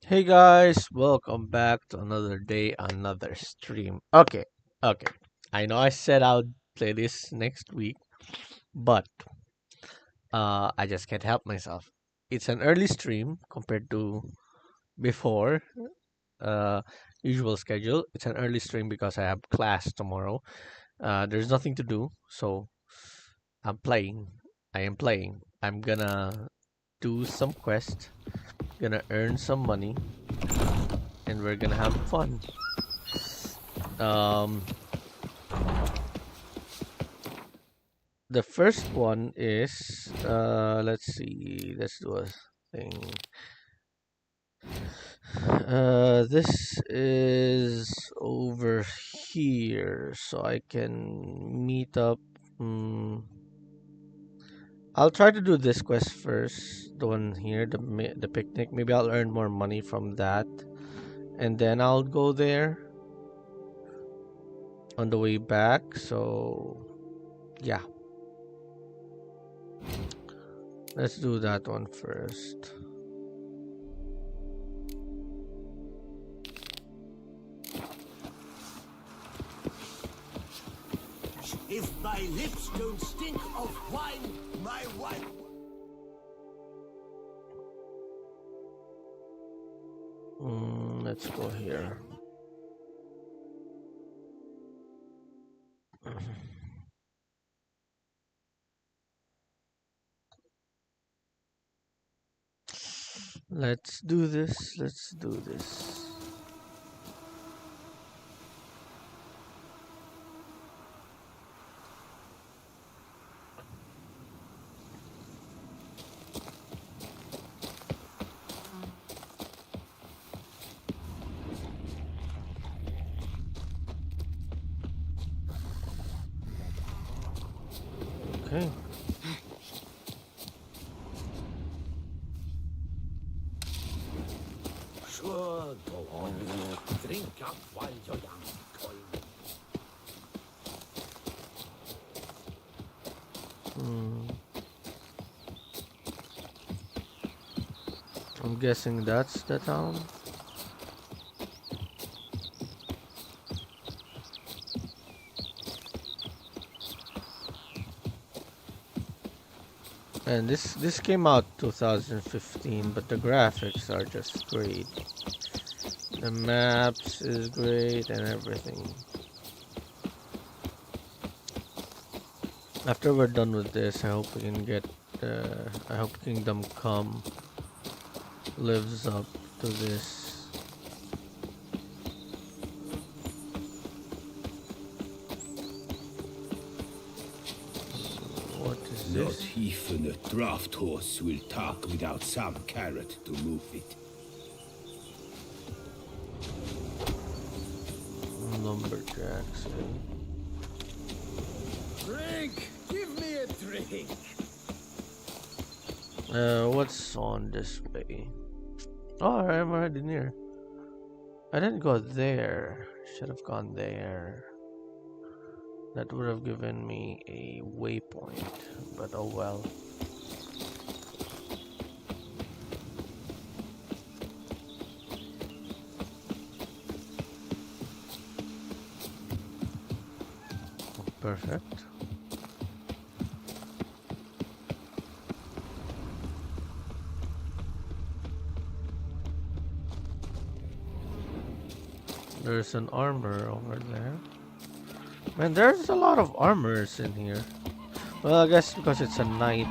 Hey guys, welcome back to another day, another stream. Okay. I know I said I'll play this next week, but I just can't help myself. It's an early stream compared to before uh usual schedule. It's an early stream because I have class tomorrow. There's nothing to do, so I'm playing. I am playing. I'm gonna do some quest, gonna earn some money, and we're gonna have fun. Um, the first one is let's see, let's do a thing. This is over here, so I can meet up. Mm, I'll try to do this quest first, the one here, the picnic. Maybe I'll earn more money from that, and then I'll go there on the way back. So yeah, let's do that one first. If my lips don't stink of wine, my wife. Let's go here. Let's do this. Let's do this. Okay. Sure, go on. Drink up while you're young, Colin. Hmm. I'm guessing that's the town. And this came out 2015, but the graphics are just great. The maps is great and everything. After we're done with this, I hope we can get. I hope Kingdom Come lives up to this. What is Not this? even a draft horse will talk without some carrot to move it. Lumberjacks. Drink! Give me a drink! What's on display? Oh, I'm already near. I didn't go there. Should have gone there. That would have given me a waypoint, but oh well. Perfect. There's an armor over there. Man, there's a lot of armors in here. Well, I guess because it's a night.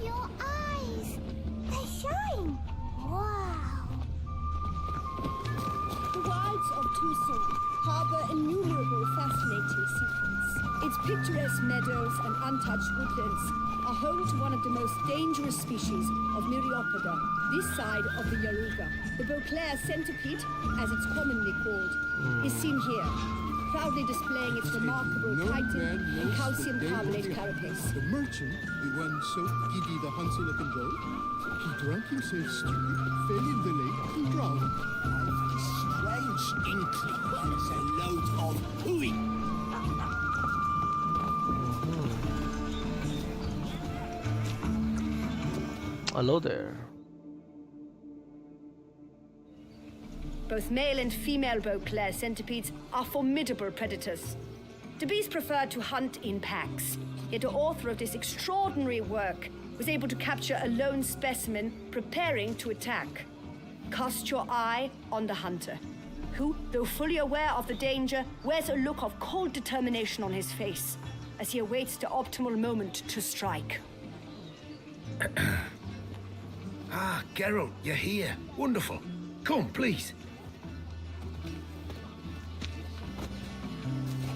Your eyes, they shine. Wow. The wilds of Tucson harbor innumerable fascinating secrets. Its picturesque meadows and untouched woodlands are home to one of the most dangerous species of Myriapoda, this side of the Yaruga. The Beauclair centipede, as it's commonly called, is seen here, proudly displaying its remarkable chitin and calcium carbonate carapace. The merchant, the one so giddy the Hansel can go, he drank himself stupid, fell in the lake, and drowned. I've a strange inkling there's a load of hooey. Hello there. Both male and female Beauclair centipedes are formidable predators. The beast preferred to hunt in packs, yet the author of this extraordinary work was able to capture a lone specimen preparing to attack. Cast your eye on the hunter, who, though fully aware of the danger, wears a look of cold determination on his face as he awaits the optimal moment to strike. Ah, Geralt, you're here. Wonderful. Come, please.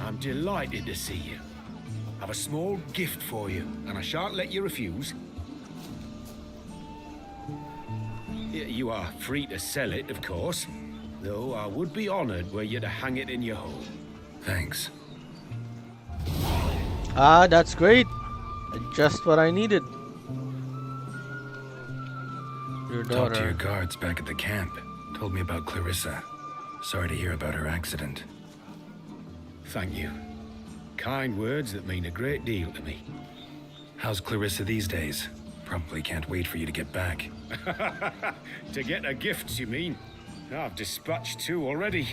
I'm delighted to see you. I've a small gift for you, and I shan't let you refuse. You are free to sell it, of course, though I would be honored were you to hang it in your home. Thanks. Ah, that's great. Just what I needed. Your Talked to your daughter. guards back at the camp. Told me about Clarissa. Sorry to hear about her accident. Thank you. Kind words that mean a great deal to me. How's Clarissa these days? Probably can't wait for you to get back. To get her gifts, you mean? I've dispatched 2 already.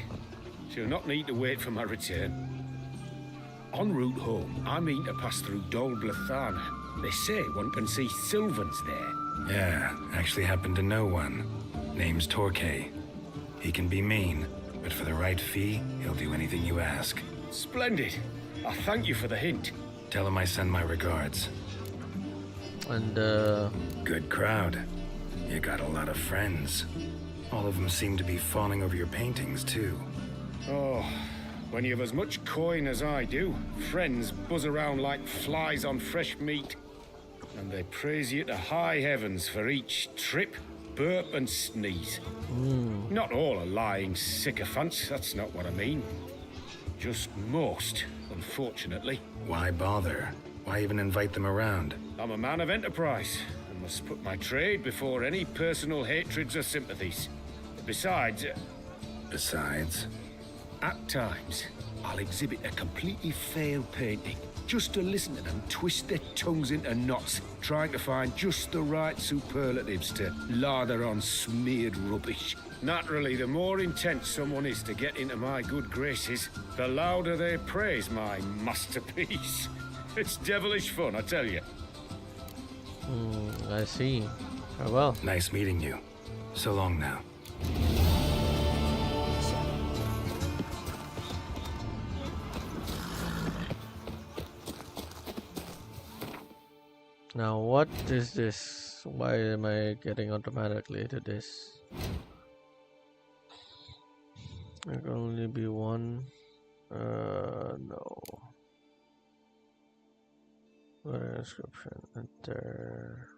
She'll not need to wait for my return. En route home, I mean to pass through Dol Blathana. They say one can see Sylvans there. Yeah, actually happen to know one. Name's Torquay. He can be mean, but for the right fee, he'll do anything you ask. Splendid. I thank you for the hint. Tell him I send my regards. And Good crowd. You got a lot of friends. All of them seem to be fawning over your paintings, too. Oh, when you have as much coin as I do, friends buzz around like flies on fresh meat. And they praise you to high heavens for each trip, burp and sneeze. Not all are lying sycophants, that's not what I mean. Just most, unfortunately. Why bother? Why even invite them around? I'm a man of enterprise, and must put my trade before any personal hatreds or sympathies. Besides, Besides, at times, I'll exhibit a completely failed painting, just to listen to them twist their tongues into knots, trying to find just the right superlatives to lather on smeared rubbish. Naturally, the more intent someone is to get into my good graces, the louder they praise my masterpiece. It's devilish fun, I tell you. I see. Farewell. nice meeting you. So long now. Now what is this? Why am I getting automatically to this? There can only be one. No. What inscription? Enter.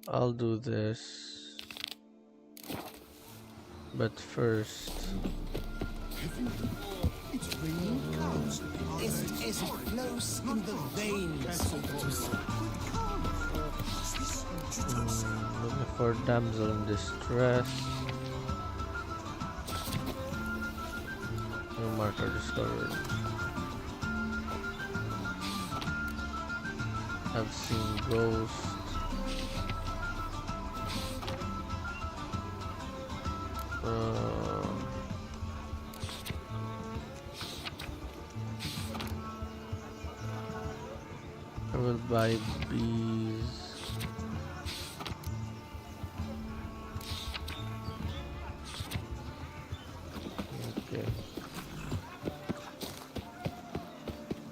I'll do this. But first. It's raining cows. As it flows in the veins. Looking for damsel in distress. New marker discovered. I've seen ghost. I will buy bees. Okay.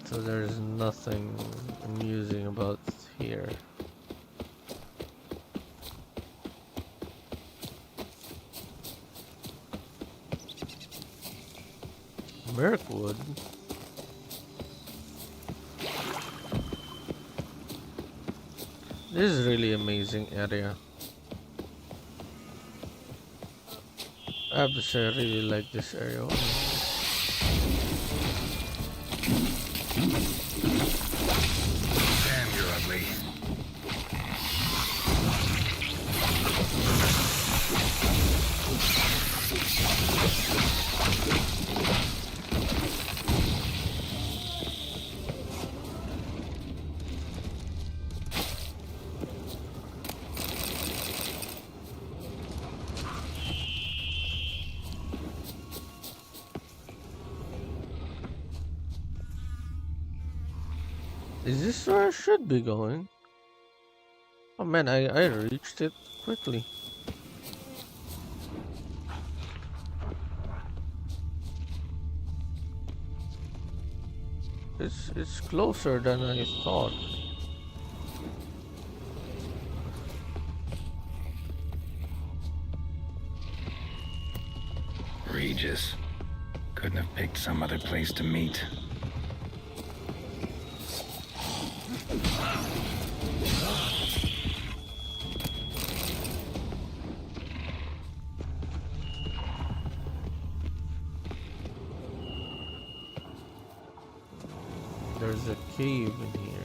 So there's nothing amusing about here. Mirkwood? This is really amazing area. I have to say I really like this area. Damn, you're ugly. Is this where I should be going? Oh man, I reached it quickly. It's closer than I thought. Regis. Couldn't have picked some other place to meet. There's a cave in here.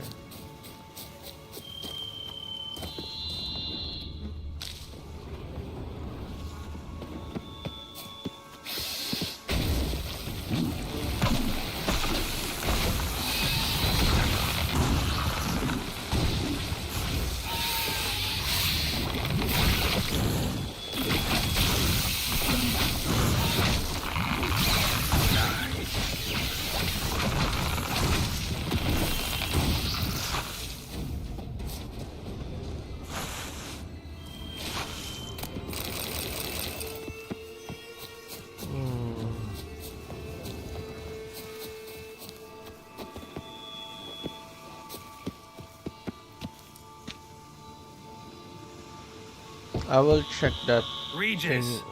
I will check that Regis! thing.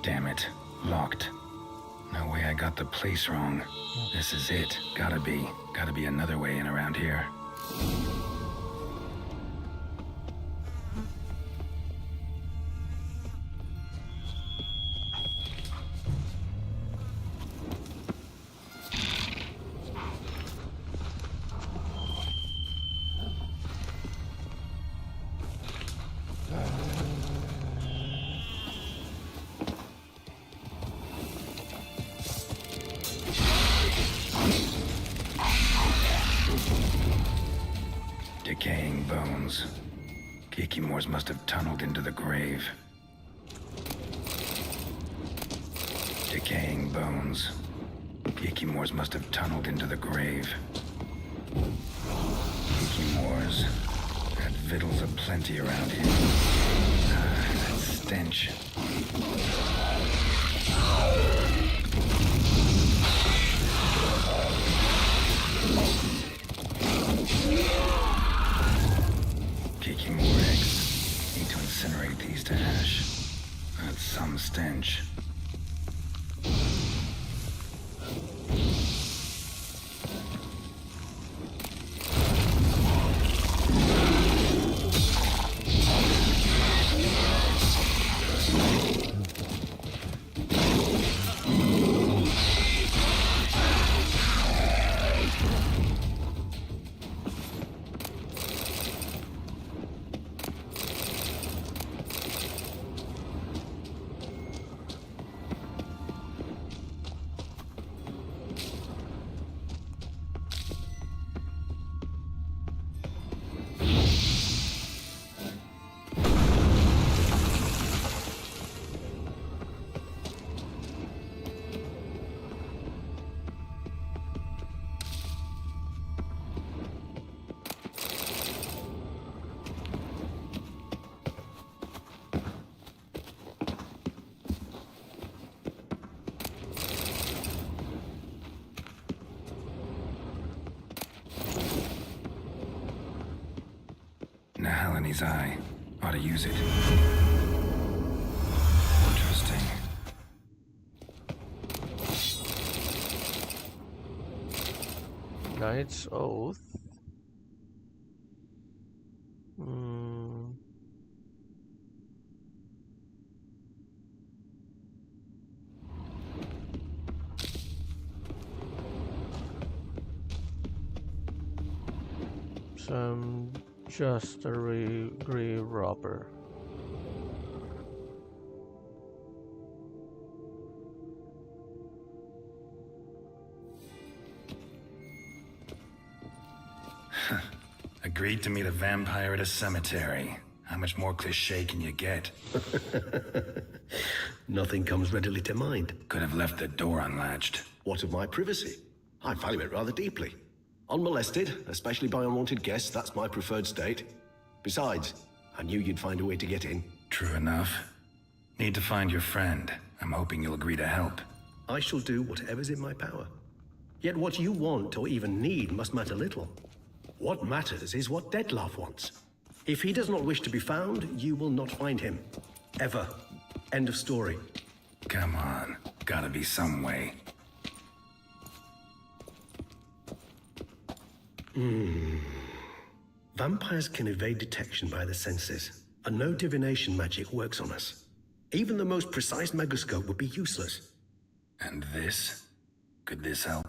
Damn it. Locked. No way I got the place wrong. This is it. Gotta be. Gotta be another way in around here. Decaying bones. Kikimores must have tunneled into the grave. Decaying bones. Kikimores must have tunneled into the grave. Kikimores. Got victuals aplenty around here. Ah, that stench. Kikimore eggs. Need to incinerate these to ash. That's some stench. Nahalani's eye. Ought to use it. Interesting. Knight's Oath. Hmm. Some just a grave robber. Agreed to meet a vampire at a cemetery. How much more cliche can you get? Nothing comes readily to mind. Could have left the door unlatched. What of my privacy? I value it rather deeply. Unmolested, especially by unwanted guests, that's my preferred state. Besides, I knew you'd find a way to get in. True enough. Need to find your friend. I'm hoping you'll agree to help. I shall do whatever's in my power. Yet what you want or even need must matter little. What matters is what Dettlaff wants. If he does not wish to be found, you will not find him. Ever. End of story. Come on. Gotta be some way. Vampires can evade detection by the senses, and no divination magic works on us. Even the most precise megascope would be useless. And this? Could this help?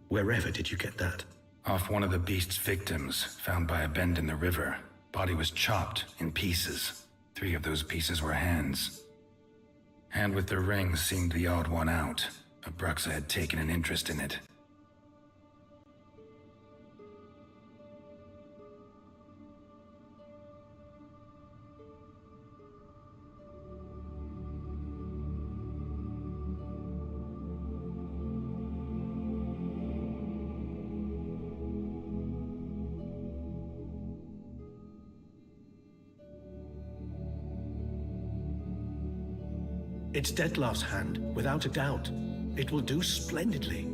Wherever did you get that? Off one of the beast's victims, found by a bend in the river. Body was chopped in pieces. 3 of those pieces were hands. Hand with the ring seemed the odd one out. Abruxa had taken an interest in it. It's Dettlaff's hand, without a doubt. It will do splendidly.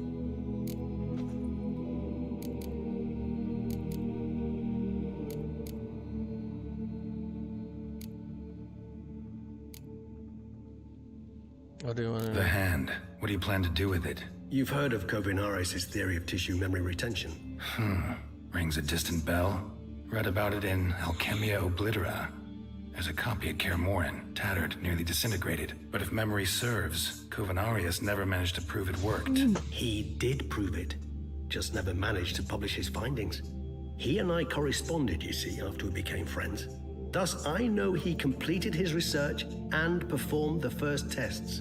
What do you want to The hand. What do you plan to do with it? You've heard of Kovinaris' theory of tissue memory retention. Rings a distant bell. Read about it in Alchemia Oblitera. There's a copy at Kaer Morhen, tattered, nearly disintegrated. But if memory serves, Kovinaris never managed to prove it worked. He did prove it, just never managed to publish his findings. He and I corresponded, you see, after we became friends. Thus, I know he completed his research and performed the first tests.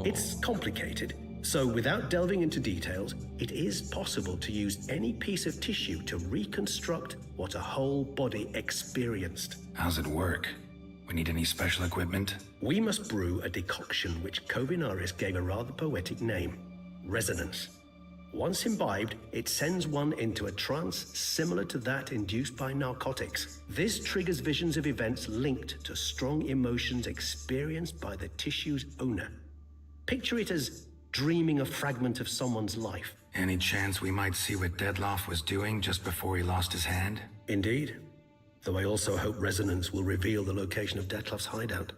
It's complicated, so without delving into details, it is possible to use any piece of tissue to reconstruct what a whole body experienced. How's it work? We need any special equipment? We must brew a decoction which Kovinaris gave a rather poetic name, resonance. Once imbibed, it sends one into a trance similar to that induced by narcotics. This triggers visions of events linked to strong emotions experienced by the tissue's owner. Picture it as dreaming a fragment of someone's life. Any chance we might see what Dettlaff was doing just before he lost his hand? Indeed. Though I also hope resonance will reveal the location of Dettlaff's hideout.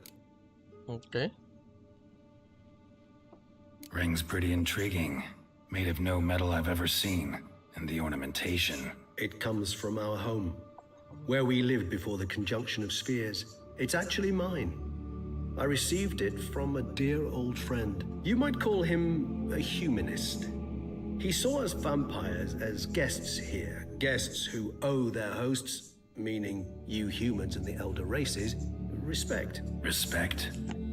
Okay. Ring's pretty intriguing. Made of no metal I've ever seen. And the ornamentation. It comes from our home, where we lived before the conjunction of spheres. It's actually mine. I received it from a dear old friend. You might call him a humanist. He saw us vampires as guests here, guests who owe their hosts, meaning you humans and the elder races, respect. Respect?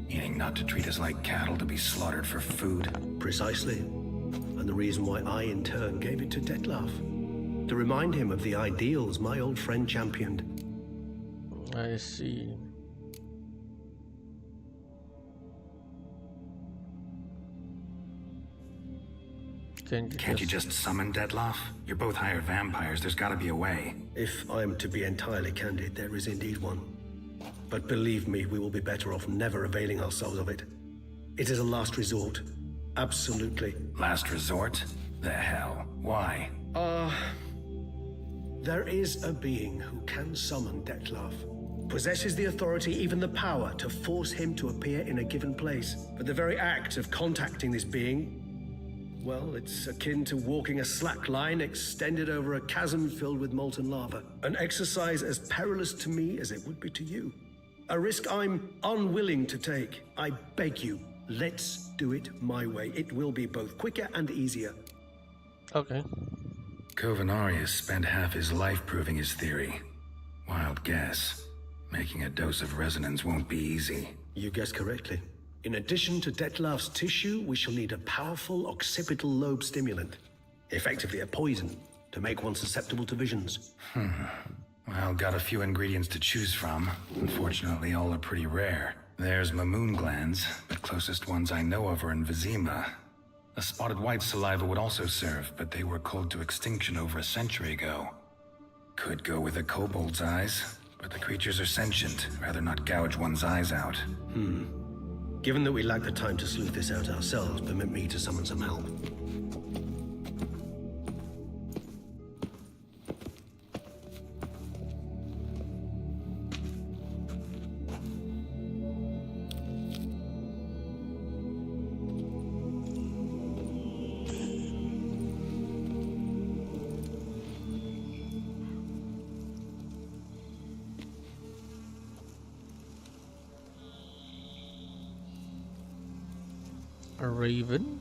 Meaning not to treat us like cattle to be slaughtered for food? Precisely. And the reason why I, in turn, gave it to Dettlaff. To remind him of the ideals my old friend championed. I see. Can't you just summon Dettlaff? You're both hired vampires, there's gotta be a way. If I'm to be entirely candid, there is indeed one. But believe me, we will be better off never availing ourselves of it. It is a last resort. Absolutely. Last resort? The hell? Why? There is a being who can summon Dettlaff. Possesses the authority, even the power, to force him to appear in a given place. But the very act of contacting this being, well, it's akin to walking a slack line extended over a chasm filled with molten lava. An exercise as perilous to me as it would be to you. A risk I'm unwilling to take. I beg you, let's do it my way. It will be both quicker and easier. Okay. Kovinaris spent half his life proving his theory. Wild guess. Making a dose of resonance won't be easy. You guessed correctly. In addition to Dettlaff's tissue, we shall need a powerful occipital lobe stimulant. Effectively a poison, to make one susceptible to visions. Well, got a few ingredients to choose from. Unfortunately, all are pretty rare. There's Mamoon glands, but closest ones I know of are in Vizima. A spotted white saliva would also serve, but they were culled to extinction over a century ago. Could go with a kobold's eyes, but the creatures are sentient. Rather not gouge one's eyes out. Given that we lack the time to sleuth this out ourselves, permit me to summon some help. A raven?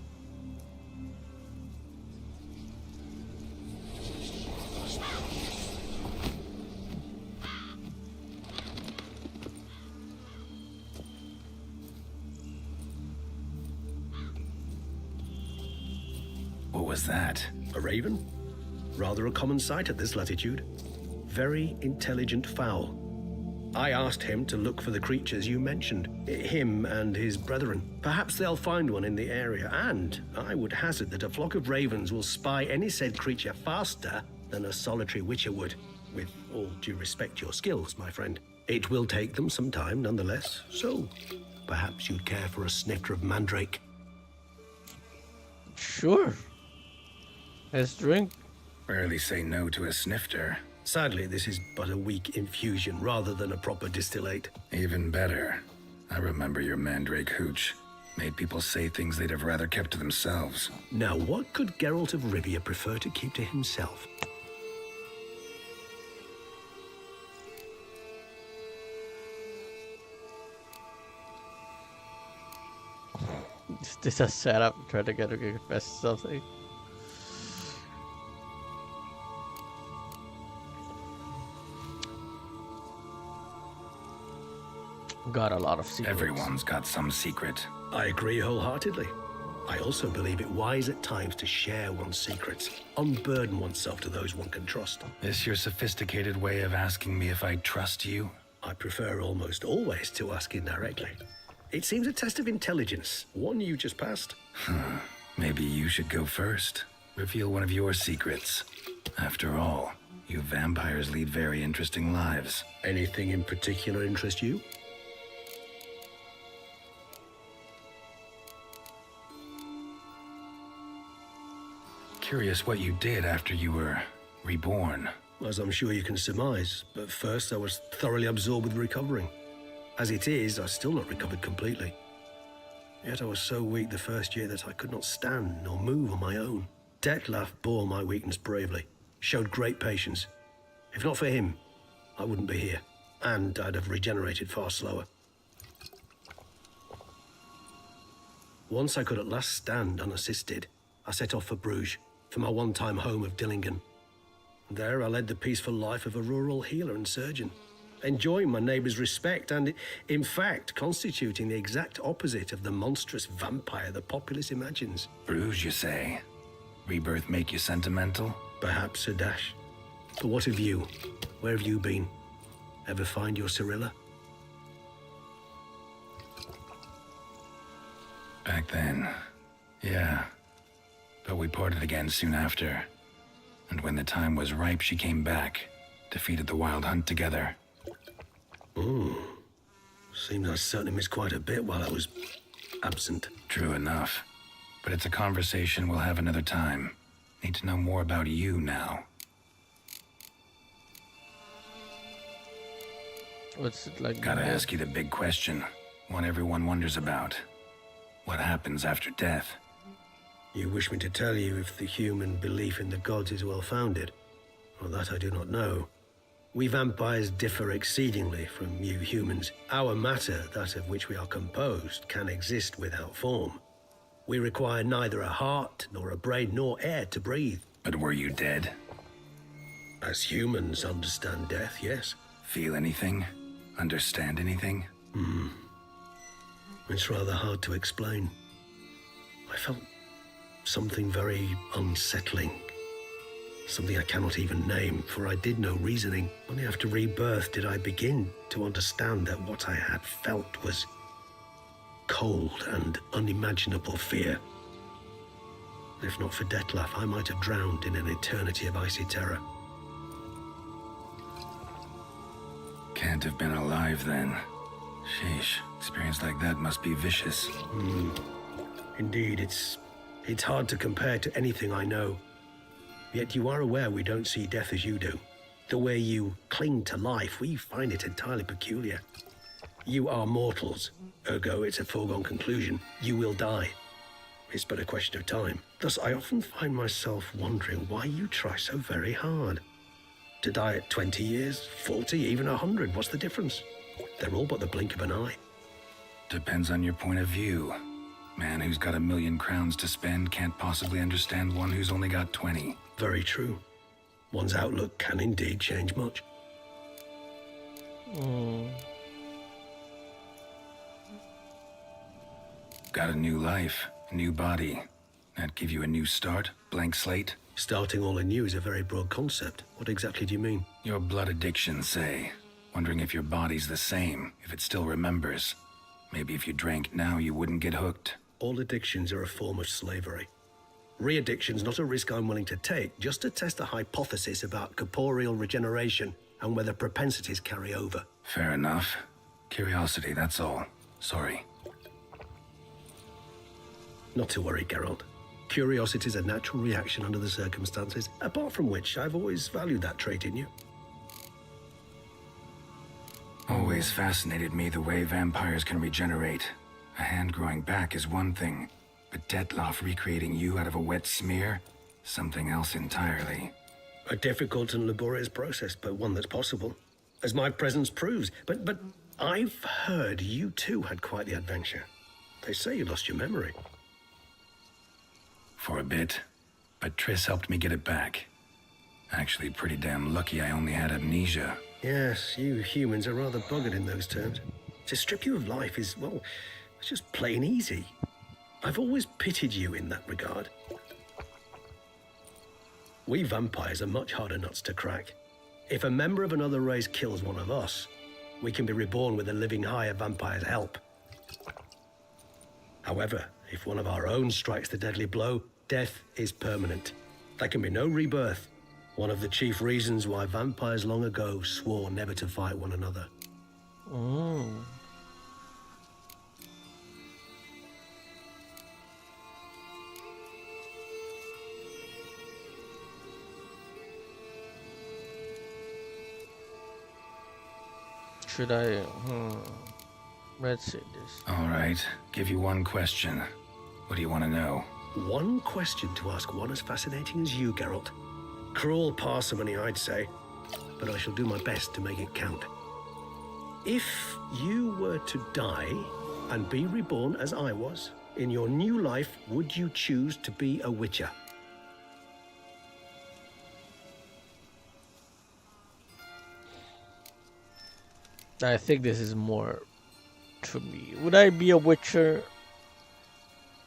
What was that? A raven? Rather a common sight at this latitude. Very intelligent fowl. I asked him to look for the creatures you mentioned, him and his brethren. Perhaps they'll find one in the area, and I would hazard that a flock of ravens will spy any said creature faster than a solitary witcher would. With all due respect to your skills, my friend. It will take them some time, nonetheless, so perhaps you'd care for a snifter of mandrake. Sure. Let's drink. Rarely say no to a snifter. Sadly, this is but a weak infusion rather than a proper distillate. Even better. I remember your mandrake hooch. Made people say things they'd have rather kept to themselves. Now, what could Geralt of Rivia prefer to keep to himself? Is this a setup? Try to get a confess something. Got a lot of secrets. Everyone's got some secret. I agree wholeheartedly. I also believe it wise at times to share one's secrets, unburden oneself to those one can trust. This your sophisticated way of asking me if I trust you? I prefer almost always to ask indirectly. It seems a test of intelligence, one you just passed. Maybe you should go first. Reveal one of your secrets. After all, you vampires lead very interesting lives. Anything in particular interest you? Curious what you did after you were reborn. As I'm sure you can surmise, but first I was thoroughly absorbed with recovering. As it is, I've still not recovered completely. Yet I was so weak the first year that I could not stand nor move on my own. Detlef bore my weakness bravely, showed great patience. If not for him, I wouldn't be here, and I'd have regenerated far slower. Once I could at last stand unassisted, I set off for Bruges, for my one-time home of Dillingen. There I led the peaceful life of a rural healer and surgeon, enjoying my neighbours' respect and, in fact, constituting the exact opposite of the monstrous vampire the populace imagines. Bruges, you say? Rebirth make you sentimental? Perhaps a dash. But what of you? Where have you been? Ever find your Cyrilla? Back then, yeah. But we parted again soon after. And when the time was ripe, she came back, defeated the Wild Hunt together. Seems I certainly missed quite a bit while I was absent. True enough. But it's a conversation we'll have another time. Need to know more about you now. What's it like? Gotta ask you the big question. One everyone wonders about. What happens after death? You wish me to tell you if the human belief in the gods is well-founded? Well, that I do not know. We vampires differ exceedingly from you humans. Our matter, that of which we are composed, can exist without form. We require neither a heart, nor a brain, nor air to breathe. But were you dead? As humans understand death, yes. Feel anything? Understand anything? It's rather hard to explain. I felt something very unsettling. Something I cannot even name, for I did no reasoning. Only after rebirth did I begin to understand that what I had felt was cold and unimaginable fear. If not for Dettlaff, I might have drowned in an eternity of icy terror. Can't have been alive then. Sheesh, experience like that must be vicious. Indeed, it's hard to compare to anything I know. Yet you are aware we don't see death as you do. The way you cling to life, we find it entirely peculiar. You are mortals, ergo it's a foregone conclusion. You will die. It's but a question of time. Thus, I often find myself wondering why you try so very hard. To die at 20 years, 40, even 100, what's the difference? They're all but the blink of an eye. Depends on your point of view. Man who's got 1,000,000 crowns to spend can't possibly understand one who's only got 20. Very true. One's outlook can indeed change much. Got a new life, a new body. That give you a new start, blank slate? Starting all anew is a very broad concept. What exactly do you mean? Your blood addiction, say. Wondering if your body's the same, if it still remembers. Maybe if you drank now, you wouldn't get hooked. All addictions are a form of slavery. Re-addiction's not a risk I'm willing to take, just to test a hypothesis about corporeal regeneration and whether propensities carry over. Fair enough. Curiosity, that's all. Sorry. Not to worry, Geralt. Curiosity is a natural reaction under the circumstances, apart from which I've always valued that trait in you. Always fascinated me the way vampires can regenerate. A hand growing back is one thing, but Dettlaff recreating you out of a wet smear? Something else entirely. A difficult and laborious process, but one that's possible. As my presence proves. But I've heard you too had quite the adventure. They say you lost your memory. For a bit, but Triss helped me get it back. Actually, pretty damn lucky I only had amnesia. Yes, you humans are rather buggered in those terms. To strip you of life is, well, it's just plain easy. I've always pitied you in that regard. We vampires are much harder nuts to crack. If a member of another race kills one of us, we can be reborn with a living higher vampire's help. However, if one of our own strikes the deadly blow, death is permanent. There can be no rebirth. One of the chief reasons why vampires long ago swore never to fight one another. Should I? Let's see this. All right, give you one question. What do you want to know? One question to ask one as fascinating as you, Geralt. Cruel parsimony, I'd say, but I shall do my best to make it count. If you were to die and be reborn as I was, in your new life, would you choose to be a Witcher? I think this is more to me. Would I be a Witcher?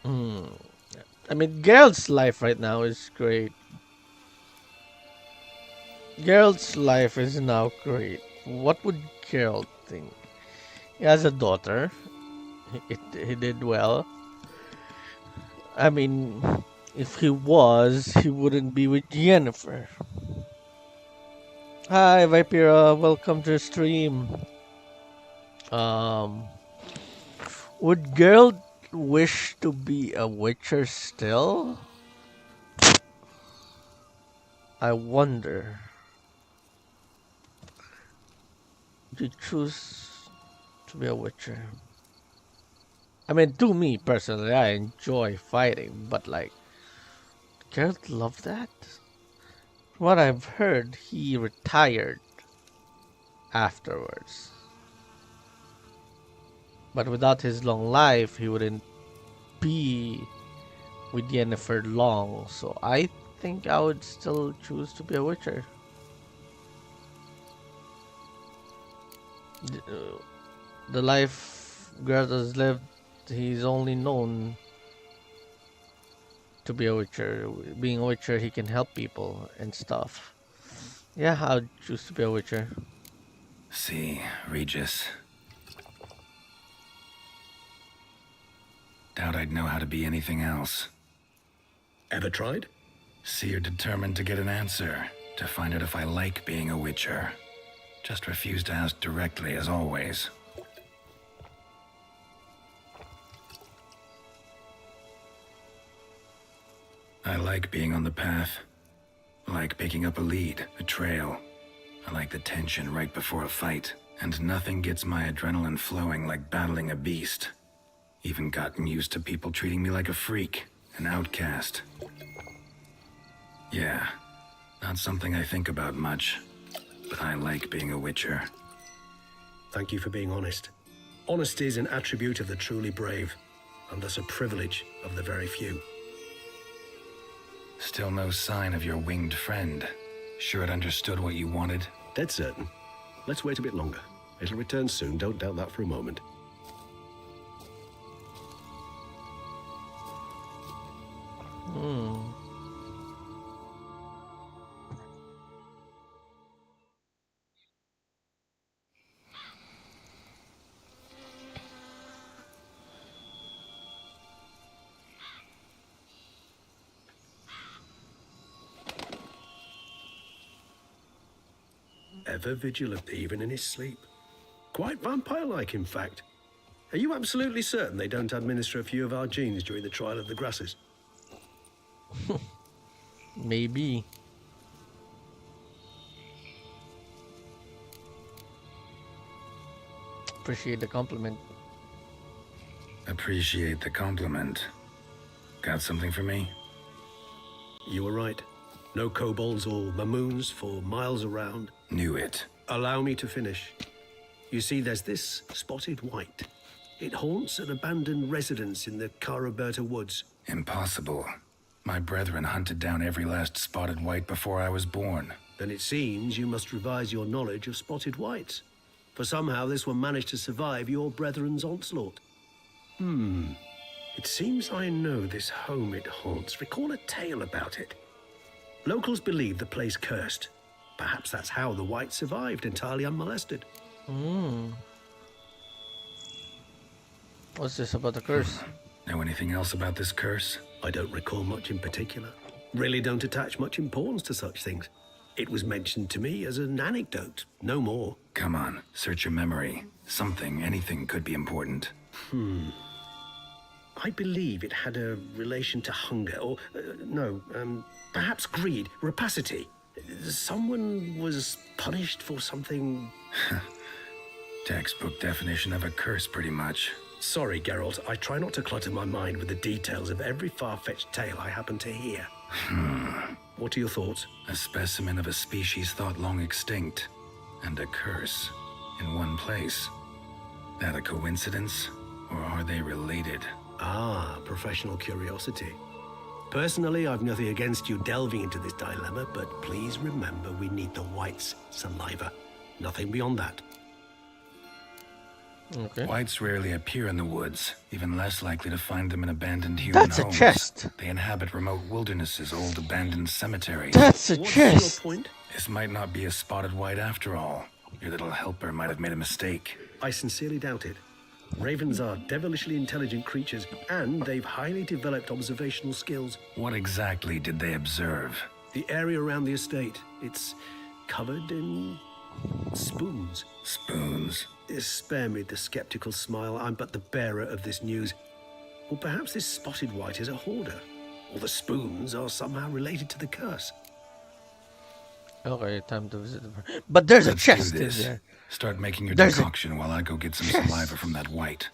I mean, Geralt's life right now is great. Geralt's life is now great. What would Geralt think? He has a daughter. He did well. I mean, if he was, he wouldn't be with Yennefer. Hi, Vipera. Welcome to the stream. Would Geralt wish to be a Witcher still? I wonder. You choose to be a Witcher. I mean, to me personally, I enjoy fighting, but like, Geralt love that? From what I've heard, he retired afterwards. But without his long life, he wouldn't be with Yennefer long. So I think I would still choose to be a Witcher. The life Geralt has lived, he's only known to be a Witcher. Being a Witcher, he can help people and stuff. Yeah, I would choose to be a Witcher. See, Regis. Doubt I'd know how to be anything else. Ever tried? Seer determined to get an answer, to find out if I like being a witcher. Just refused to ask directly, as always. I like being on the path. I like picking up a lead, a trail. I like the tension right before a fight. And nothing gets my adrenaline flowing like battling a beast. Even gotten used to people treating me like a freak, an outcast. Yeah, not something I think about much, but I like being a witcher. Thank you for being honest. Honesty is an attribute of the truly brave, and thus a privilege of the very few. Still no sign of your winged friend. Sure it understood what you wanted? Dead certain. Let's wait a bit longer. It'll return soon, don't doubt that for a moment. Ever vigilant, even in his sleep. Quite vampire-like, in fact. Are you absolutely certain they don't administer a few of our genes during the trial of the grasses? Maybe. Appreciate the compliment. Appreciate the compliment. Got something for me? You were right. No kobolds or mamoons for miles around. Knew it. Allow me to finish. You see, there's this spotted white. It haunts an abandoned residence in the Caraberta woods. Impossible. My brethren hunted down every last spotted white before I was born. Then it seems you must revise your knowledge of spotted whites. For somehow this one managed to survive your brethren's onslaught. It seems I know this home it haunts. Recall a tale about it. Locals believe the place cursed. Perhaps that's how the white survived entirely unmolested. What's this about the curse? Know anything else about this curse? I don't recall much in particular. Really don't attach much importance to such things. It was mentioned to me as an anecdote, no more. Come on, search your memory. Something, anything could be important. I believe it had a relation to hunger, or perhaps greed, rapacity. Someone was punished for something. Textbook definition of a curse, pretty much. Sorry, Geralt, I try not to clutter my mind with the details of every far-fetched tale I happen to hear. What are your thoughts? A specimen of a species thought long extinct, and a curse in one place. That a coincidence, or are they related? Ah, professional curiosity. Personally, I've nothing against you delving into this dilemma, but please remember we need the white's saliva. Nothing beyond that. Okay. Whites rarely appear in the woods, even less likely to find them in abandoned human That's a homes. chest. They inhabit remote wildernesses, old abandoned cemeteries. That's a What's chest. your point? This might not be a spotted white after all. Your little helper might have made a mistake. I sincerely doubt it. Ravens are devilishly intelligent creatures, and they've highly developed observational skills. What exactly did they observe? The area around the estate, it's covered in spoons. Spoons. Spare me the skeptical smile. I'm but the bearer of this news. Or perhaps this spotted white is a hoarder. Or the spoons are somehow related to the curse. Okay, time to visit. But there's a Let's do chest in this. there. Start making your There's a decoction while I go get some saliva from that white.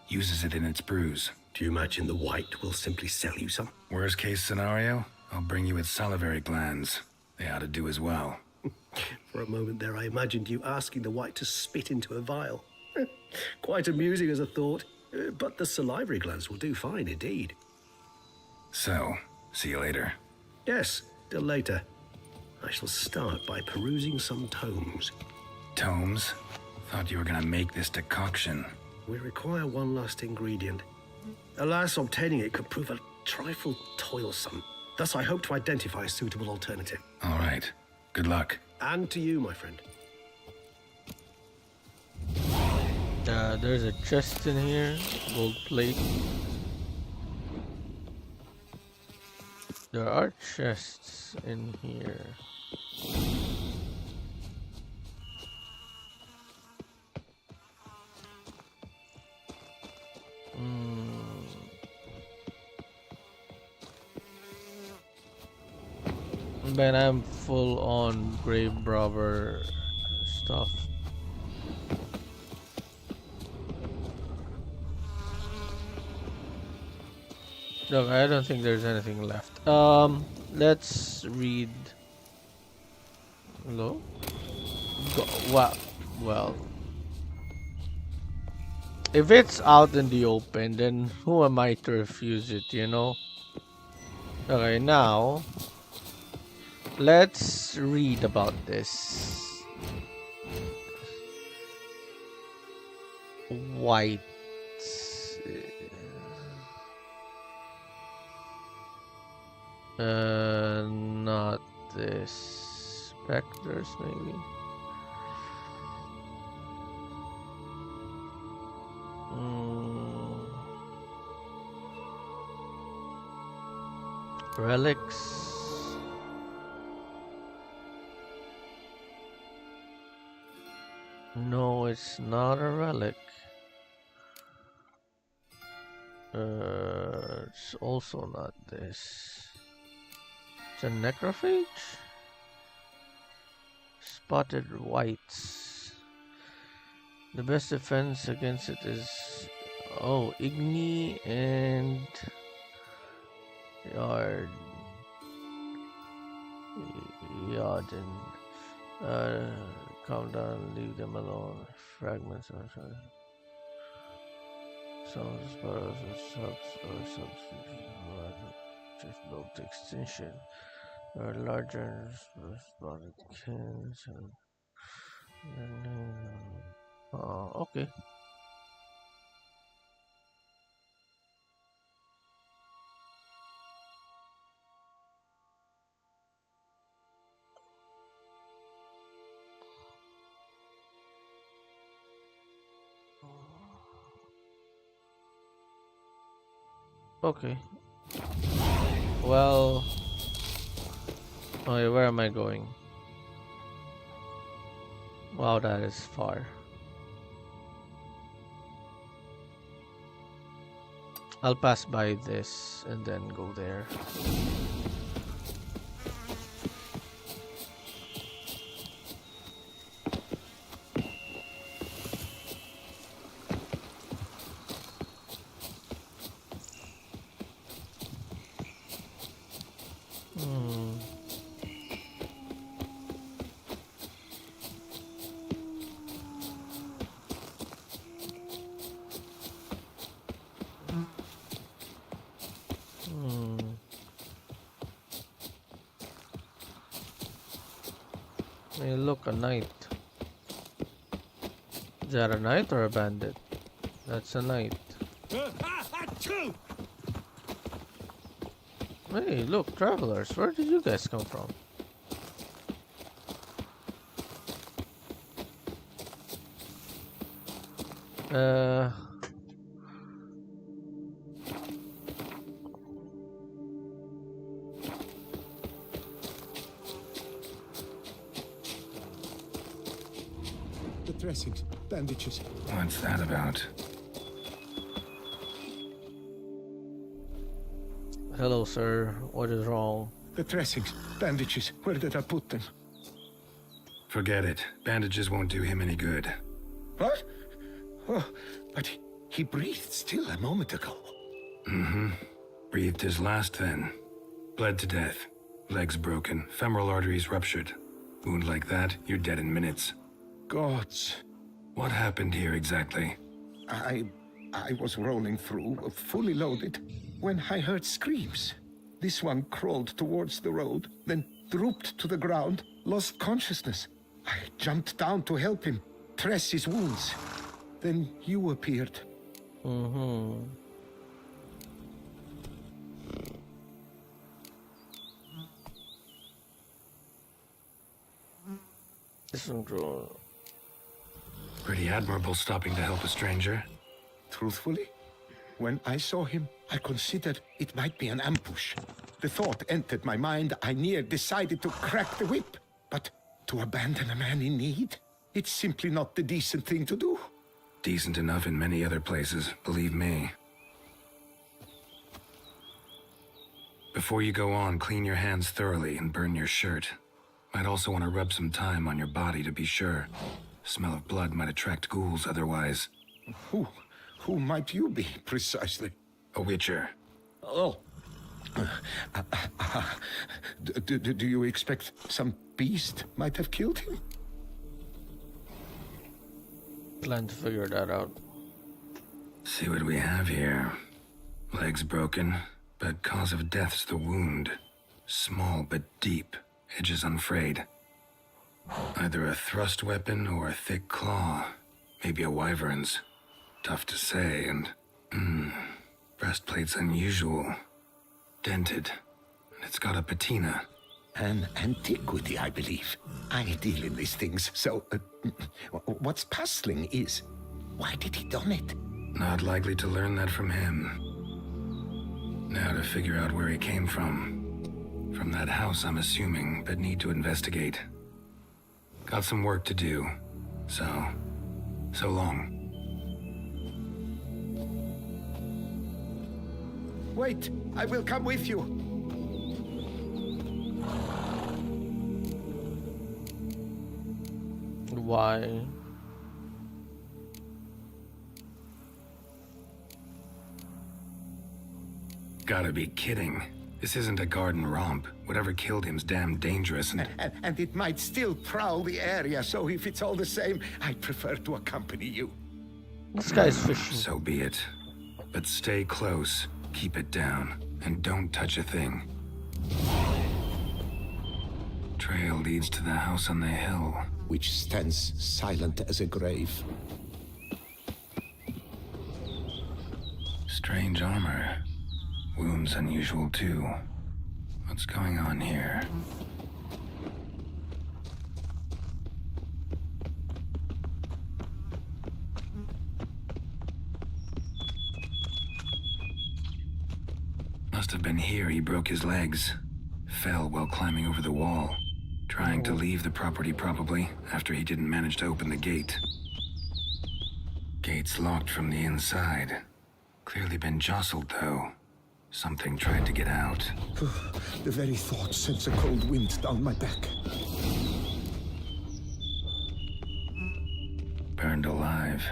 Uses it in its brews. Do you imagine the white will simply sell you some? Worst case scenario, I'll bring you its salivary glands. They ought to do as well. For a moment there, I imagined you asking the white to spit into a vial. Quite amusing as a thought, but the salivary glands will do fine indeed. So, see you later. Yes, till later. I shall start by perusing some tomes. Tomes? Thought you were gonna make this decoction. We require one last ingredient. Alas, obtaining it could prove a trifle toilsome. Thus, I hope to identify a suitable alternative. All right. Good luck. And to you, my friend. There's a chest in here. Gold plate. There are chests in here. But I'm full on grave robber stuff. Look, I don't think there's anything left. Let's read. Hello? Well, if it's out in the open, then who am I to refuse it, you know? Okay, now let's read about this. White. Not this. Specters, maybe. Relics. No, it's not a relic. It's also not this. It's a necrophage? Spotted whites. The best defense against it is Igni and Yarden. Calm down, leave them alone. Fragments are some spirals or just built to extinction. There are larger spotted kins and okay. Okay. Well, okay, where am I going? Wow, that is far. I'll pass by this and then go there. Hey, look, a knight. Is that a knight or a bandit? That's a knight. Hey, look, travelers. Where did you guys come from? The dressings, bandages. What's that about? Hello, sir. What is wrong? The dressings, bandages, where did I put them? Forget it. Bandages won't do him any good. What? Oh, but he breathed still a moment ago. Breathed his last then. Bled to death. Legs broken. Femoral arteries ruptured. Wound like that, you're dead in minutes. Gods. What happened here exactly? I was rolling through, fully loaded, when I heard screams. This one crawled towards the road, then drooped to the ground, lost consciousness. I jumped down to help him, dress his wounds. Then you appeared. Pretty admirable stopping to help a stranger. Truthfully, when I saw him, I considered it might be an ambush. the thought entered my mind, I near decided to crack the whip. But to abandon a man in need? It's simply not the decent thing to do. Decent enough in many other places, believe me. Before you go on, clean your hands thoroughly and burn your shirt. Might also want to rub some time on your body to be sure. Smell of blood might attract ghouls otherwise. Who might you be, precisely? A witcher. Oh. Do you expect some beast might have killed him? Plan to figure that out. See what we have here. Legs broken, but cause of death's the wound. Small but deep, edges unfrayed. Either a thrust weapon or a thick claw. Maybe a wyvern's. Tough to say, and... breastplate's unusual. Dented. And it's got a patina. An antiquity, I believe. I deal in these things, so... what's puzzling is... why did he don it? Not likely to learn that from him. Now to figure out where he came from. From that house, I'm assuming, but need to investigate. Got some work to do. So long. Wait, I will come with you. Why? Gotta be kidding. This isn't a garden romp. Whatever killed him's damn dangerous And it might still prowl the area, so if it's all the same, I'd prefer to accompany you. This guy's fishing. So be it. But stay close, keep it down, and don't touch a thing. Trail leads to the house on the hill. Which stands silent as a grave. Strange armor. Wounds unusual too. What's going on here? Must have been here he broke his legs. Fell while climbing over the wall. Trying to leave the property probably, after he didn't manage to open the gate. Gate's locked from the inside. Clearly been jostled though. Something tried to get out. The very thought sends a cold wind down my back. Burned alive.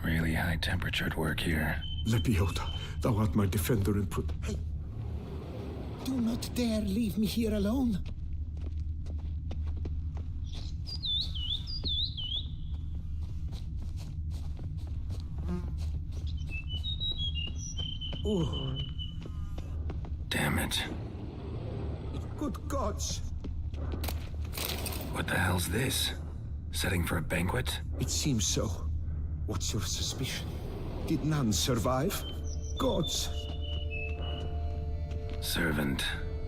Really high-temperatured work here. Lebioda, thou art my defender and Hey! Do not dare leave me here alone. Oh. Damn it. Good gods! What the hell's this? Setting for a banquet? It seems so. What's your suspicion? Did none survive? Gods! Servant.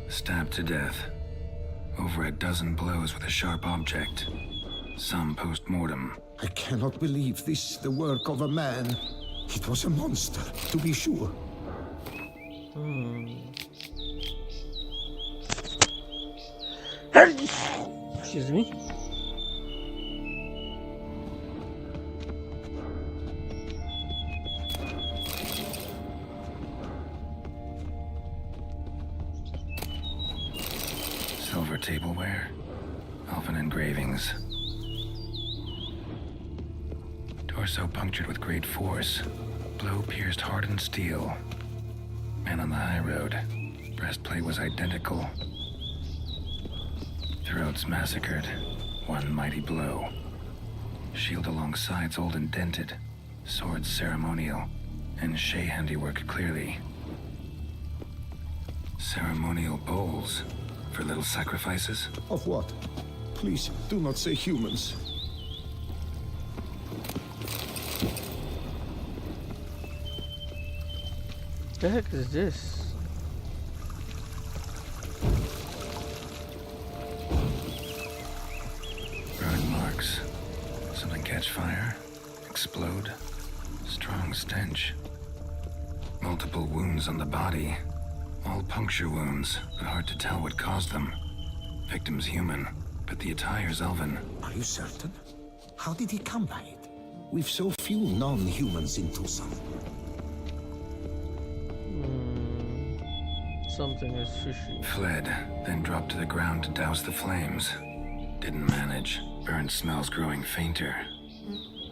Stabbed to death. Over a dozen blows with a sharp object. Some post-mortem. I cannot believe this the work of a man. It was a monster, to be sure. Excuse me. Silver tableware. Elven engravings. Torso punctured with great force. Blow pierced hardened steel. Man on the high road. Breastplate was identical. Throats massacred. One mighty blow. Shield along sides old and dented. Sword ceremonial. And Shay handiwork clearly. Ceremonial bowls. For little sacrifices? Of what? Please, do not say humans. The heck is this? Burn marks. Something catch fire. Explode. Strong stench. Multiple wounds on the body. All puncture wounds, but hard to tell what caused them. Victim's human, but the attire's elven. Are you certain? How did he come by it? We've so few non-humans in Tucson. Something is fishy. Fled, then dropped to the ground to douse the flames. Didn't manage. Burnt smells growing fainter.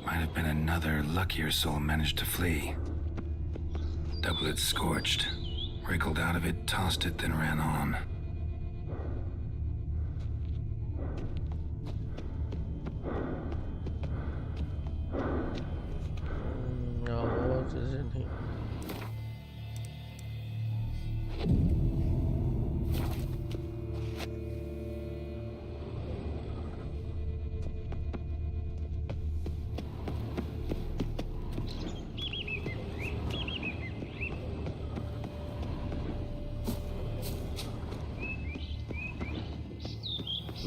Might have been another luckier soul managed to flee. Doublet scorched. Wriggled out of it, tossed it, then ran on. Now what is in here?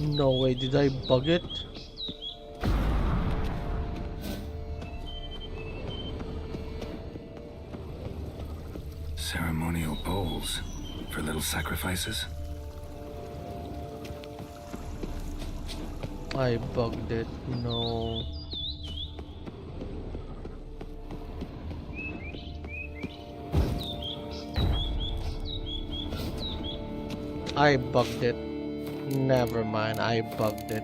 No way, did I bug it? Ceremonial bowls for little sacrifices. I bugged it, no. I bugged it. Never mind, I bugged it.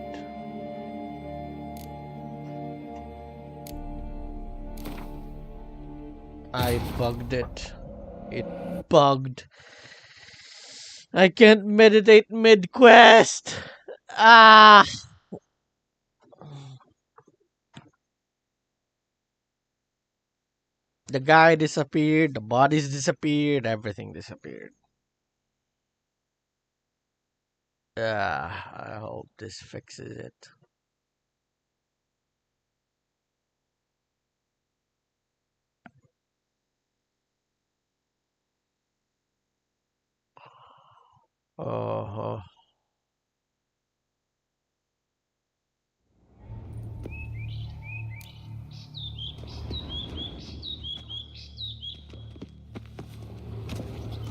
I bugged it. It bugged. I can't meditate mid-quest. Ah! The guy disappeared, the bodies disappeared, everything disappeared. I hope this fixes it. Oh.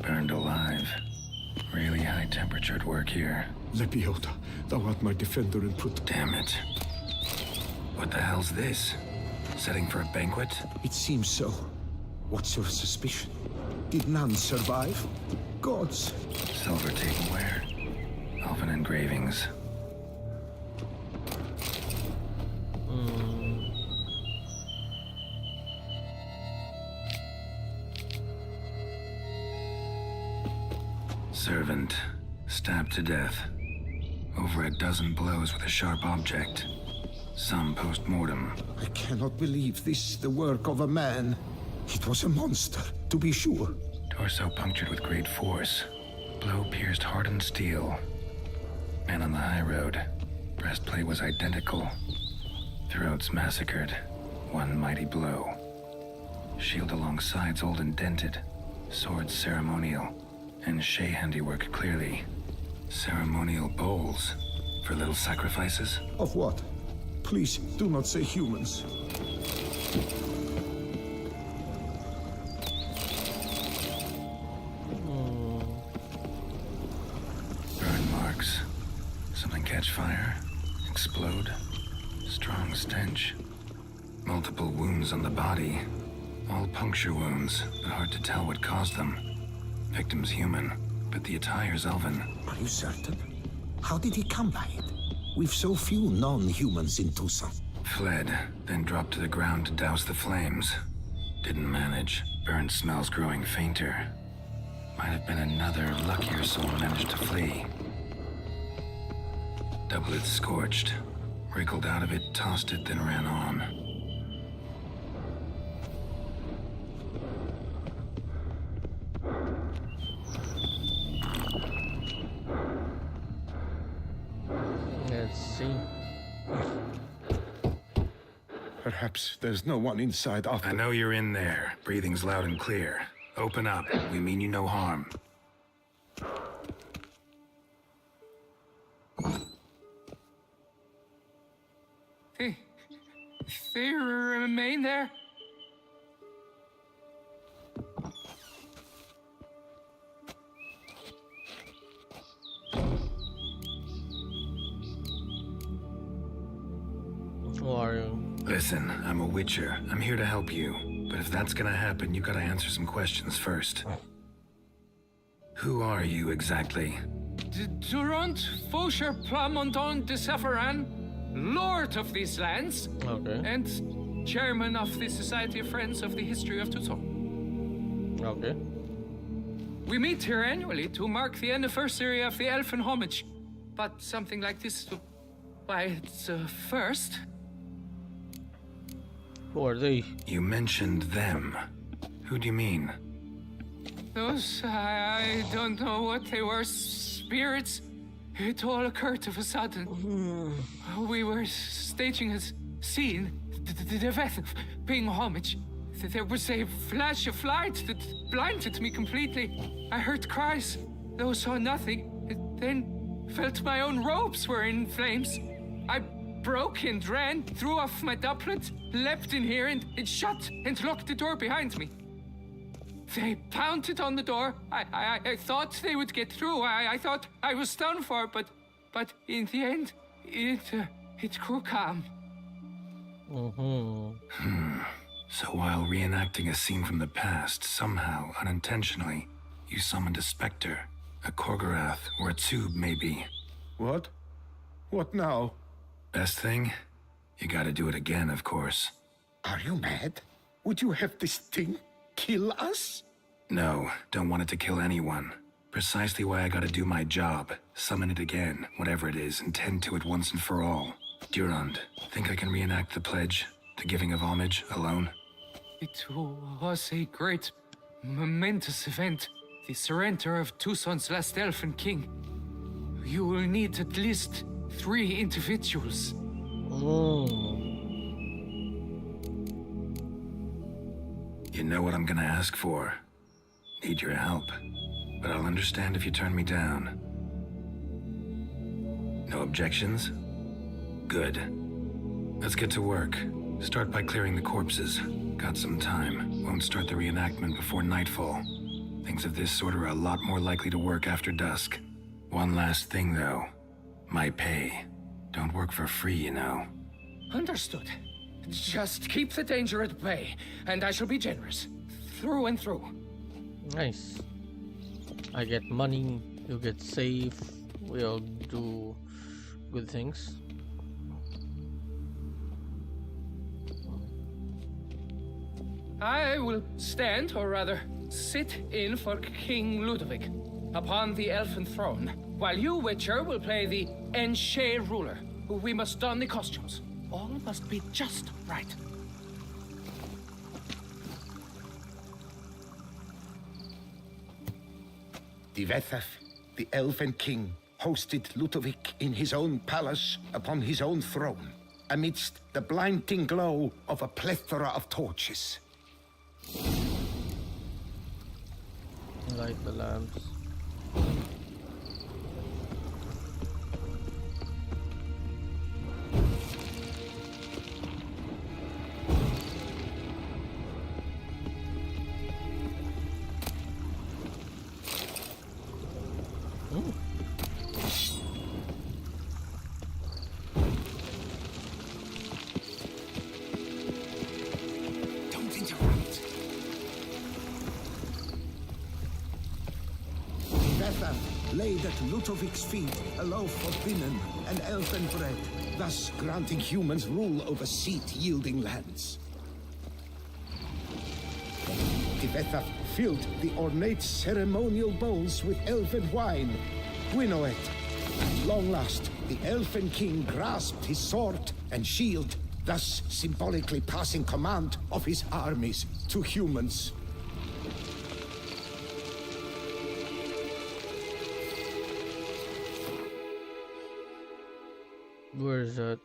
Burned alive. Really high temperatured work here. Lepiota, thou art my defender and protector. Damn it. What the hell's this? Setting for a banquet? It seems so. What's your suspicion? Did none survive? Gods. Silver tableware. Elven engravings. Servant. Stabbed to death. Over a dozen blows with a sharp object. Some post-mortem. I cannot believe this the work of a man. It was a monster, to be sure. Torso punctured with great force. Blow pierced hardened steel. Man on the high road. Breastplate was identical. Throats massacred. One mighty blow. Shield along sides old and dented. Sword ceremonial. And Shay handiwork clearly. Ceremonial bowls. For little sacrifices? Of what? Please, do not say humans. Burn marks. Something catch fire. Explode. Strong stench. Multiple wounds on the body. All puncture wounds, but hard to tell what caused them. Victim's human, but the attire's elven. Are you certain? How did he come by it? We've so few non-humans in Tucson. Fled, then dropped to the ground to douse the flames. Didn't manage. Burnt smells growing fainter. Might have been another luckier soul managed to flee. Doublet scorched. Wriggled out of it, tossed it, then ran on. Let's see. Perhaps there's no one inside after. I know you're in there. Breathing's loud and clear. Open up. We mean you no harm. They remain there? Who are you? Listen, I'm a witcher. I'm here to help you. But if that's gonna happen, you gotta answer some questions first. Who are you exactly? Durant Faucher Plamondon de Safaran, Lord of these lands, Okay. and Chairman of the Society of Friends of the History of Tucson. Okay. We meet here annually to mark the anniversary of the Elfin Homage. But something like this, why, it's a first. Who are they? You mentioned them. Who do you mean? Those, I don't know what they were, spirits. It all occurred of a sudden. We were staging a scene, the event of paying homage. There was a flash of light that blinded me completely. I heard cries, though saw nothing. Then felt my own robes were in flames. I broke and ran, threw off my doublet, leapt in here and it shut and locked the door behind me. They pounded on the door. I thought they would get through. I thought I was done for, but in the end, it grew calm. So while reenacting a scene from the past, somehow, unintentionally, you summoned a specter, a Korgorath, or a tube, maybe. What? What now? Best thing? You gotta do it again, of course. Are you mad? Would you have this thing kill us? No, don't want it to kill anyone. Precisely why I gotta do my job. Summon it again, whatever it is, and tend to it once and for all. Durand, think I can reenact the pledge, the giving of homage, alone? It was a great, momentous event. The surrender of Tucson's last elfin king. You will need at least 3 individuals. You know what I'm gonna ask for. Need your help. But I'll understand if you turn me down. No objections? Good. Let's get to work. Start by clearing the corpses. Got some time. Won't start the reenactment before nightfall. Things of this sort are a lot more likely to work after dusk. One last thing, though. My pay. Don't work for free, you know. Understood. Just keep the danger at bay, and I shall be generous. Through and through. Nice. I get money, you get safe, we all do good things. I will stand, or rather, sit in for King Ludovic upon the elfin throne, while you, Witcher, will play the Enshe ruler. We must don the costumes. All must be just right. Divethaf, the Elven King, hosted Ludovic in his own palace upon his own throne, amidst the blinding glow of a plethora of torches. Light the lamps. Don't interrupt. Divethaf laid at Ludovic's feet a loaf of binnen and elven bread, thus granting humans rule over seat-yielding lands. Divethaf filled the ornate ceremonial bowls with elven wine, Gwynnoet. At long last, the Elfin King grasped his sword and shield, thus symbolically passing command of his armies to humans. Where is that?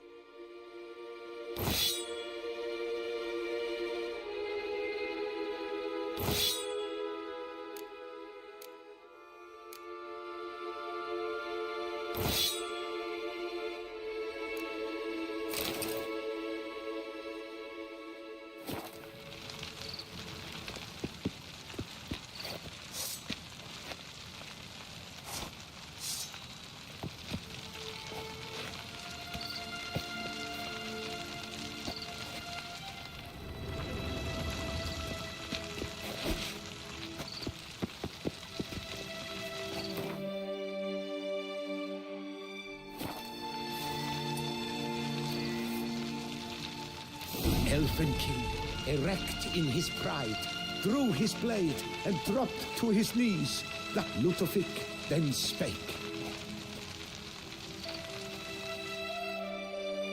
Elven king, erect in his pride, drew his blade and dropped to his knees. That Ludovic then spake.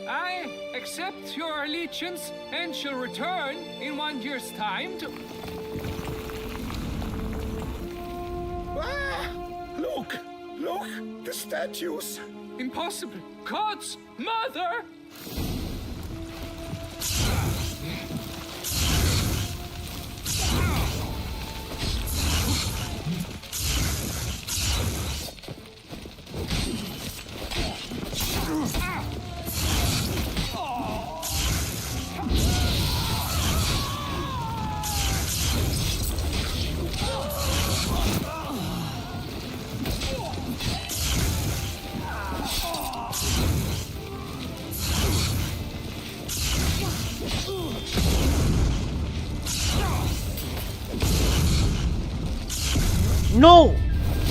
I accept your allegiance and shall return in 1 year's time to... Ah! Look! Look! The statues! Impossible! God's mother! No!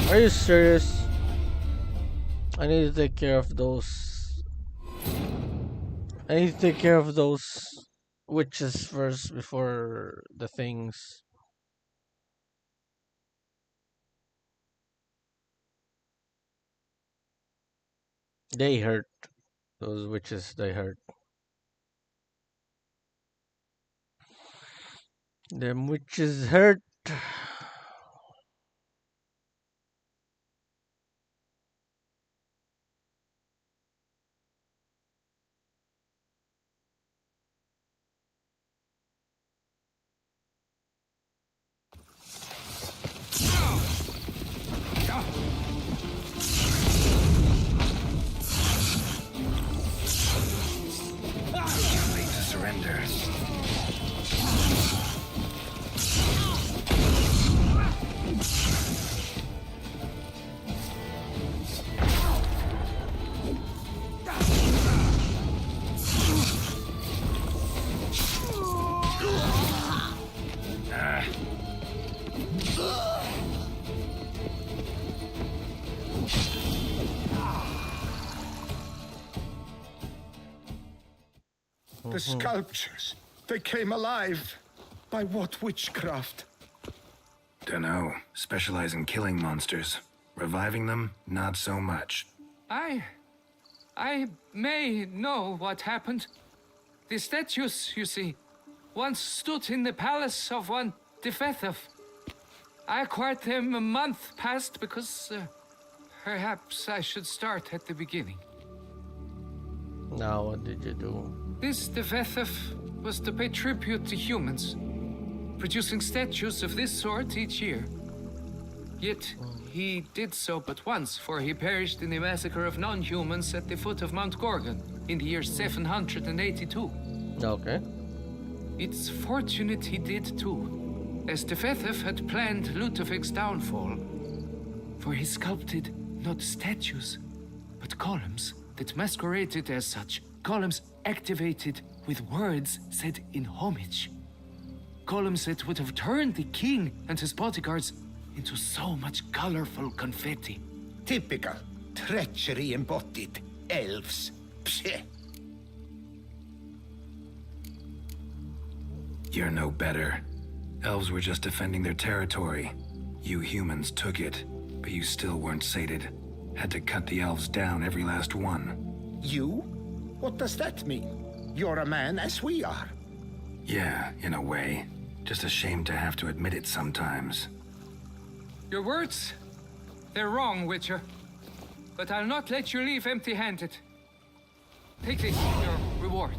Are you serious? I need to take care of those. I need to take care of those witches first before the things. They hurt. Those witches, they hurt. Them witches hurt. Late to surrender. The sculptures, they came alive. By what witchcraft? Dunno. Specialize in killing monsters. Reviving them, not so much. I may know what happened. The statues, you see, once stood in the palace of one Defethov. I acquired them a month past because perhaps I should start at the beginning. Now what did you do? This Defethov was to pay tribute to humans, producing statues of this sort each year. Yet he did so but once, for he perished in the massacre of non-humans at the foot of Mount Gorgon in the year 782. Okay. It's fortunate he did too, as Defethov had planned Ludovic's downfall. For he sculpted not statues, but columns that masqueraded as such. Columns activated with words said in homage. Columns that would have turned the king and his bodyguards into so much colorful confetti. Typical. Treachery embodied. Elves. Psheh. You're no better. Elves were just defending their territory. You humans took it, but you still weren't sated. Had to cut the elves down, every last one. You? What does that mean? You're a man as we are. Yeah, in a way. Just ashamed to have to admit it sometimes. Your words, they're wrong, Witcher. But I'll not let you leave empty-handed. Take this, your reward.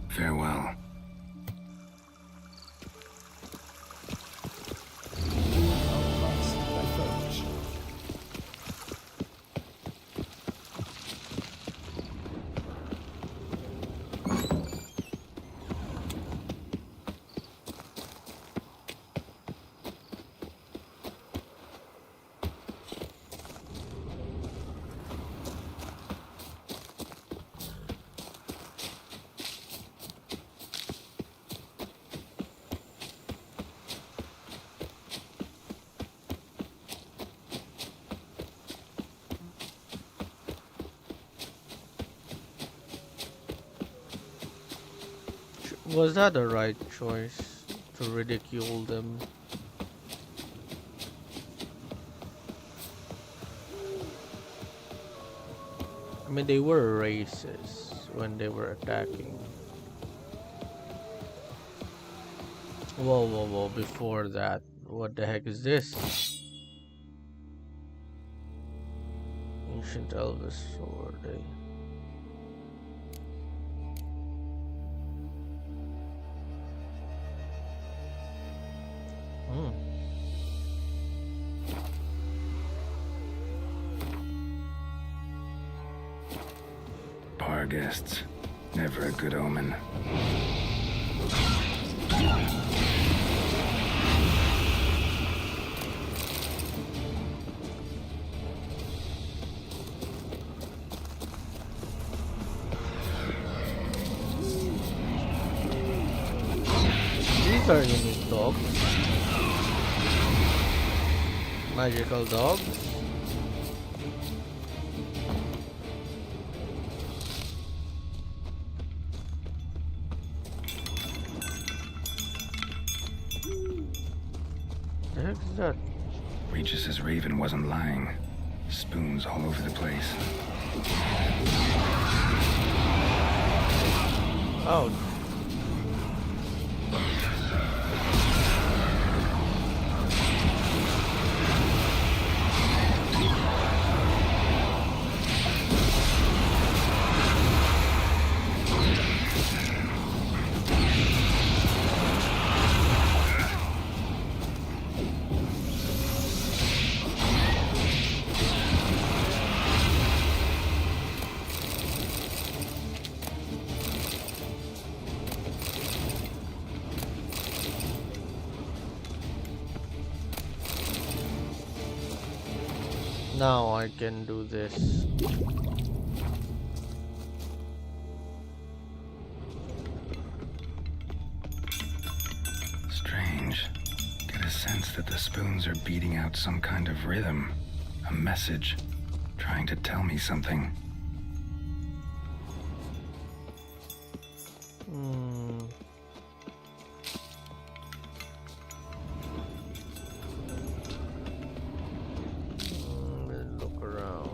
Farewell. Was that the right choice to ridicule them? I mean, they were racist when they were attacking. Whoa, whoa, whoa, before that, what the heck is this? Ancient Elvis sword, eh? Bar guests. Never a good omen. These are unique dogs. Magical dogs. The heck is that? Regis's raven wasn't lying. Spoons all over the place. Oh. Now I can do this. Strange. Get a sense that the spoons are beating out some kind of rhythm. A message. Trying to tell me something. Look around.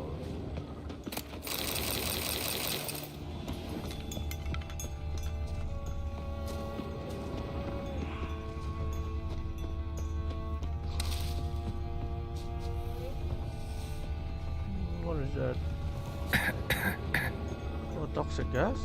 What is that? Oh, toxic gas?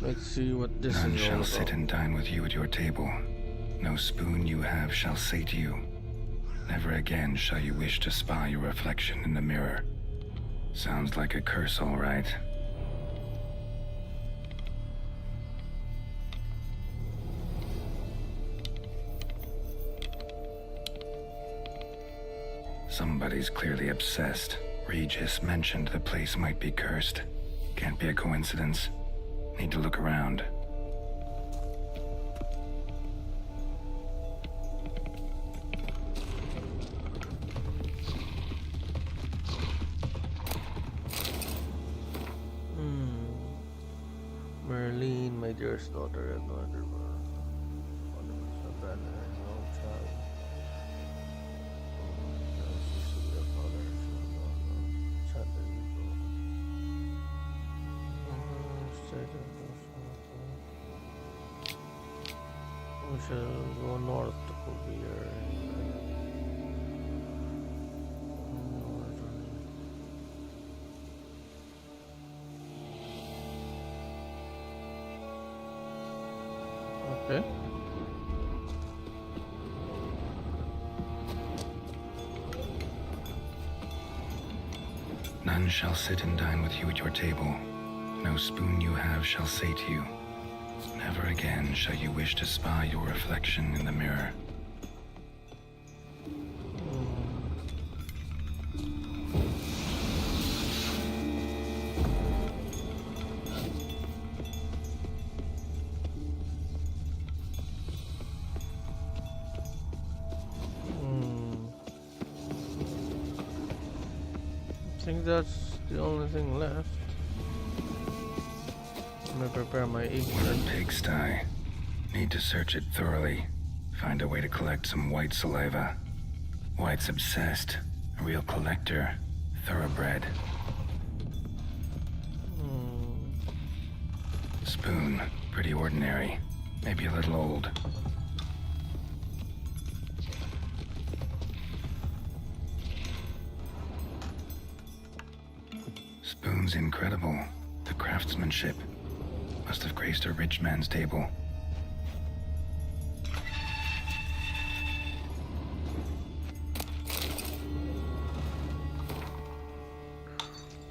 Let's see what this None is all shall about. sit and dine with you at your table. No spoon you have shall say to you. Never again shall you wish to spy your reflection in the mirror. Sounds like a curse, all right. Somebody's clearly obsessed. Regis mentioned the place might be cursed. Can't be a coincidence. Need to look around. Merlin, my dearest daughter, and mother, we shall go north to Korea. Okay. None shall sit and dine with you at your table. No spoon you have shall say to you. Never again shall you wish to spy your reflection in the mirror. think that's the only thing left. Let me prepare my apron. Pigsty. Need to search it thoroughly. Find a way to collect some white saliva. White's obsessed. A real collector. Thoroughbred. Spoon. Pretty ordinary. Maybe a little old. Spoon's incredible. The craftsmanship. Must have graced a rich man's table.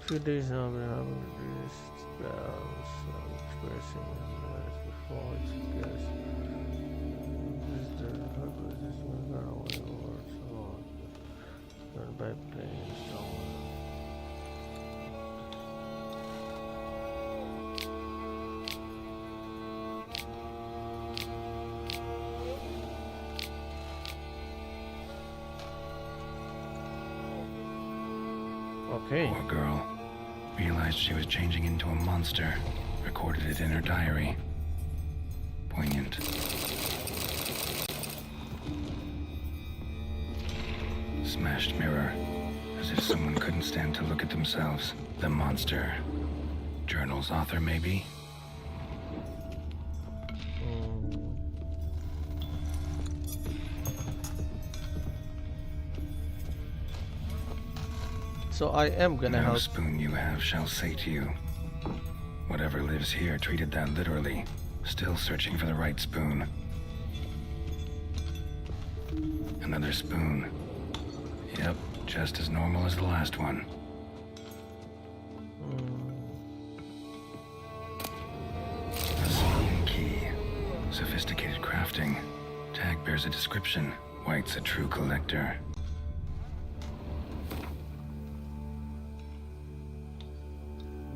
2 days now, we have reduced spells, expressing as before, it's guess. This is the resistance away or so on. Learn by playing strong. Okay. Poor girl. Realized she was changing into a monster. Recorded it in her diary. Poignant. Smashed mirror. As if someone couldn't stand to look at themselves. The monster. Journal's author, maybe? So I am gonna No help. spoon you have shall say to you. Whatever lives here treated that literally. Still searching for the right spoon. Another spoon. Yep, just as normal as the last one. A spoon key. Sophisticated crafting. Tag bears a description. White's a true collector.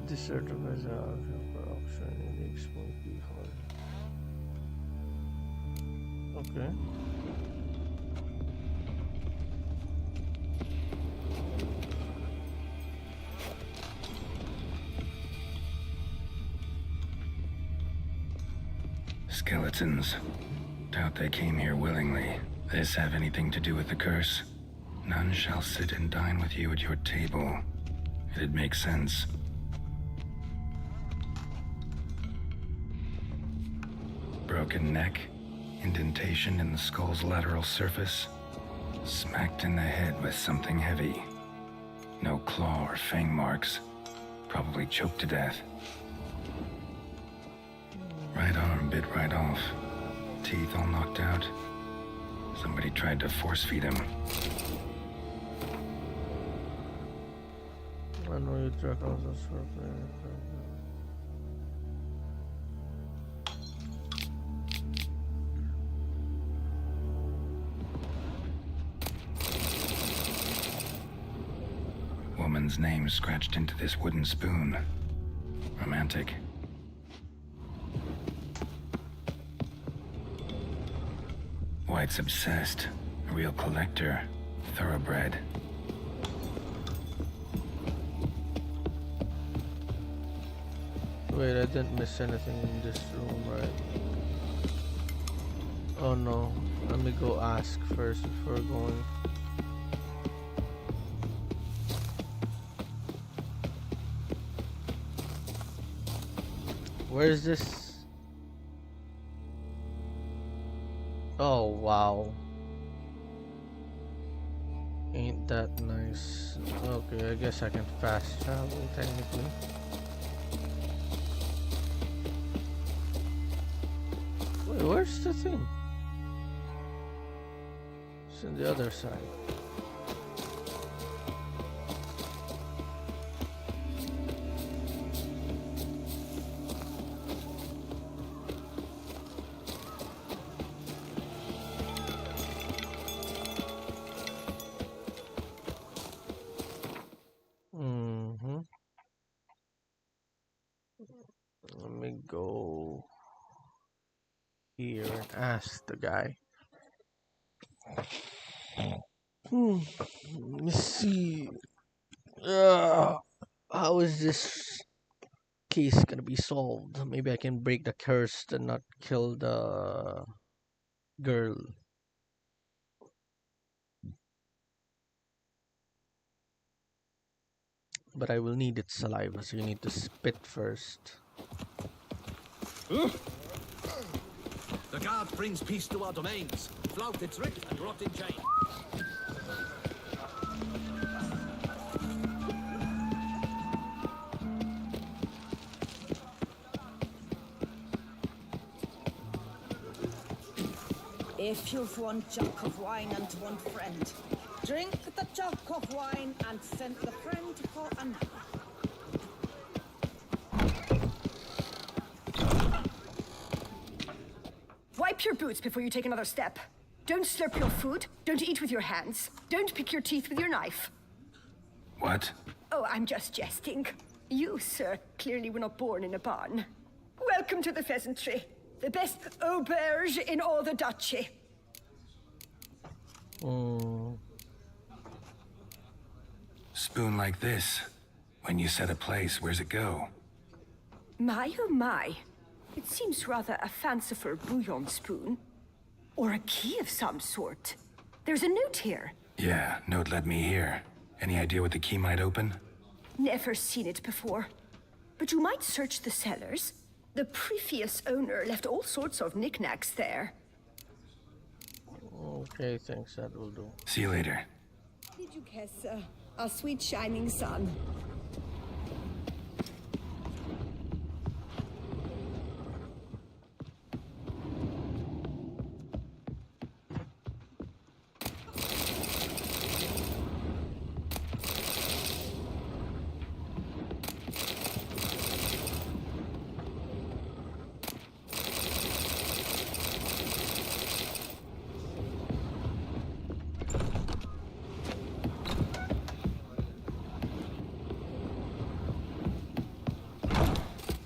This certifies for option unique spoon key for. Okay. Skeletons. Doubt they came here willingly. This have anything to do with the curse? None shall sit and dine with you at your table. It'd make sense. Broken neck, indentation in the skull's lateral surface, smacked in the head with something heavy. No claw or fang marks. Probably choked to death. Right arm bit right off. Teeth all knocked out. Somebody tried to force feed him. I know you track all those for Woman's name scratched into this wooden spoon. Romantic. White's obsessed. A real collector. Thoroughbred. Wait, I didn't miss anything in this room, right? Oh no, let me go ask first before going. Where is this? Oh wow. Ain't that nice. Okay, I guess I can fast travel technically. Wait, where's the thing? It's on the other side. Let me go here and ask the guy. Let me see. How is this case gonna be solved? Maybe I can break the curse and not kill the girl. But I will need its saliva, so you need to spit first. The guard brings peace to our domains. Flout its writ and rot in chain. If you've one jug of wine and one friend, drink the jug of wine and send the friend for another. Wipe your boots before you take another step. Don't slurp your food. Don't eat with your hands. Don't pick your teeth with your knife. What? Oh, I'm just jesting. You, sir, clearly were not born in a barn. Welcome to the pheasantry. The best auberge in all the duchy. Spoon like this. When you set a place, where's it go? My, oh my. It seems rather a fanciful bouillon spoon. Or a key of some sort. There's a note here. Yeah, note led me here. Any idea what the key might open? Never seen it before. But you might search the cellars. The previous owner left all sorts of knickknacks there. Okay, thanks, that will do. See you later. Did you guess, our sweet shining sun?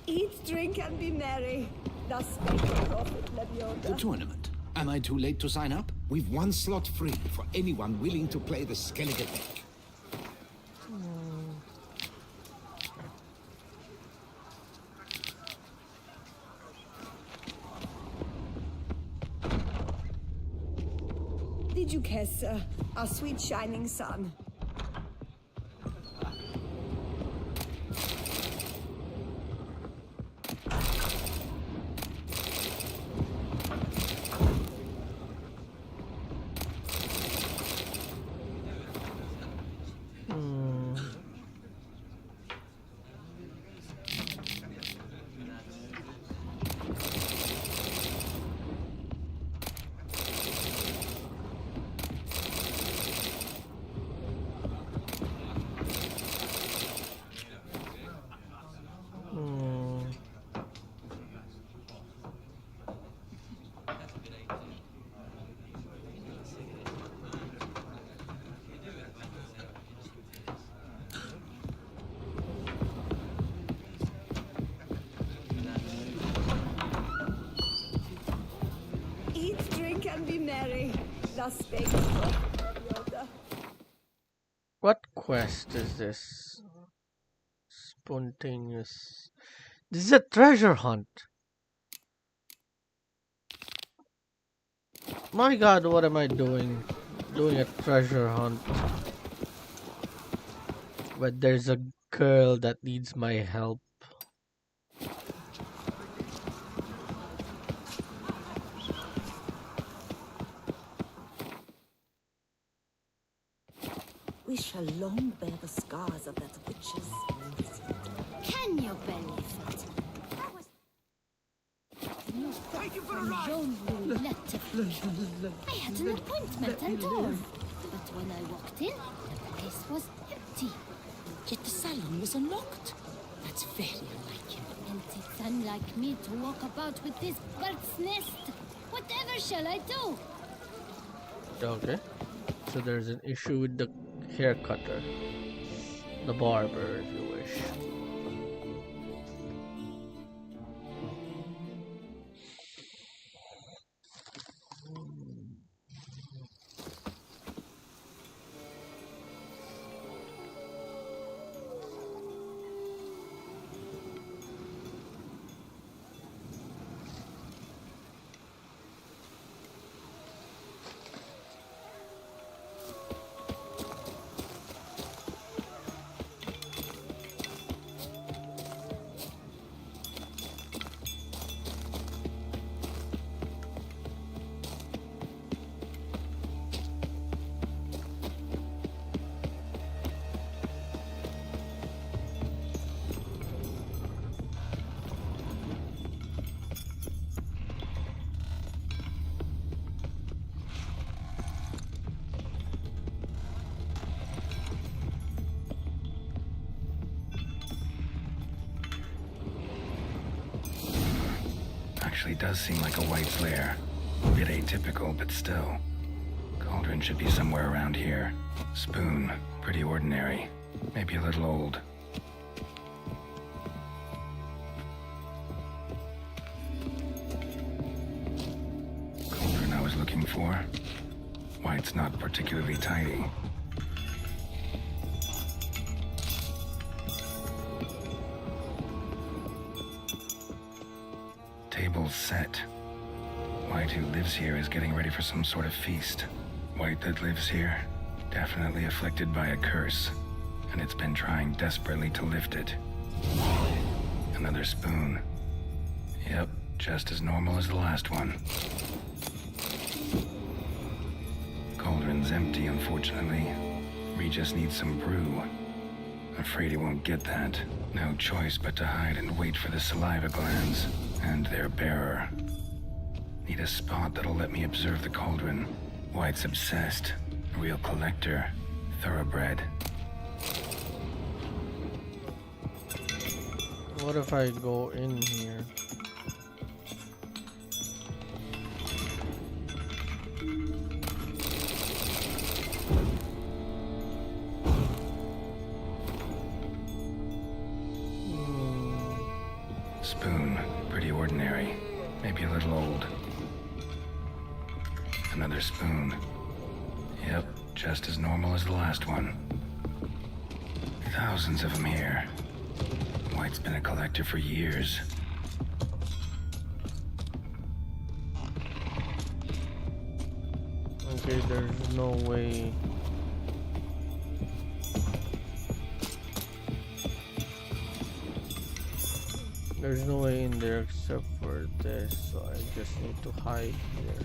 Eat, drink, and be merry. Thus spake the prophet Lebioda. The tournament. Am I too late to sign up? We've one slot free for anyone willing to play the Skellige deck. Did you guess, our sweet shining sun? Eat, drink, and be merry. Thus spake the prophet Lebioda. What quest is this? Spontaneous. This is a treasure hunt. My god, what am I doing? Doing a treasure hunt. But there's a girl that needs my help. We shall long bear the scars of that witch's visit. Can you believe it? That was Take you for a ride! I had an appointment and all. But when I walked in, the place was empty. Yet the salon was unlocked. That's very unlike him. And it's unlike me to walk about with this bird's nest. Whatever shall I do? Okay. So there's an issue with the hair cutter. The barber, if you wish. actually does seem like a White's lair. A bit atypical, but still. Cauldron should be somewhere around here. Spoon, pretty ordinary. Maybe a little old. Cauldron I was looking for. White's not particularly tidy. Table's set. White who lives here is getting ready for some sort of feast. White that lives here, definitely afflicted by a curse, and it's been trying desperately to lift it. Another spoon. Yep, just as normal as the last one. Cauldron's empty, unfortunately. Regis needs some brew. Afraid he won't get that. No choice but to hide and wait for the saliva glands and their bearer. Need a spot that'll let me observe the cauldron. White's obsessed. A real collector. Thoroughbred. What if I go in here? Spoon, pretty ordinary. Maybe a little old. Another spoon. Yep, just as normal as the last one. Thousands of them here. White's been a collector for years. Okay, there's no way. There's no way in there except for this, so I just need to hide here.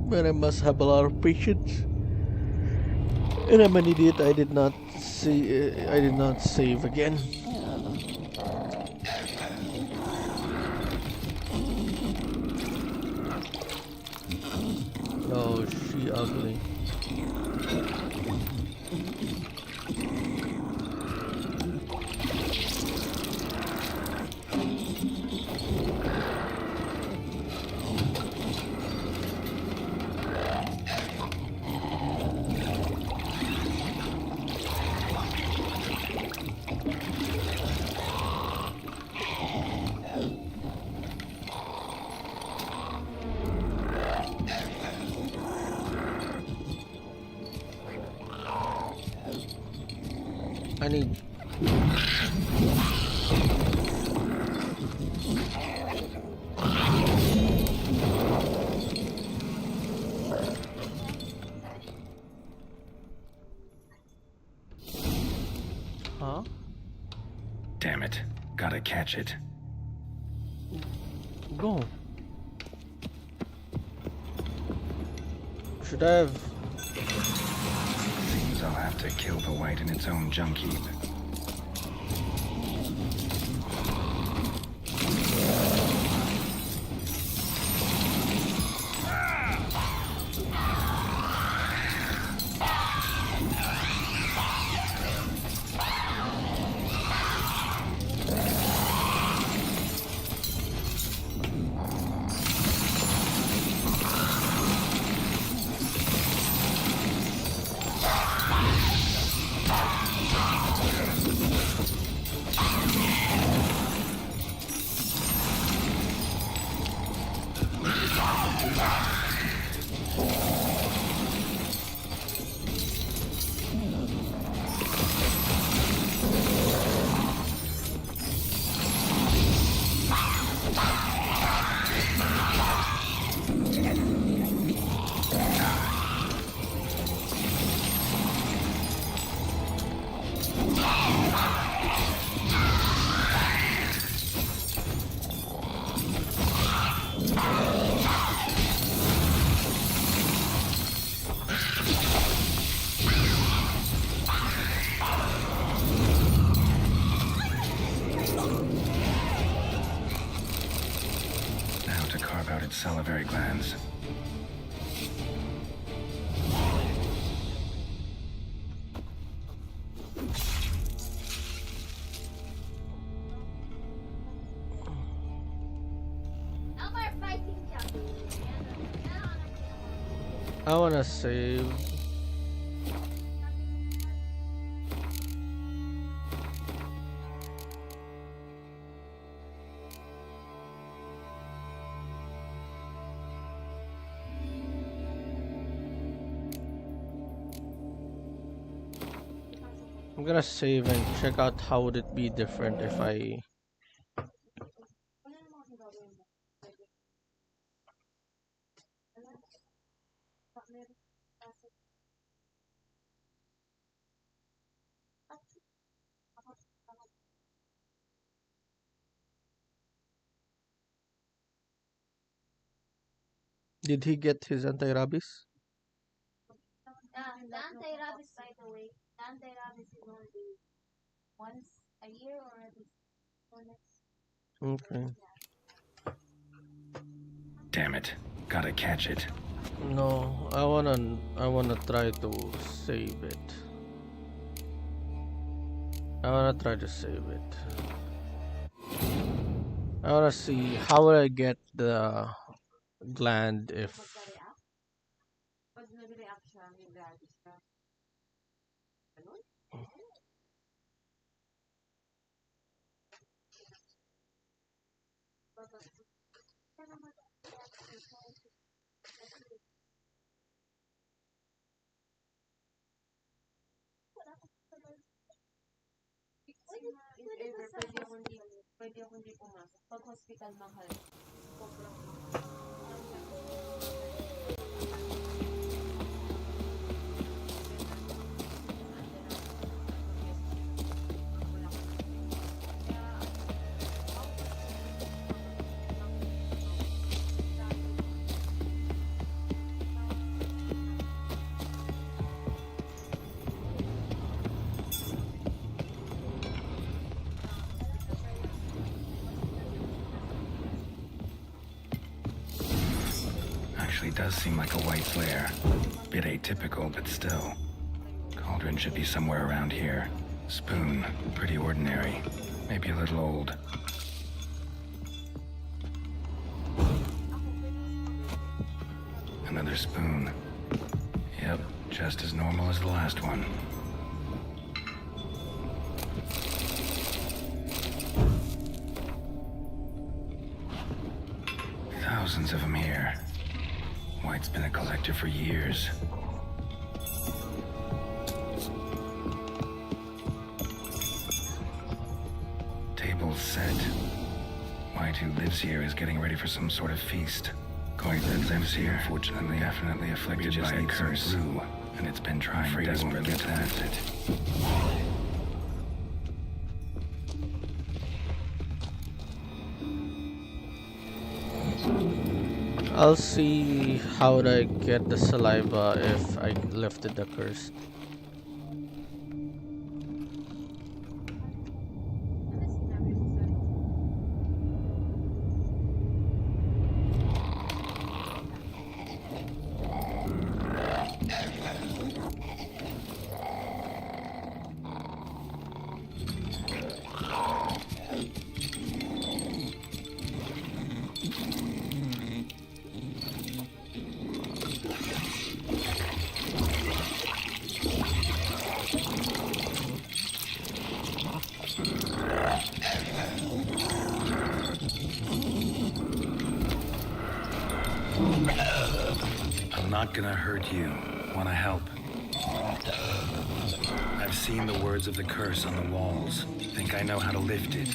But I must have a lot of patience. And I'm an idiot. I did not save again. Oh, she ugly. I need. Huh? Damn it. Gotta catch it. Go. Should I have? Seems I'll have to kill the White in its own junk heap. salivary glands. I wanna save. I'm gonna save and check out how would it be different if I did he get his anti-rabies? The anti-rabies, by the way, the anti-rabies is only once a year or at least once. Okay. Damn it. Gotta catch it. No, I wanna try to save it. I wanna try to save it. I wanna see how will I get the gland if Pwede ako hindi pumasok. Pag hospital mahal. Actually does seem like a white flare. Bit atypical, but still. Cauldron should be somewhere around here. Spoon, pretty ordinary. Maybe a little old. Another spoon. Yep, just as normal as the last one. Thousands of them here. White's been a collector for years. Table's set. White, who lives here, is getting ready for some sort of feast. White that lives here, fortunately, definitely afflicted by a curse, and it's been trying desperately to lift it. I'll see how would I get the saliva if I lifted the curse. I'm not gonna hurt you. Wanna help? I've seen the words of the curse on the walls. Think I know how to lift it.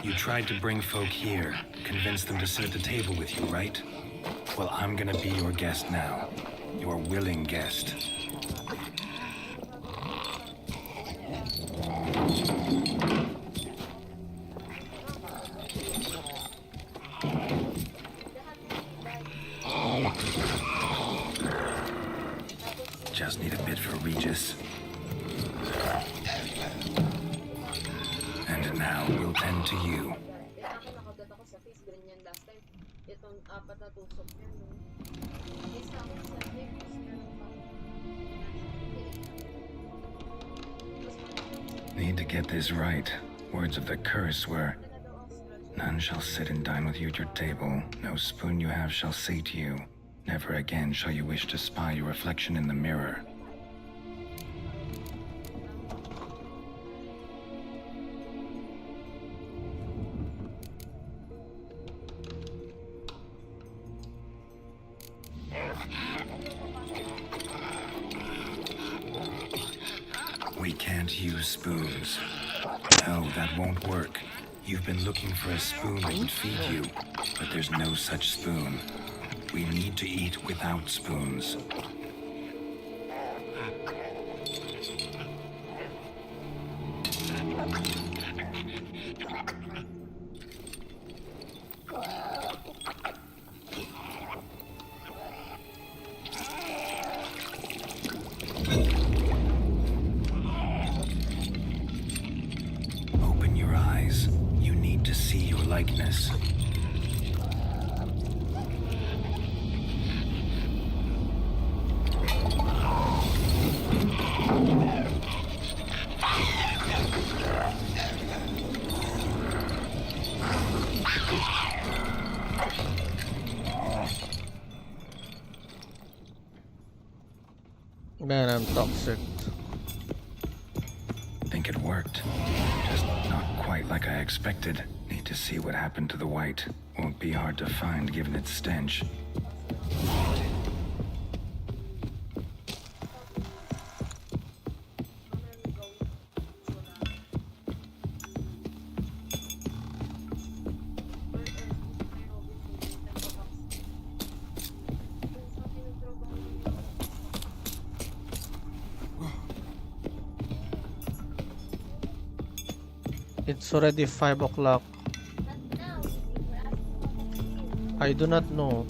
You tried to bring folk here, convince them to sit at the table with you, right? Well, I'm gonna be your guest now. Your willing guest. And now we'll tend to you. Need to get this right. Words of the curse were, none shall sit and dine with you at your table. No spoon you have shall sate you. Never again shall you wish to spy your reflection in the mirror. We can't use spoons. No, that won't work. You've been looking for a spoon that would feed you, but there's no such spoon. We need to eat without spoons. Open your eyes. You need to see your likeness. Man, I'm toxic. Think it worked. Just not quite like I expected. Need to see what happened to the white. Won't be hard to find given its stench. It's already 5 o'clock. I do not know.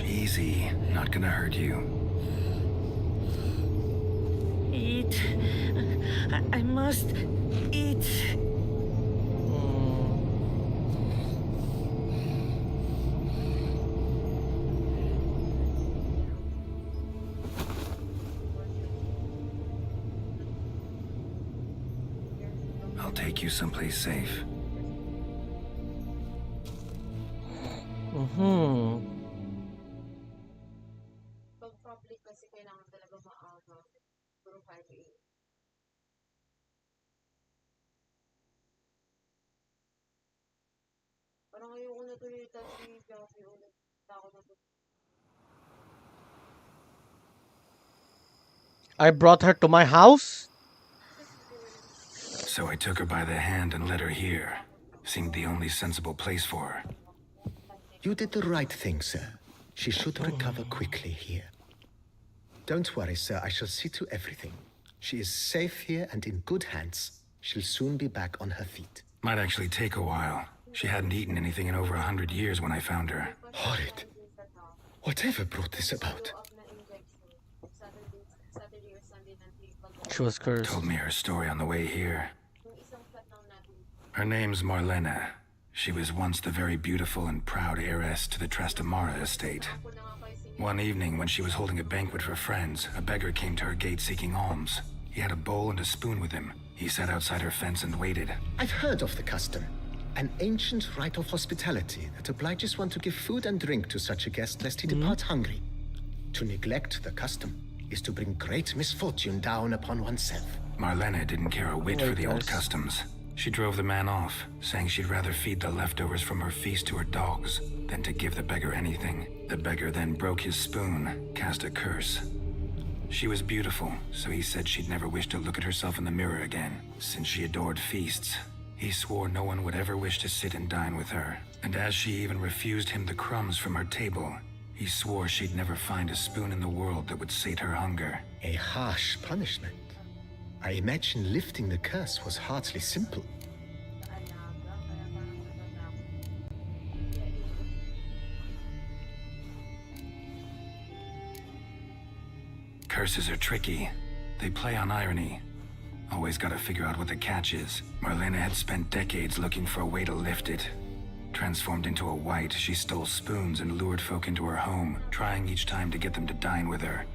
Easy. Not gonna hurt you. Eat. I must eat. I'll take you someplace safe. I brought her to my house? So I took her by the hand and led her here. Seemed the only sensible place for her. You did the right thing, sir. She should recover quickly here. Don't worry, sir. I shall see to everything. She is safe here and in good hands. She'll soon be back on her feet. Might actually take a while. She hadn't eaten anything in over 100 years when I found her. Horrid. Whatever brought this about? She was cursed. Told me her story on the way here. Her name's Marlena. She was once the very beautiful and proud heiress to the Trastamara estate. One evening, when she was holding a banquet for friends, a beggar came to her gate seeking alms. He had a bowl and a spoon with him. He sat outside her fence and waited. I've heard of the custom. An ancient rite of hospitality that obliges one to give food and drink to such a guest lest he depart hungry. To neglect the custom is to bring great misfortune down upon oneself. Marlena didn't care a whit for the old customs. She drove the man off, saying she'd rather feed the leftovers from her feast to her dogs than to give the beggar anything. The beggar then broke his spoon, cast a curse. She was beautiful, so he said she'd never wish to look at herself in the mirror again. Since she adored feasts, he swore no one would ever wish to sit and dine with her. And as she even refused him the crumbs from her table, he swore she'd never find a spoon in the world that would sate her hunger. A harsh punishment. I imagine lifting the curse was hardly simple. Curses are tricky. They play on irony. Always gotta figure out what the catch is. Marlena had spent decades looking for a way to lift it. Transformed into a wight, she stole spoons and lured folk into her home, trying each time to get them to dine with her.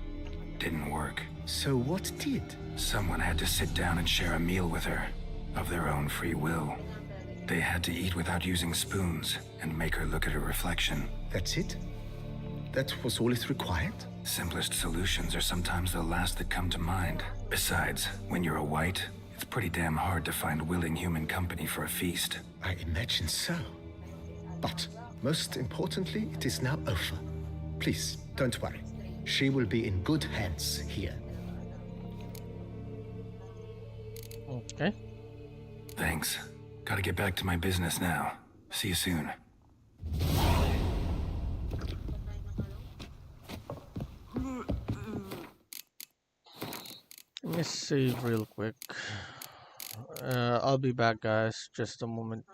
Didn't work. So what did? Someone had to sit down and share a meal with her, of their own free will. They had to eat without using spoons, and make her look at her reflection. That's it? That was all it required? Simplest solutions are sometimes the last that come to mind. Besides, when you're a wight, it's pretty damn hard to find willing human company for a feast. I imagine so. But, most importantly, it is now over. Please, don't worry. She will be in good hands here. Okay. Thanks. Gotta get back to my business now. See you soon. Let me save real quick. I'll be back, guys. Just a moment.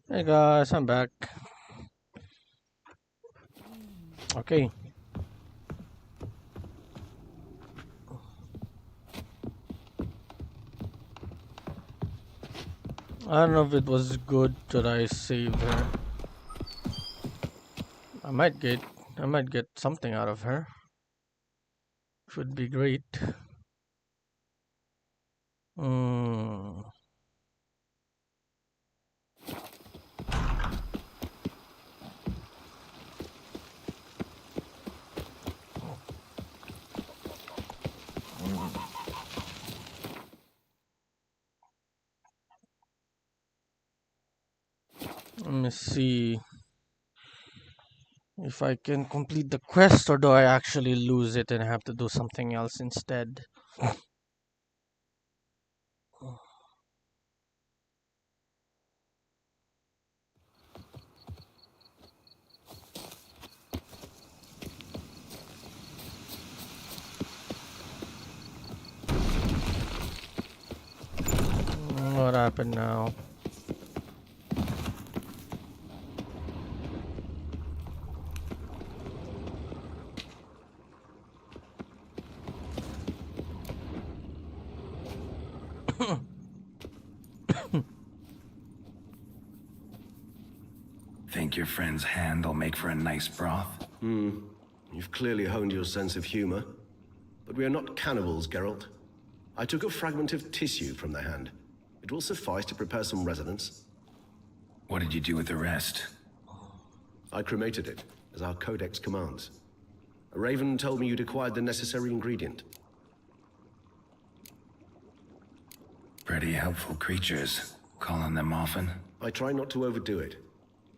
Hey guys, I'm back. Okay. I don't know if it was good that I saved her. I might get something out of her. Should be great. Hmm. Let me see if I can complete the quest, or do I actually lose it and have to do something else instead. What happened now? Think your friend's hand'll make for a nice broth? You've clearly honed your sense of humor. But we are not cannibals, Geralt. I took a fragment of tissue from the hand. It will suffice to prepare some resonance. What did you do with the rest? I cremated it, as our codex commands. A raven told me you'd acquired the necessary ingredient. Pretty helpful creatures. Call on them often? I try not to overdo it,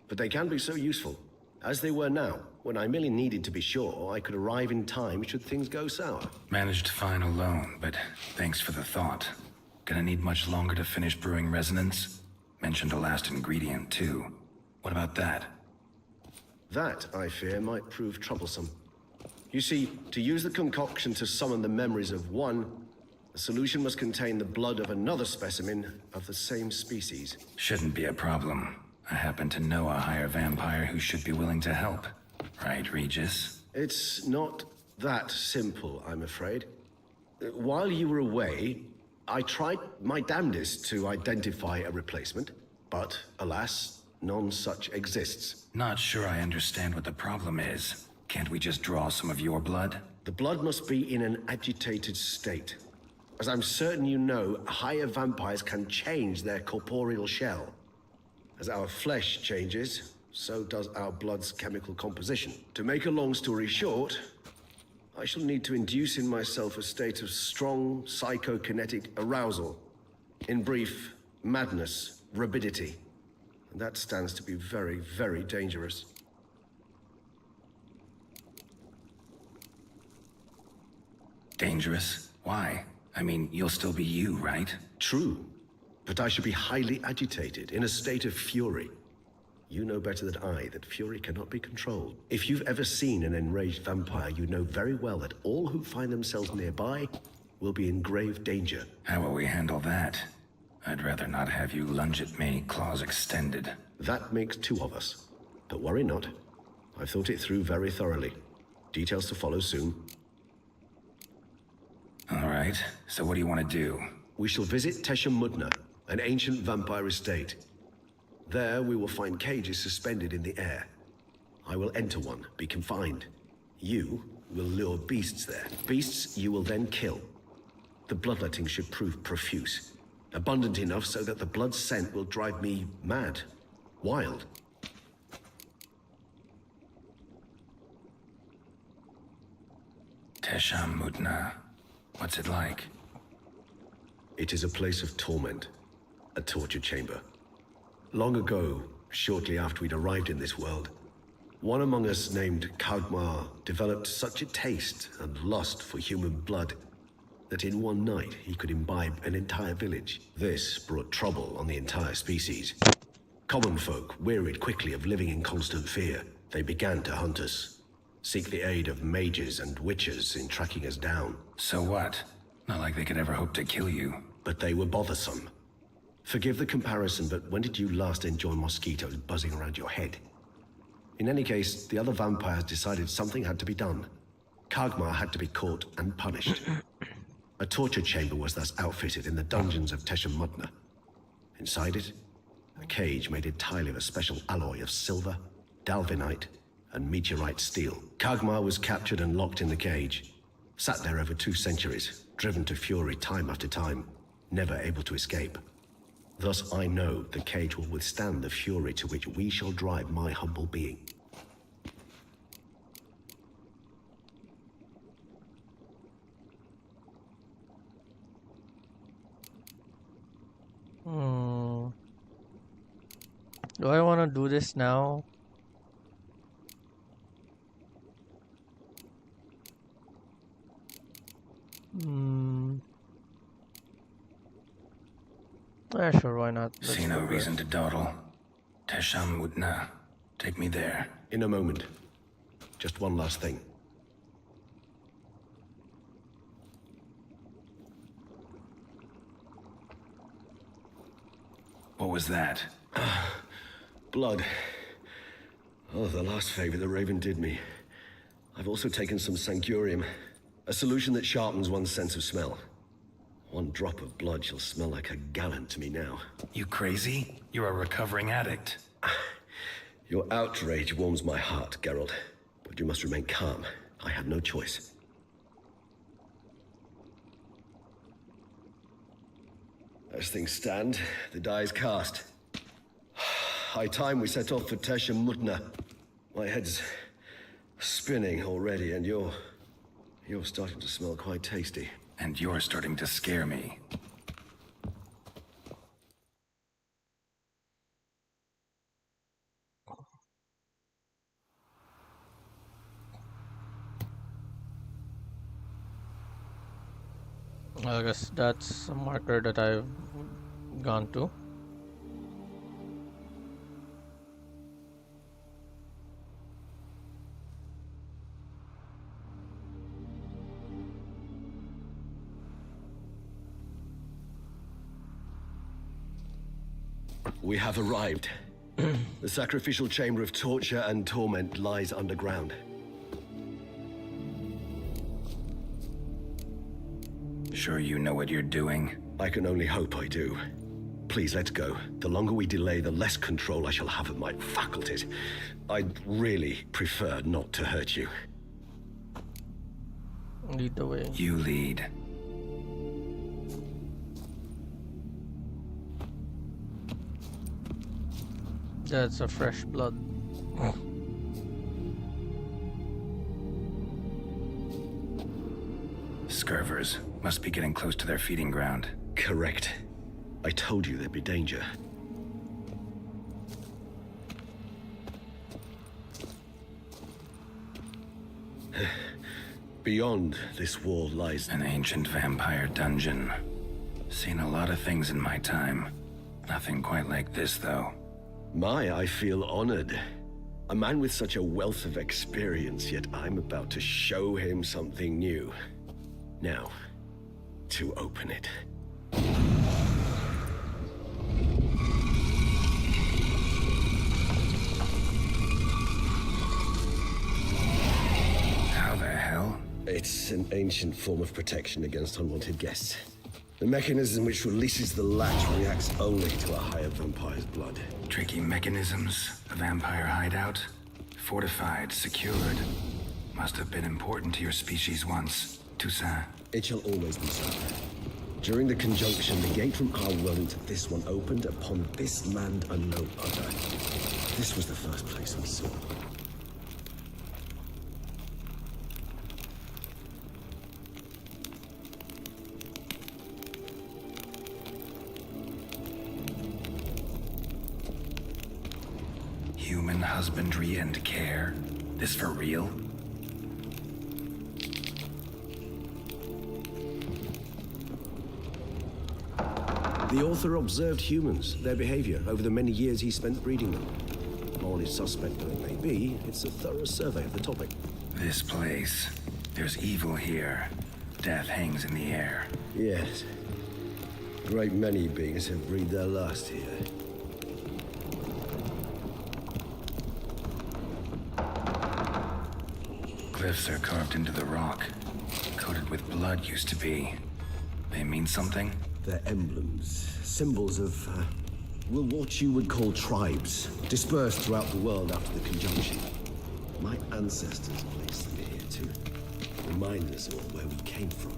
but they can be so useful. As they were now, when I merely needed to be sure I could arrive in time should things go sour. Managed fine alone, but thanks for the thought. Gonna need much longer to finish brewing resonance? Mentioned a last ingredient, too. What about that? That, I fear, might prove troublesome. You see, to use the concoction to summon the memories of one, the solution must contain the blood of another specimen of the same species. Shouldn't be a problem. I happen to know a higher vampire who should be willing to help. Right, Regis? It's not that simple, I'm afraid. While you were away, I tried my damnedest to identify a replacement, but alas, none such exists. Not sure I understand what the problem is. Can't we just draw some of your blood? The blood must be in an agitated state. As I'm certain you know, higher vampires can change their corporeal shell. As our flesh changes, so does our blood's chemical composition. To make a long story short, I shall need to induce in myself a state of strong psychokinetic arousal. In brief, madness, rabidity. And that stands to be very, very dangerous. Dangerous? Why? I mean, you'll still be you, right? True. But I should be highly agitated, in a state of fury. You know better than I that fury cannot be controlled. If you've ever seen an enraged vampire, you know very well that all who find themselves nearby will be in grave danger. How will we handle that? I'd rather not have you lunge at me, claws extended. That makes two of us. But worry not. I've thought it through very thoroughly. Details to follow soon. All right, so what do you want to do? We shall visit Tesha Mudna, an ancient vampire estate. There we will find cages suspended in the air. I will enter one, be confined. You will lure beasts there. Beasts you will then kill. The bloodletting should prove profuse. Abundant enough so that the blood scent will drive me mad. Wild. Tesha Mudna. What's it like? It is a place of torment. A torture chamber. Long ago, shortly after we'd arrived in this world, one among us named Kagmar developed such a taste and lust for human blood that in one night he could imbibe an entire village. This brought trouble on the entire species. Common folk wearied quickly of living in constant fear. They began to hunt us, seek the aid of mages and witches in tracking us down. So what? Not like they could ever hope to kill you. But they were bothersome. Forgive the comparison, but when did you last enjoy mosquitoes buzzing around your head? In any case, the other vampires decided something had to be done. Kagmar had to be caught and punished. A torture chamber was thus outfitted in the dungeons of Teshem Mutna. Inside it, a cage made entirely of a special alloy of silver, dalvinite, and meteorite steel. Kagmar was captured and locked in the cage. Sat there over 2 centuries, driven to fury time after time, never able to escape. Thus I know the cage will withstand the fury to which we shall drive my humble being. Do I want to do this now? Yeah, sure, why not? Let's See no do reason this. to dawdle. Teshem Mutna. Take me there. In a moment. Just one last thing. What was that? Blood. Oh, the last favor the Raven did me. I've also taken some Sancurium, a solution that sharpens one's sense of smell. 1 drop of blood shall smell like a gallon to me now. You crazy? You're a recovering addict. Your outrage warms my heart, Geralt. But you must remain calm. I had no choice. As things stand, the die is cast. High time we set off for Teshem Mutna. My head's spinning already, and you're starting to smell quite tasty. And you're starting to scare me. I guess that's a marker that I've gone to. We have arrived. The sacrificial chamber of torture and torment lies underground. Sure you know what you're doing? I can only hope I do. Please, let's go. The longer we delay, the less control I shall have of my faculties. I'd really prefer not to hurt you. Lead the way. You lead. That's a fresh blood. Scurvers must be getting close to their feeding ground. Correct. I told you there'd be danger. Beyond this wall lies an ancient vampire dungeon. Seen a lot of things in my time. Nothing quite like this, though. I feel honored. A man with such a wealth of experience, yet I'm about to show him something new. Now, to open it. How the hell? It's an ancient form of protection against unwanted guests. The mechanism which releases the latch reacts only to a higher vampire's blood. Tricky mechanisms, a vampire hideout. Fortified, secured. Must have been important to your species once, Toussaint. It shall always be so. During the conjunction, the gate from our world into this one opened upon this land and no other. This was the first place we saw. Human husbandry and care? This for real? The author observed humans, their behavior, over the many years he spent breeding them. Morally suspect though it may be, it's a thorough survey of the topic. This place. There's evil here. Death hangs in the air. Yes. great many beings have breathed their last here. Glyphs are carved into the rock. Coated with blood used to be. They mean something? They're emblems, symbols of, well, what you would call tribes, dispersed throughout the world after the conjunction. My ancestors placed them here to remind us all where we came from.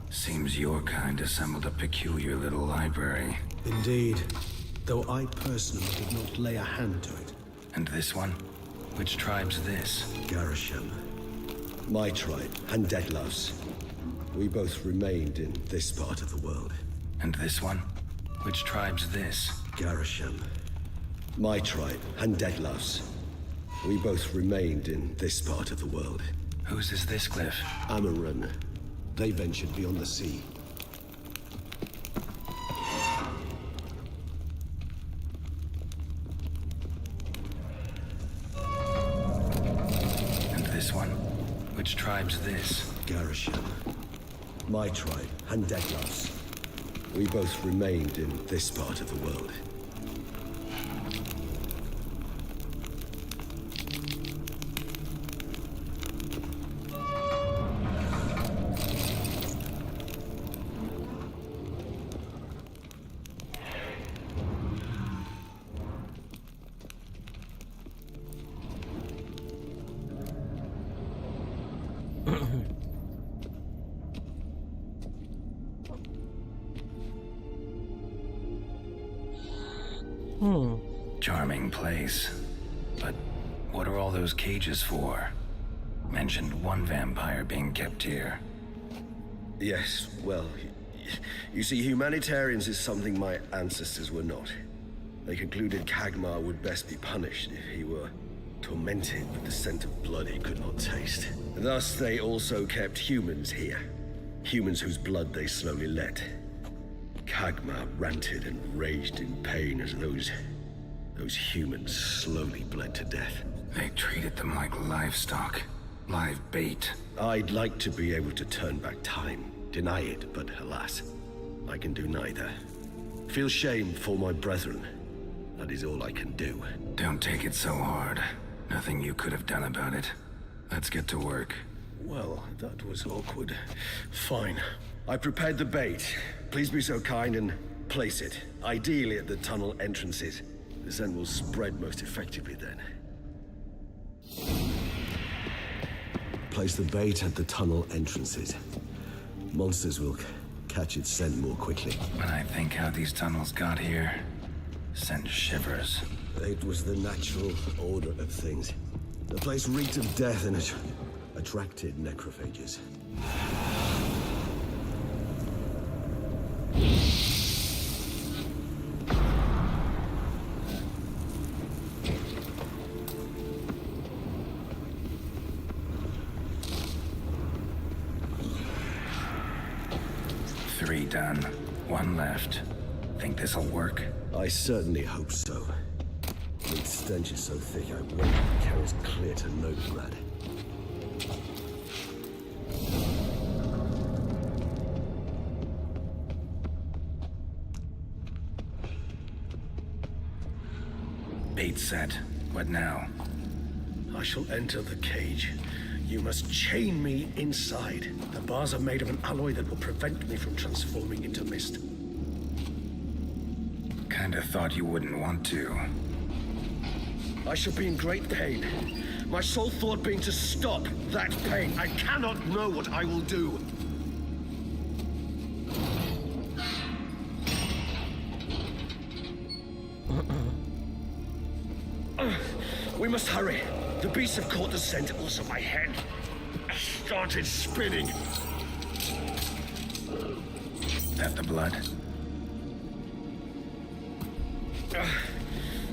Seems your kind assembled a peculiar little library. Indeed, though I personally did not lay a hand to it. And this one? Which tribe's this? Garasham. My tribe, and Deadloves. We both remained in this part of the world. And this one? Which tribe's this? Garasham. My tribe, and Deadloves. We both remained in this part of the world. Whose is this glyph? Amaran. They ventured beyond the sea. And this one? Which tribe's this? Garasham. My tribe, and Deadloves. We both remained in this part of the world. Charming place. But what are all those cages for? Mentioned one vampire being kept here. Yes, well, you see, humanitarians is something my ancestors were not. They concluded Kagmar would best be punished if he were tormented with the scent of blood he could not taste. Thus, they also kept humans here. Humans whose blood they slowly let. Kagmar ranted and raged in pain as those humans slowly bled to death. They treated them like livestock. Live bait. I'd like to be able to turn back time, deny it, but alas, I can do neither. Feel shame for my brethren. That is all I can do. Don't take it so hard. Nothing you could have done about it. Let's get to work. Well, that was awkward. Fine. I prepared the bait. Please be so kind and place it, ideally at the tunnel entrances. The scent will spread most effectively then. Place the bait at the tunnel entrances. Monsters will catch its scent more quickly. When I think how these tunnels got here, sent shivers. It was the natural order of things. The place reeked of death and it attracted necrophages. Three done. One left. Think this'll work? I certainly hope so. The stench is so thick I wonder if it carries clear to Novigrad. Bait set. What now? I shall enter the cage. You must chain me inside. The bars are made of an alloy that will prevent me from transforming into mist. Kinda thought you wouldn't want to. I shall be in great pain. My sole thought being to stop that pain. I cannot know what I will do. We must hurry. The beasts have caught the scent, also my head started spinning. That the blood?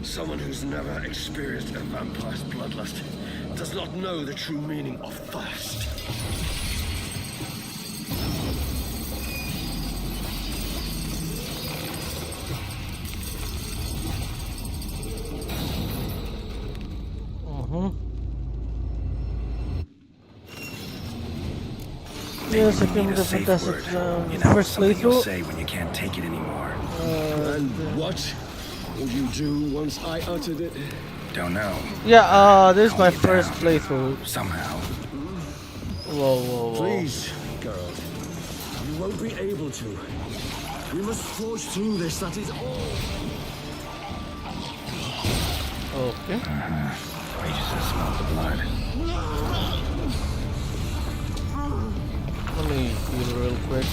Someone who's never experienced a vampire's bloodlust does not know the true meaning of thirst. Yes, I you came need with a the safe fantastic word. You know, first something you'll playthrough. say when you can't take it anymore. And what would you do once I uttered it? Don't know. Yeah, this is my Calm you first down. playthrough. Somehow. Whoa. Please, Geralt. You won't be able to. We must forge through this, that is all. Okay. We just smell the blood. Let me heal real quick.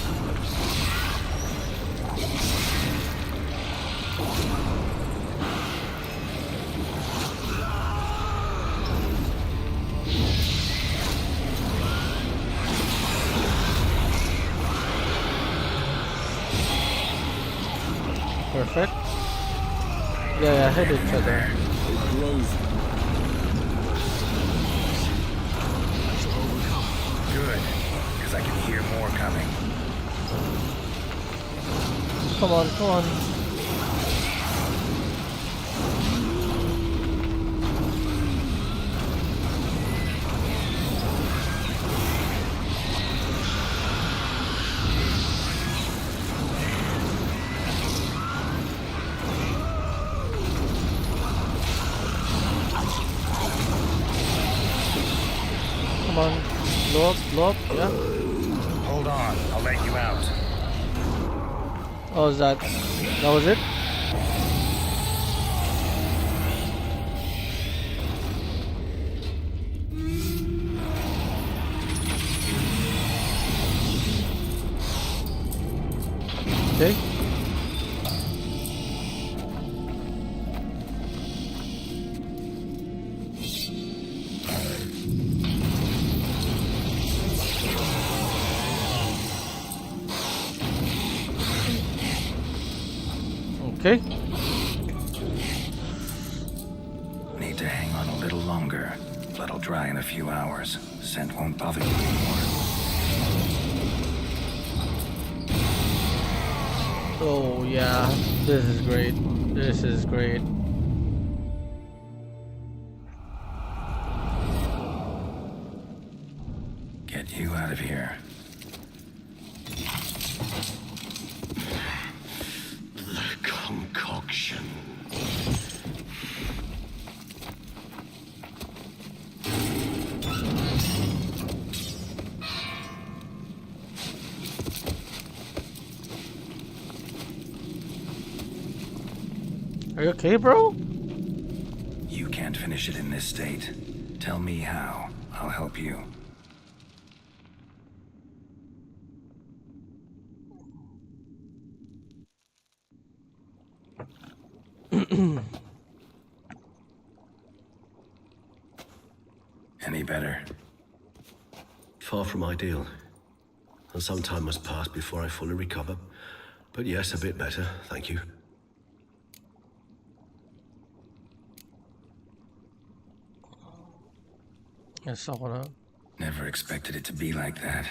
Perfect. Yeah, hit each other. Good, because I can hear more coming. Come on. Come on. Blow up, yeah. Hold on, I'll let you out. Oh, is that was it? Okay. Okay. Need to hang on a little longer. Blood'll dry in a few hours. Scent won't bother you anymore. Oh yeah, this is great. This is great. Get you out of here. The concoction. Are you okay, bro? You can't finish it in this state. Tell me how. I'll help you. Any better? Far from ideal. And some time must pass before I fully recover. But yes, a bit better, thank you. Yes, I wanna. Never expected it to be like that.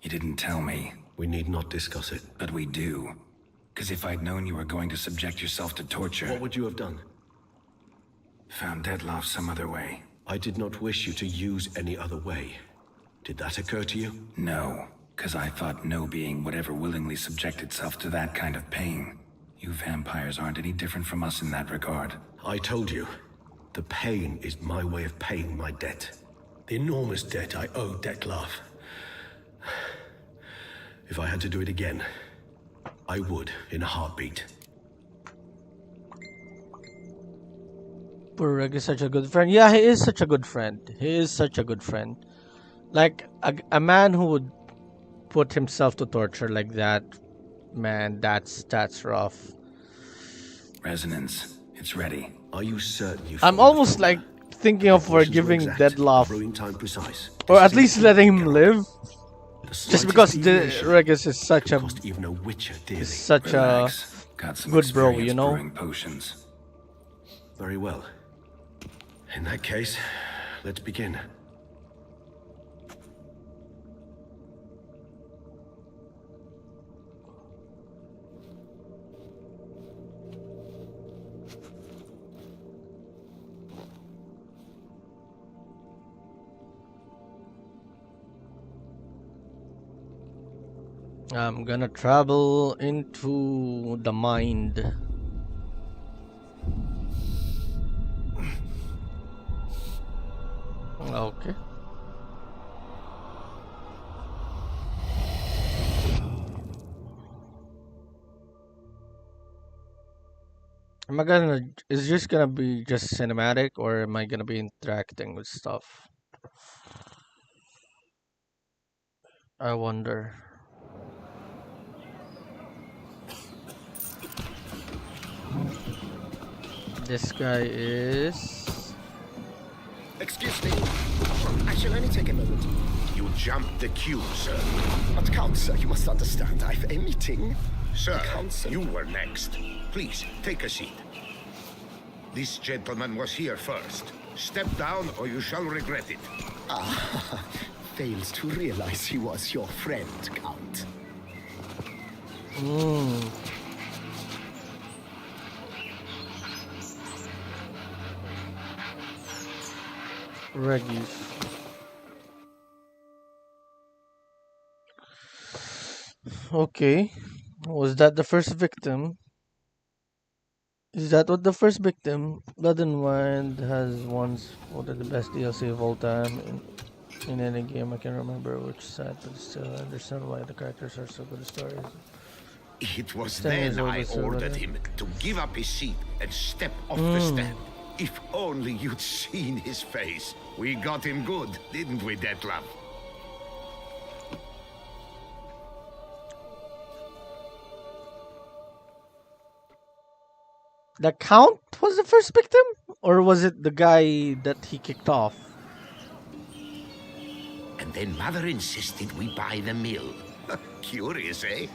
You didn't tell me. We need not discuss it. But we do. Because if I'd known you were going to subject yourself to torture... What would you have done? Found Dettlaff some other way. I did not wish you to use any other way. Did that occur to you? No, because I thought no being would ever willingly subject itself to that kind of pain. You vampires aren't any different from us in that regard. I told you. The pain is my way of paying my debt. The enormous debt I owe Dettlaff. If I had to do it again, I would in a heartbeat. Burreg is such a good friend. Yeah, he is such a good friend. He is such a good friend. Like, a man who would put himself to torture like that, man, that's rough. Resonance. It's ready. Are you certain you... I'm almost like thinking of forgiving Dettlaff. Brewing time precise. Or at least letting him live. The Just because deviation Regis is such a... cost even a witcher dearly. Is such Relax. Got some good bro, you experience know? brewing potions. Very well. In that case, let's begin. I'm gonna travel into the mind. Okay. Am I gonna, is this gonna be just cinematic or am I gonna be interacting with stuff? I wonder. This guy is... Excuse me. I shall only take a moment. You jumped the queue, sir. But Count, sir, you must understand. I've a meeting. Sir, Council. you were next. Please, take a seat. This gentleman was here first. Step down or you shall regret it. Ah, fails to realize he was your friend, Count. Regis. Okay. Was that the first victim? Is that what the first victim? Blood and Wine has once voted the best DLC of all time in any game. I can't remember which side, but still I understand why the characters are so good at stories. It was 10 years then old I is so ordered good. him to give up his seat and step off the stand. If only you'd seen his face. We got him good, didn't we, Detlef? The Count was the first victim? Or was it the guy that he kicked off? And then Mother insisted we buy the mill. Curious, eh?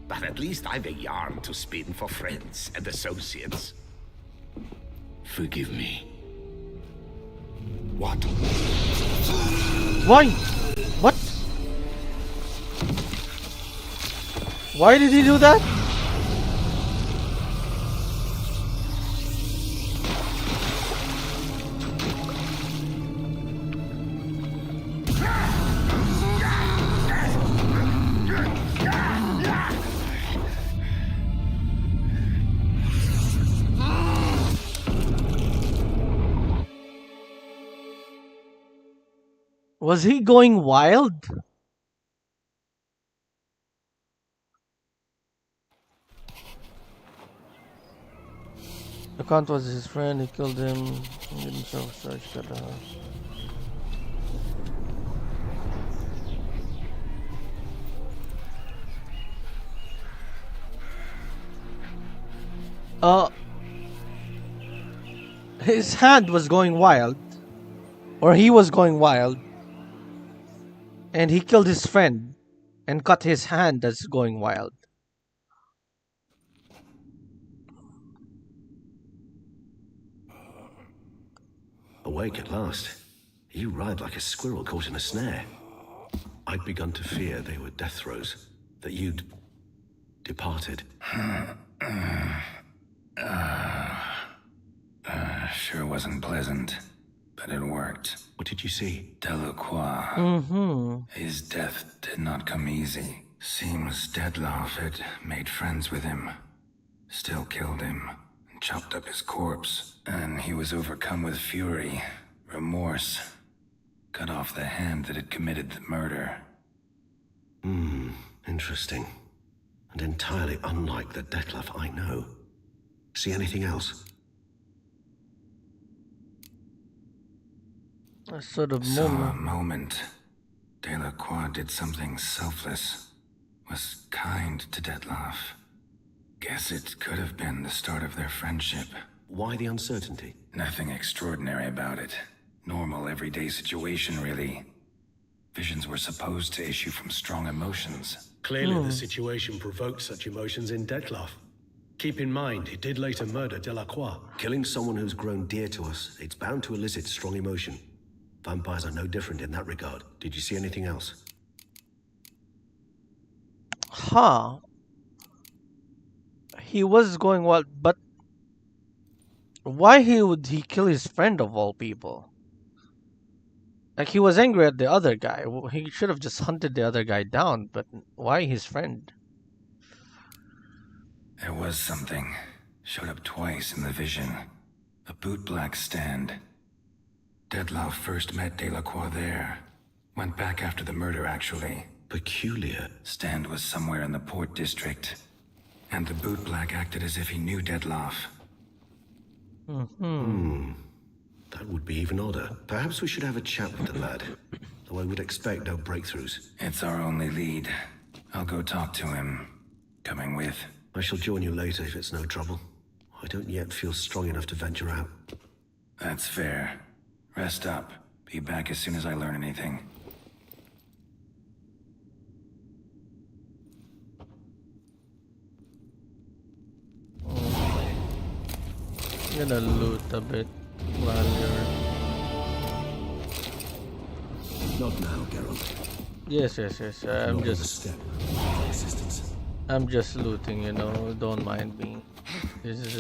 But at least I've a yarn to spin for friends and associates. Forgive me. What? Why? What? Why did he do that? Was he going wild? The Count was his friend, he killed him, he did himself search, got the house. His hand was going wild, or he was going wild, and he killed his friend and cut his hand that's going wild. Awake at last. You ride like a squirrel caught in a snare. I'd begun to fear they were death throes, that you'd departed. Sure wasn't pleasant, but it worked. What did you see? Delacroix. His death did not come easy. Seems Detlef had made friends with him. Still killed him, and chopped up his corpse. And he was overcome with fury, remorse. Cut off the hand that had committed the murder. Interesting. And entirely unlike the Detlef I know. See anything else? A sort of Saw a moment. moment. Delacroix did something selfless. Was kind to Detlef. Guess it could have been the start of their friendship. Why the uncertainty? Nothing extraordinary about it. Normal, everyday situation, really. Visions were supposed to issue from strong emotions. Clearly the situation provoked such emotions in Detlef. Keep in mind, he did later murder Delacroix. Killing someone who's grown dear to us, it's bound to elicit strong emotion. Vampires are no different in that regard. Did you see anything else? Huh. He was going wild, but why would he kill his friend of all people? Like, he was angry at the other guy. He should have just hunted the other guy down, but why his friend? There was something. Showed up twice in the vision. A bootblack stand. Detlav first met Delacroix there. Went back after the murder, actually. Peculiar. Stand was somewhere in the port district. And the bootblack acted as if he knew Detlav. That would be even odder. Perhaps we should have a chat with the lad. Though I would expect no breakthroughs. It's our only lead. I'll go talk to him. Coming with. I shall join you later if it's no trouble. I don't yet feel strong enough to venture out. That's fair. Rest up. Be back as soon as I learn anything. I'm gonna loot a bit while you're... Not now, Geralt. Yes. Existence. I'm just looting, you know. Don't mind me. This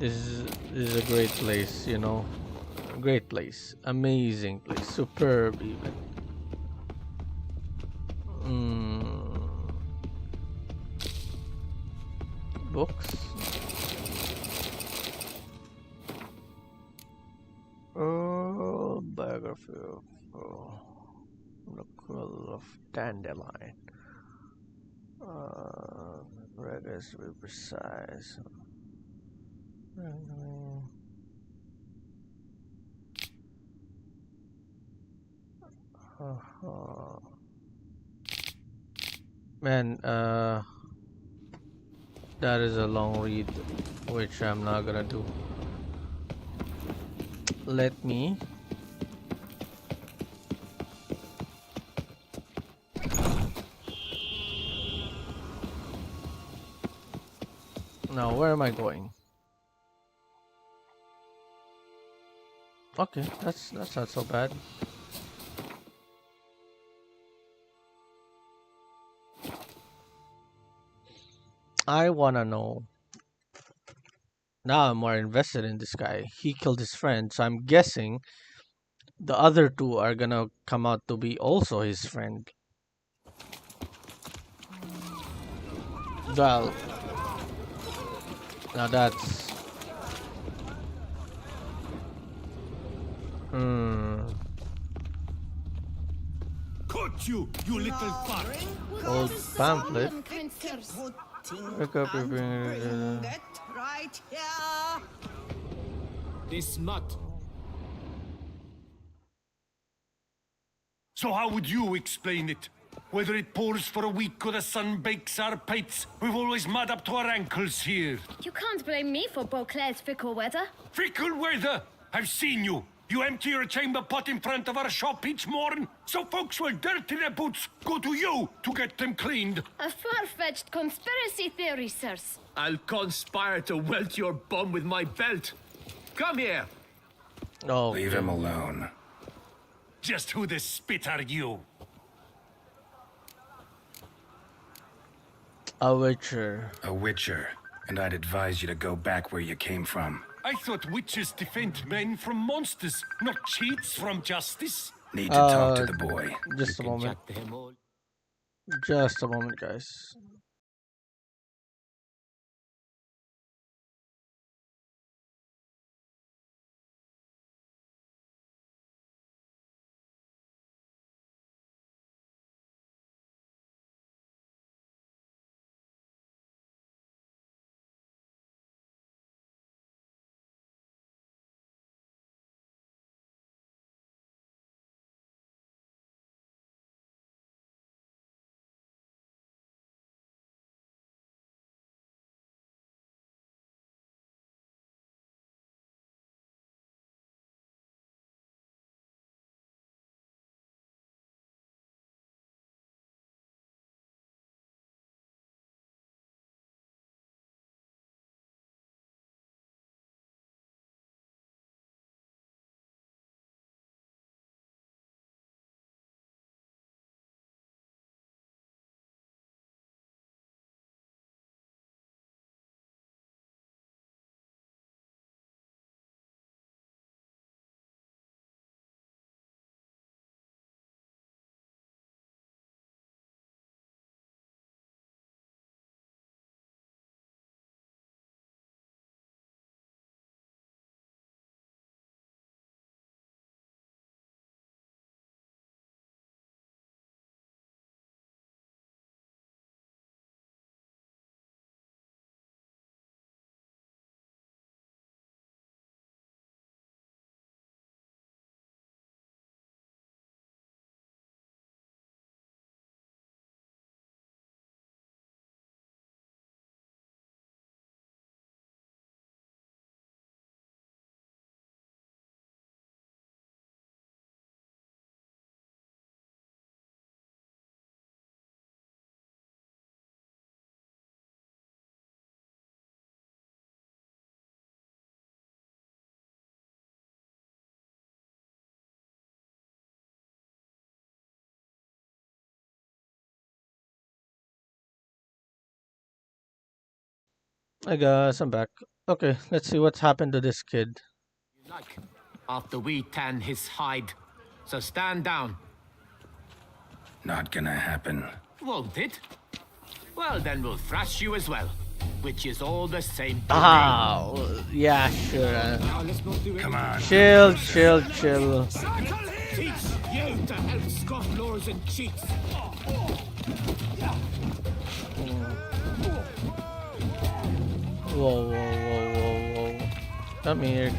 is a great place, you know. Great place, amazing place, superb even. Books. Biography of the Quill of Dandelion. Regis to be precise. Man, that is a long read, which I'm not gonna do. Let me. Now, where am I going? Okay, that's not so bad. I wanna know. Now I'm more invested in this guy. He killed his friend, so I'm guessing the other two are gonna come out to be also his friend. Well, now that's... Cut you little fuck! Old pamphlet. Pick up your... Right here. This nut. So how would you explain it? Whether it pours for a week or the sun bakes our pipes, we've always mud up to our ankles here. You can't blame me for Beauclair's fickle weather. Fickle weather! I've seen you. You empty your chamber pot in front of our shop each morn, so folks will dirty their boots, go to you to get them cleaned. A far-fetched conspiracy theory, sirs. I'll conspire to welt your bum with my belt. Come here. Oh, Leave him alone. Just who the spit are you? A witcher. A witcher. And I'd advise you to go back where you came from. I thought witches defend men from monsters, not cheats from justice. Need to talk to the boy. Just a moment. Chat to him all. Just a moment, guys. I guess I'm back. Okay, let's see what's happened to this kid. Like, after we tan his hide. So stand down. Not gonna happen. Won't it? Well, then we'll thrash you as well. Which is all the same. Ah, yeah, sure. Come on. Chill. Teach you to help scoff lures and cheats. Whoa. Come here.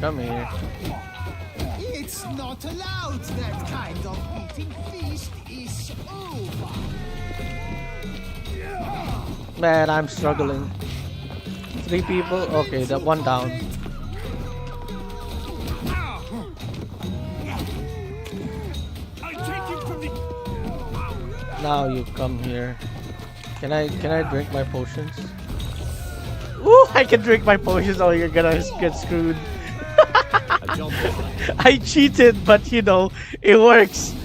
It's not allowed. That kind of eating feast is over. Man, I'm struggling. 3 people? Okay, that one down. Now you come here. Can I drink my potions? Ooh, I can drink my potions. Oh, you're gonna get screwed. I cheated, but you know, it works.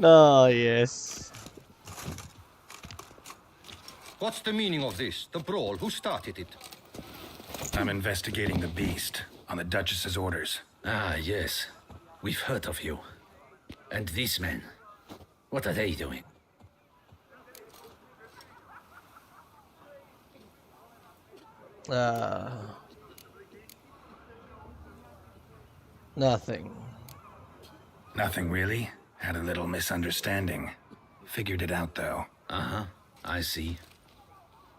Oh, yes. What's the meaning of this? The brawl? Who started it? I'm investigating the beast on the Duchess's orders. Ah, yes. We've heard of you. And these men. What are they doing? Nothing. Nothing really. Had a little misunderstanding. Figured it out though. Uh-huh. I see.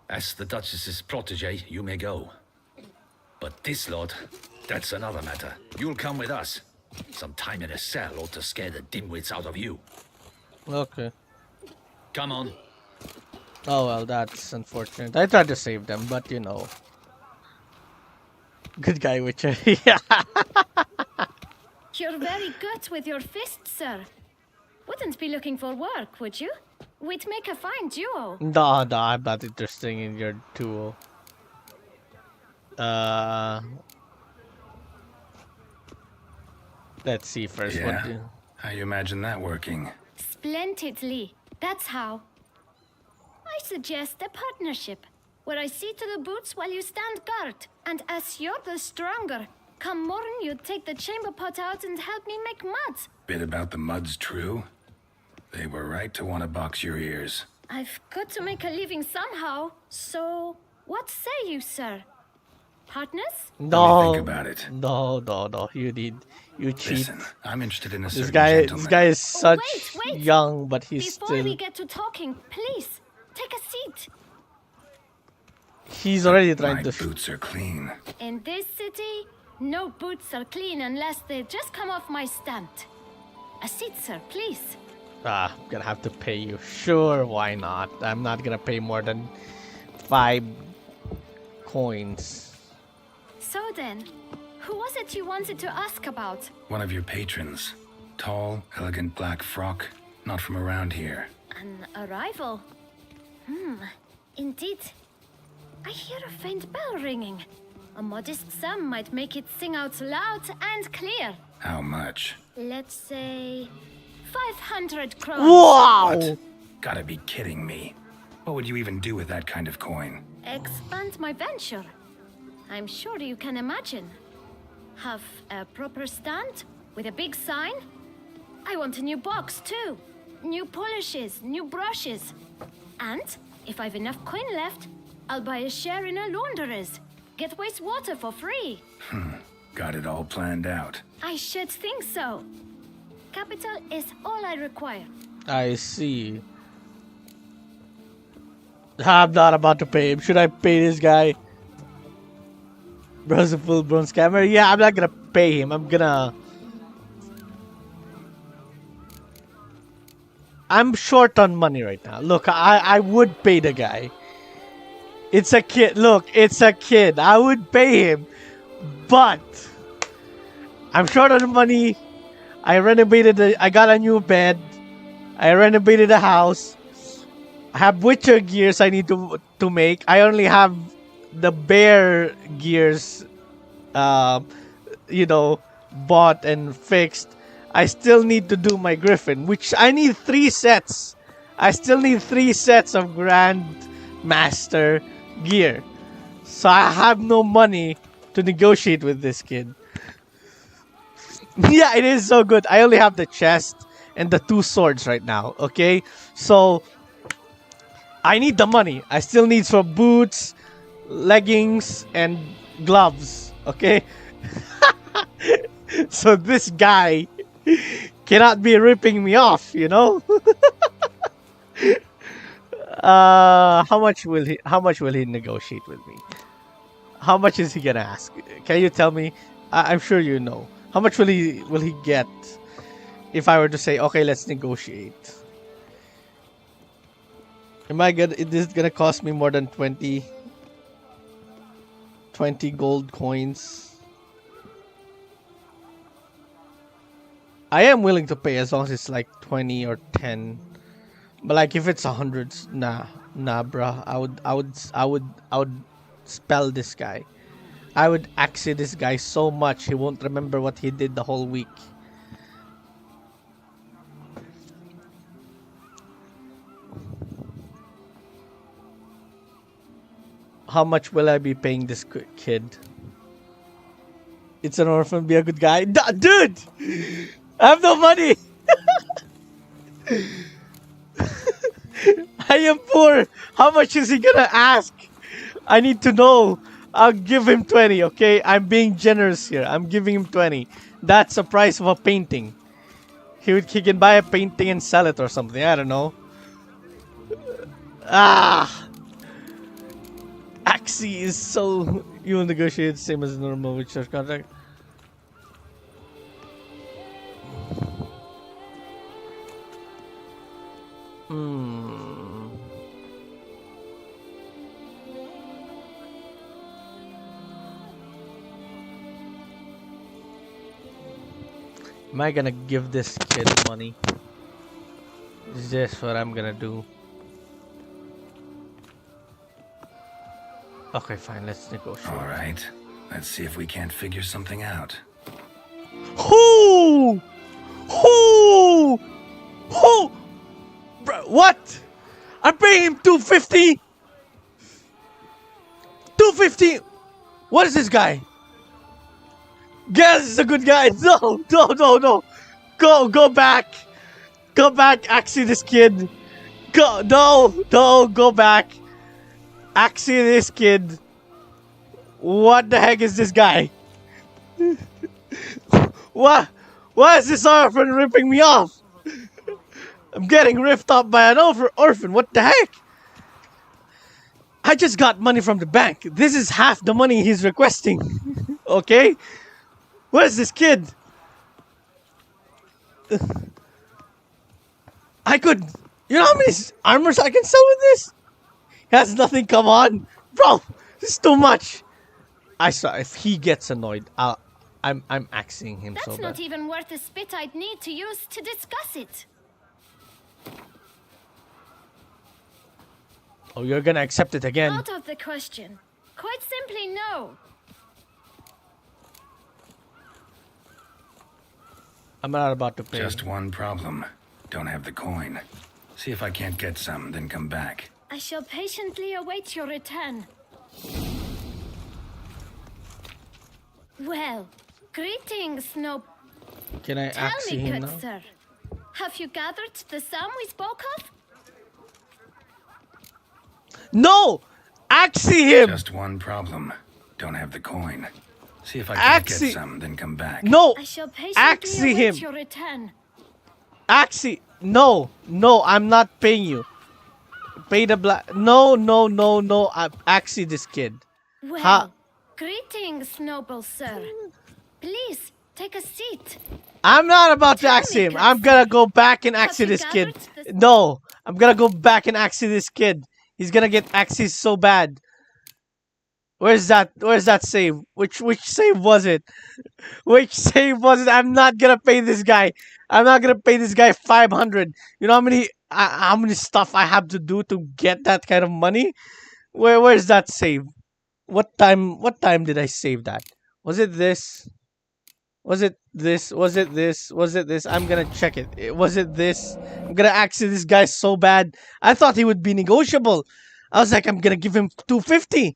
As the Duchess's protege, you may go. But this lot, that's another matter. You'll come with us. Some time in a cell ought to scare the dimwits out of you. Okay. Come on. Oh well, that's unfortunate. I tried to save them, but you know. Good guy, Witcher. Yeah. You're very good with your fists, sir. Wouldn't be looking for work, would you? We'd make a fine duo. No, I'm not interested in your duo. Let's see first. Yeah. What do... How you imagine that working? Splendidly. That's how. I suggest a partnership, where I see to the boots while you stand guard. And as you're the stronger, come morn you take the chamber pot out and help me make mud. Bit about the mud's true? They were right to want to box your ears. I've got to make a living somehow, so what say you, sir? Partners? No. Think about it. No. You cheat. Listen, I'm interested in a This certain guy gentleman. is such Wait. young, but he's Before we still. get to talking, please, take a seat. He's already trying My to. boots are clean. In this city, no boots are clean unless they just come off my stand. A seat, sir, please. I'm gonna have to pay you. Sure, why not? I'm not gonna pay more than 5 coins. So then, who was it you wanted to ask about? One of your patrons. Tall, elegant black frock. Not from around here. An arrival? Indeed. I hear a faint bell ringing. A modest sum might make it sing out loud and clear. How much? Let's say 500 crowns. Wow! Gotta be kidding me. What would you even do with that kind of coin? Expand my venture. I'm sure you can imagine. Have a proper stand with a big sign. I want a new box too. New polishes, new brushes. And if I've enough coin left, I'll buy a share in a launderer's. Get wastewater for free. Got it all planned out. I should think so. Capital is all I require. I see. I'm not about to pay him. Should I pay this guy? Bro's a full-blown scammer? Yeah, I'm not gonna pay him. I'm short on money right now. Look, I would pay the guy. It's a kid. Look, it's a kid. I would pay him. But I'm short on money. I got a new bed. I renovated the house. I have Witcher gears I need to make. I only have the bear gears, bought and fixed. I still need to do my griffin, which I need 3 sets. I still need 3 sets of Grandmaster gear. So I have no money to negotiate with this kid. Yeah, it is so good. I only have the chest and the 2 swords right now, okay? So I need the money. I still need some boots, leggings, and gloves, okay? So this guy cannot be ripping me off, you know? How much will he negotiate with me? How much is he gonna ask? Can you tell me? I'm sure you know. How much will he get if I were to say, okay, let's negotiate? Is this gonna cost me more than 20 gold coins? I am willing to pay as long as it's like 20 or 10. But like if it's 100, nah, bruh. I would spell this guy. I would axie this guy so much he won't remember what he did the whole week. How much will I be paying this kid? It's an orphan, be a good guy. Dude! I have no money! I am poor. How much is he gonna ask? I need to know. I'll give him 20, okay? I'm being generous here. I'm giving him 20. That's the price of a painting. He can buy a painting and sell it or something. I don't know. Axie is so... You will negotiate the same as normal with church contract. Am I gonna give this kid money? Is this what I'm gonna do? Okay, fine, let's negotiate. Alright, let's see if we can't figure something out. Who? Bro, what? I'm paying him 250? 250? What is this guy? Guess is a good guy. No. Go back. Go back, axie this kid. Go back. Axie this kid. What the heck is this guy? What? Why is this orphan ripping me off? I'm getting ripped off by an orphan. What the heck? I just got money from the bank. This is half the money he's requesting. Okay? What is this kid? I could... You know how many armors I can sell with this? He has nothing, come on. Bro, this is too much. I saw if he gets annoyed, I'm axing him so bad. That's not even worth the spit I'd need to use to discuss it. Oh, you're gonna accept it again. Out of the question. Quite simply, no. I'm not about to pay. Just one problem. Don't have the coin. See if I can't get some, then come back. I shall patiently await your return. Well, greetings, Can I Tell axie me, him good now? sir, have you gathered the sum we spoke of? No! Axie him! Just one problem. Don't have the coin. See if I can't get some, then come back. No! I shall Axie patiently await him! your return. Axie! No! I'm not paying you. Pay the black... No. I'm axie this kid. Well, greetings, noble sir. Please, take a seat. I'm not about to axie him. I'm gonna go back and axie this kid. No! I'm gonna go back and axie this kid. He's gonna get axes so bad. Where's that save? Which save was it? Which save was it? I'm not gonna pay this guy. I'm not gonna pay this guy 500. You know how many stuff I have to do to get that kind of money? Where's that save? What time did I save that? Was it this? Was it this? Was it this? Was it this? I'm gonna check it. Was it this? I'm gonna ask this guy so bad. I thought he would be negotiable. I was like, I'm gonna give him 250.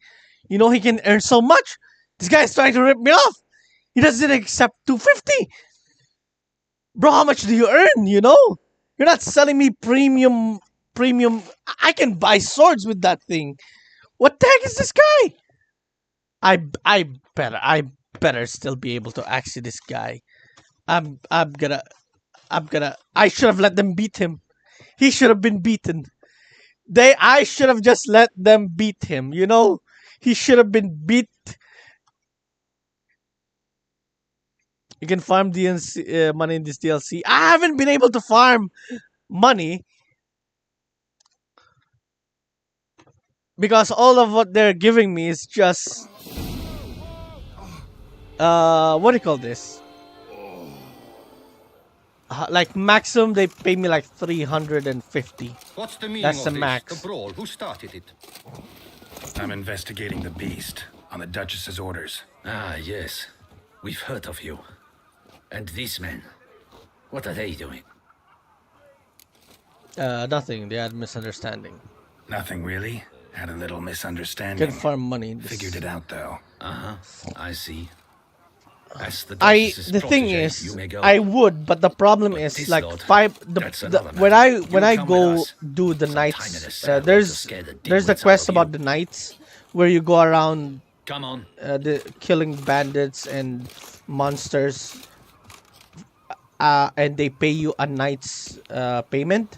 You know, he can earn so much. This guy's trying to rip me off. He doesn't accept 250. Bro, how much do you earn? You know? You're not selling me premium. I can buy swords with that thing. What the heck is this guy? I better still be able to axe this guy. I'm gonna I should have let them beat him. He should have been beaten. I should have just let them beat him, you know? He should have been beat. You can farm DLC, money in this DLC. I haven't been able to farm money because all of what they're giving me is just what do you call this? Like maximum, they pay me like 350. What's the meaning That's of the this? max. The brawl. Who started it? I'm investigating the beast on the Duchess's orders. Ah, yes. We've heard of you. And these men, what are they doing? Nothing. They had misunderstanding. Nothing really. Had a little Can misunderstanding. farm money in this. Figured it out though. Uh-huh. I see. As the The Duchess's thing protege, is, you may go. I would, but the problem is this like lord, that's the another when matter. when You I come go with us. do the Some time in a knights, cell to there's scare the the dimwits out quest of about you. the knights where you go around Come on. the killing bandits and monsters, and they pay you a knight's payment.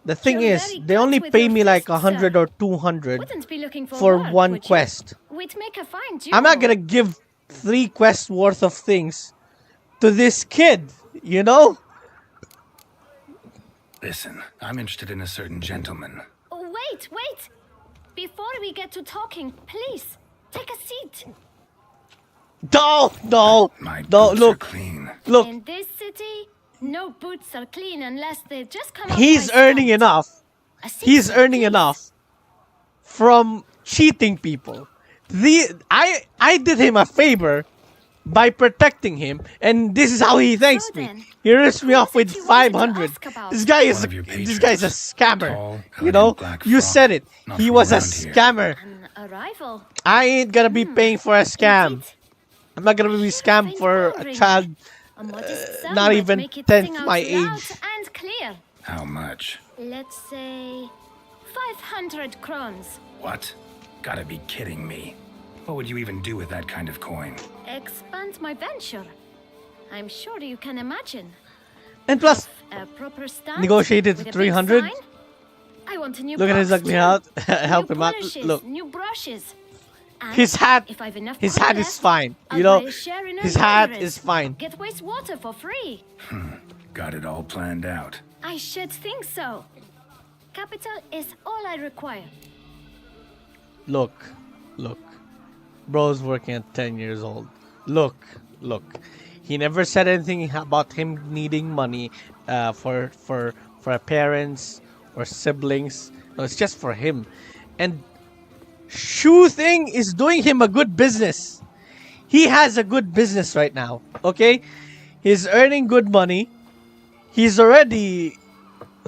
The thing You're is, very they good only with pay your me like fists, 100 sir. or 200 Wouldn't be looking for work, one would you? quest. We'd make a fine duo. I'm not gonna give 3 quests worth of things to this kid, you know? Listen, I'm interested in a certain gentleman. Oh, wait. Before we get to talking, please take a seat. No, My no, boots look, are clean. look. In this city, no boots are clean unless they just come out He's by earning stealth. enough. A seat, He's sir, earning please. enough from cheating people. I did him a favor by protecting him, and this is how he thanks So me. then, He rips me who off was it with you wanted to 500. ask about? This guy is One of your this guy's a patrons. scammer. Tall, You know, elegant black you frock. said it. Not He from was a around here. scammer. An arrival. I ain't gonna be paying for a scam. Indeed. I'm not gonna be scammed Faint for bell a ring. child A modest sum not might even make it 10th sing out my loud age. and clear. How much? Let's say 500 crowns. What? Gotta be kidding me. What would you even do with that kind of coin? Expand my venture. I'm sure you can imagine. And plus, A proper stand negotiated with to a big 300. sign. I want a new Look at his box ugly too. hat. Help New him out. polishes, Look, new brushes. And his hat. if I've enough His money hat is left, fine. I'll You know, buy a share in his a hat laundress. is fine. Get wastewater for free. Got it all planned out. I should think so. Capital is all I require. Look. Bro's working at 10 years old. Look. He never said anything about him needing money for parents or siblings. No, it's just for him. And Shoe Thing is doing him a good business. He has a good business right now. Okay? He's earning good money. He's already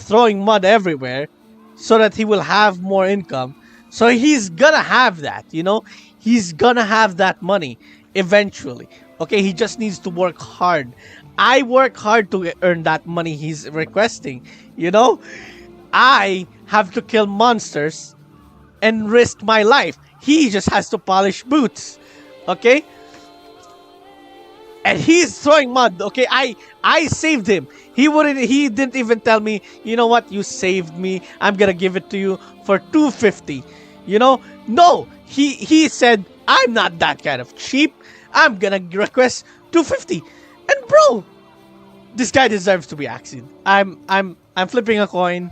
throwing mud everywhere so that he will have more income. So he's gonna have that, you know? He's gonna have that money eventually. Okay, he just needs to work hard. I work hard to earn that money he's requesting, you know? I have to kill monsters and risk my life. He just has to polish boots. Okay? And he's throwing mud. Okay, I saved him. He didn't even tell me, you know what, you saved me. I'm gonna give it to you for 250. You know? No! He said, I'm not that kind of cheap. I'm gonna request 250. And bro, this guy deserves to be axed. I'm flipping a coin.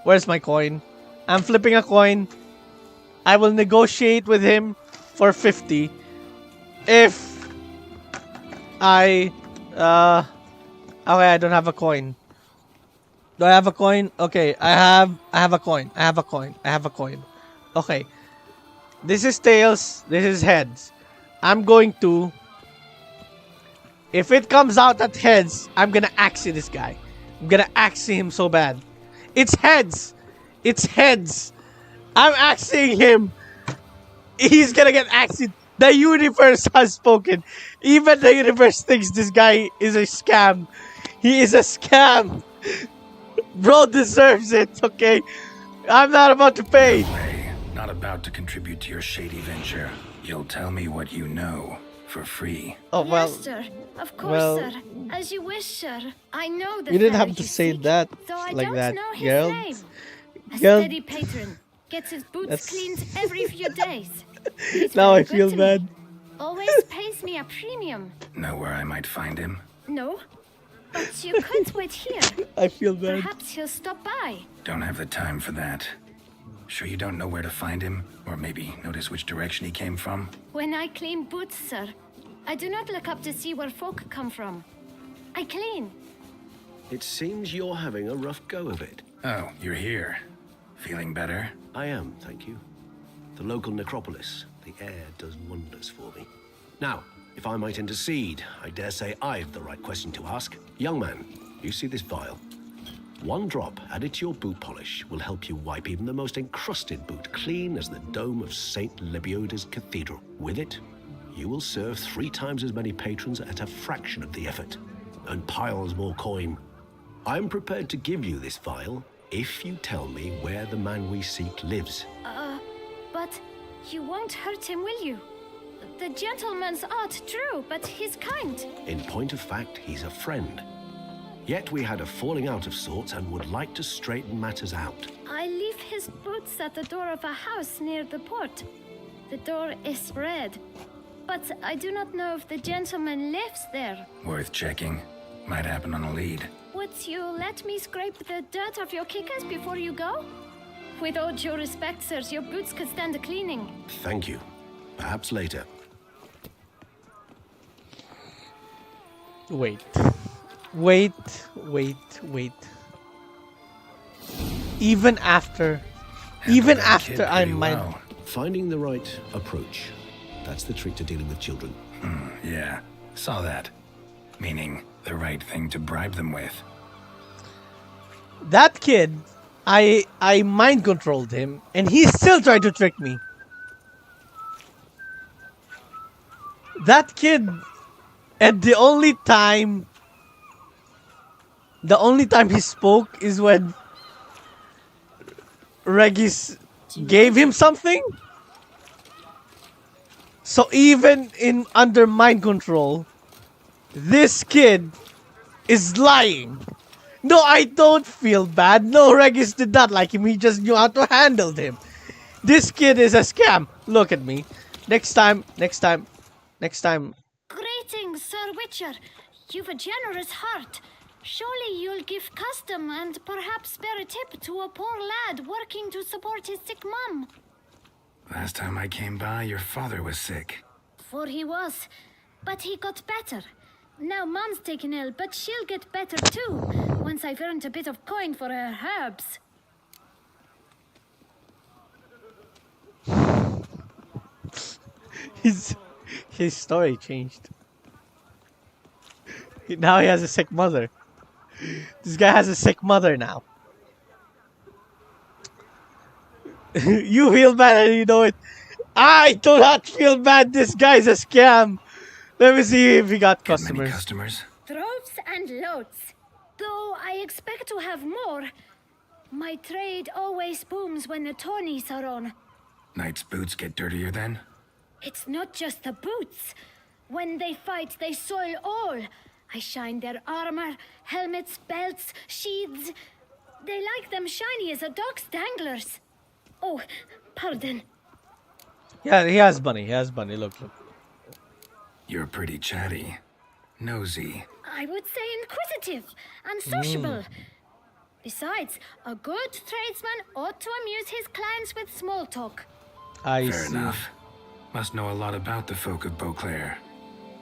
Where's my coin? I'm flipping a coin. I will negotiate with him for 50 if I okay, I don't have a coin. Do I have a coin? Okay, I have a coin. I have a coin. Okay. This is tails, this is heads. I'm going to If it comes out at heads, I'm gonna axe this guy. I'm gonna axe him so bad. It's heads. It's heads. I'm axing him. He's gonna get axed. The universe has spoken. Even the universe thinks this guy is a scam. He is a scam. Bro deserves it, okay? I'm not about to pay. No way. Not about to contribute to your shady venture. You'll tell me what you know for free. Oh, well. Yes, sir. Of course, well, sir. As you wish, sir. I know the You didn't fellow have to you say seek, that though I like don't that, know his girl. name. A Girl. steady patron. Gets his boots That's- cleaned every few days. He's Now very I feel good to me. bad. Always pays me a premium. Know where I might find him? No, but you could wait here. I feel bad. Perhaps he'll stop by. Don't have the time for that. Sure you don't know where to find him? Or maybe notice which direction he came from? When I clean boots, sir, I do not look up to see where folk come from. I clean. It seems you're having a rough go of it. Oh, you're here. Feeling better? I am, thank you. The local necropolis. The air does wonders for me. Now, if I might intercede, I dare say I've the right question to ask. Young man, you see this vial? One drop added to your boot polish will help you wipe even the most encrusted boot clean as the dome of St. Lebioda's cathedral. With it, you will serve 3 times as many patrons at a fraction of the effort, and piles more coin. I'm prepared to give you this vial if you tell me where the man we seek lives. But you won't hurt him, will you? The gentleman's art, true, but he's kind. In point of fact, he's a friend. Yet we had a falling out of sorts and would like to straighten matters out. I leave his boots at the door of a house near the port. The door is red, but I do not know if the gentleman lives there. Worth checking. Might happen on a lead. Would you let me scrape the dirt off your kickers before you go? With all due respect, sirs, your boots could stand a cleaning. Thank you. Perhaps later. Wait. Even after I might. Well. Finding the right approach. That's the trick to dealing with children. Yeah, saw that. Meaning the right thing to bribe them with. That kid, I mind controlled him, and he still tried to trick me. That kid, and the only time he spoke is when Regis gave him something. So even in under mind control, this kid is lying. No, I don't feel bad. No, Regis did not like him. He just knew how to handle him. This kid is a scam. Look at me. Next time. Greetings, Sir Witcher. You've a generous heart. Surely you'll give custom and perhaps spare a tip to a poor lad working to support his sick mum. Last time I came by, your father was sick. For he was, but he got better. Now Mum's taken ill, but she'll get better too, once I've earned a bit of coin for her herbs. His story changed. Now he has a sick mother. This guy has a sick mother now. You feel bad and you know it. I do not feel bad. This guy's a scam. Let me see if he got customers. Many customers? Droves and loads. Though I expect to have more. My trade always booms when the tourneys are on. Knight's boots get dirtier then? It's not just the boots. When they fight, they soil all. I shine their armor, helmets, belts, sheaths. They like them shiny as a dog's danglers. Oh, pardon. Yeah, he has money. Look. You're pretty chatty. Nosy. I would say inquisitive and sociable. Besides, a good tradesman ought to amuse his clients with small talk. I Fair see. enough. Must know a lot about the folk of Beauclair.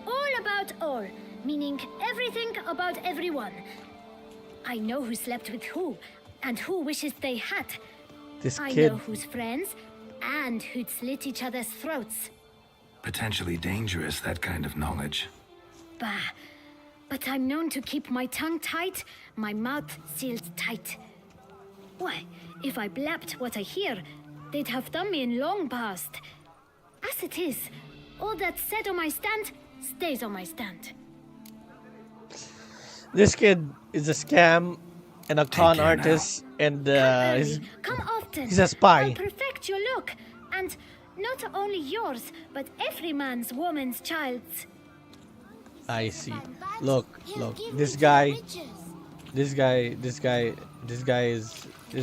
All about all, meaning everything about everyone. I know who slept with who, and who wishes they had. This I kid. know who's friends, and who'd slit each other's throats. Potentially dangerous, that kind of knowledge. Bah, But I'm known to keep my tongue tight, my mouth sealed tight. Why, if I blabbed what I hear, they'd have done me in long past. As it is, all that's said on my stand stays on my stand. This kid is a scam and a con artist, and Come often. he's a spy. I'll perfect your look, and not only yours, but every man's, woman's, child's. I see. Look, this guy is a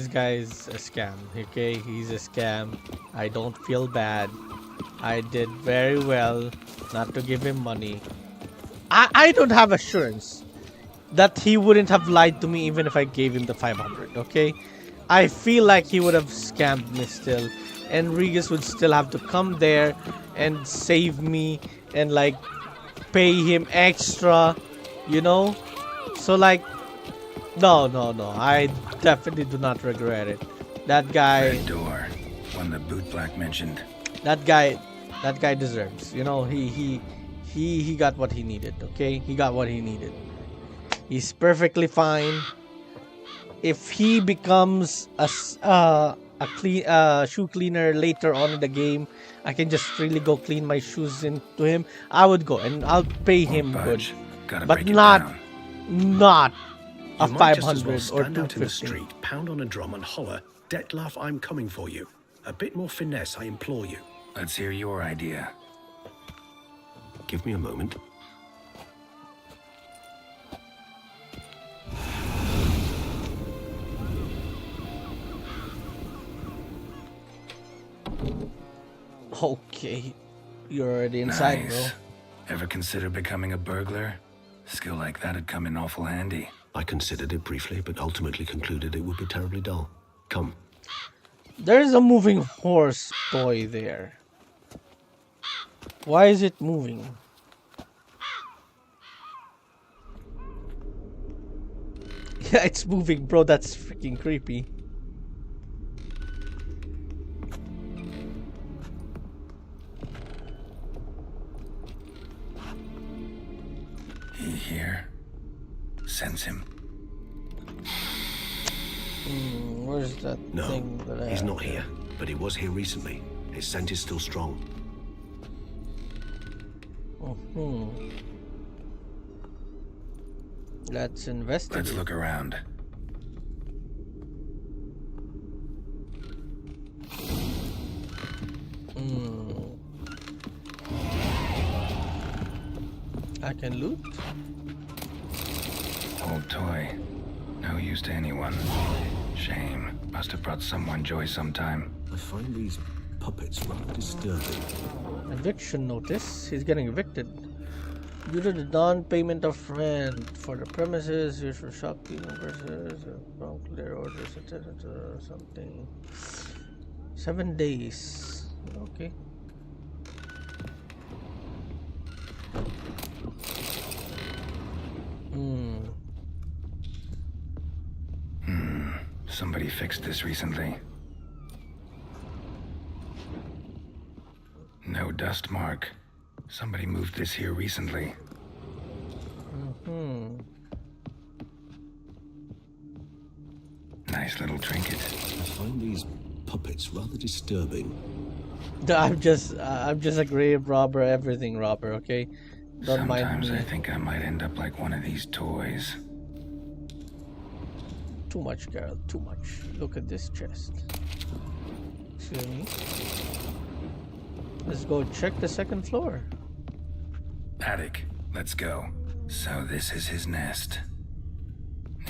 scam. Okay, he's a scam. I don't feel bad. I did very well not to give him money. I don't have assurance that he wouldn't have lied to me even if I gave him the 500. Okay, I feel like he would have scammed me still, and Regis would still have to come there and save me and like pay him extra, you know. So like, no, I definitely do not regret it. That guy, Red door, one the bootblack mentioned. that guy deserves, you know. He got what he needed. Okay, he got what he needed. He's perfectly fine. If he becomes a shoe cleaner later on in the game, I can just freely go clean my shoes into him. I would go and I'll pay him good, but not a You might just as 500 well or stand out in the 250. street, pound on a drum and holler, "Dettlaff, I'm coming for you." A bit more finesse, I implore you. Let's hear your idea. Give me a moment. Okay, you're already inside, Nice. Ever consider becoming a burglar? Skill like that'd come in awful handy. I considered it briefly, but ultimately concluded it would be terribly dull. Come. bro. There's a moving horse toy there. Why is it moving? Yeah, it's moving, bro. That's freaking creepy. He here. Sense him. Where's that No, thing that I he's have not there? here, but he was here recently. His scent is still strong. Let's investigate. Let's look around. I can loot. Old toy. No use to anyone. Shame. Must have brought someone joy sometime. I find these puppets rather disturbing. Eviction notice. He's getting evicted. Due to the non-payment of rent for the premises, used for shopkeeping versus clear orders, etc. Something. 7 days. Okay. Somebody fixed this recently. No dust mark. Somebody moved this here recently. Nice little trinket. I find these puppets rather disturbing. I'm just a grave robber, everything robber, okay? Don't mind Sometimes me. I think I might end up like one of these toys. Too much, Geralt, too much. Look at this chest. Excuse me. Let's go check the second floor. Attic, let's go. So this is his nest.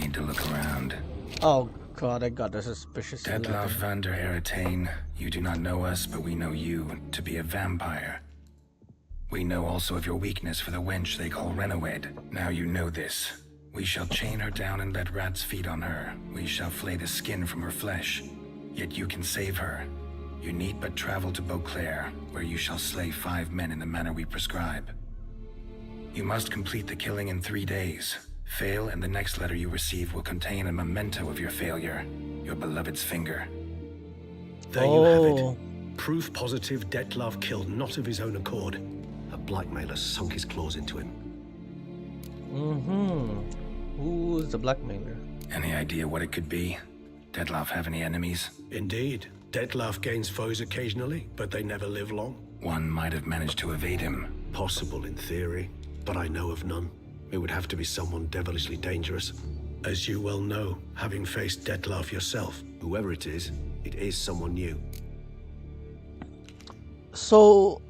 Need to look around. Oh god, I got a suspicious Dettlaff 11. van der Eretain, you do not know us, but we know you to be a vampire. We know also of your weakness for the wench they call Renowed. Now you know this. We shall chain her down and let rats feed on her. We shall flay the skin from her flesh. Yet you can save her. You need but travel to Beauclair, where you shall slay 5 men in the manner we prescribe. You must complete the killing in 3 days. Fail, and the next letter you receive will contain a memento of your failure. Your beloved's finger. There you have it. Proof positive Dettlaff killed not of his own accord. A blackmailer sunk his claws into him. Who's the blackmailer? Any idea what it could be? Dettlaff have any enemies? Indeed. Dettlaff gains foes occasionally, but they never live long. One might have managed to evade him. Possible in theory, but I know of none. It would have to be someone devilishly dangerous. As you well know, having faced Dettlaff yourself, whoever it is someone new. So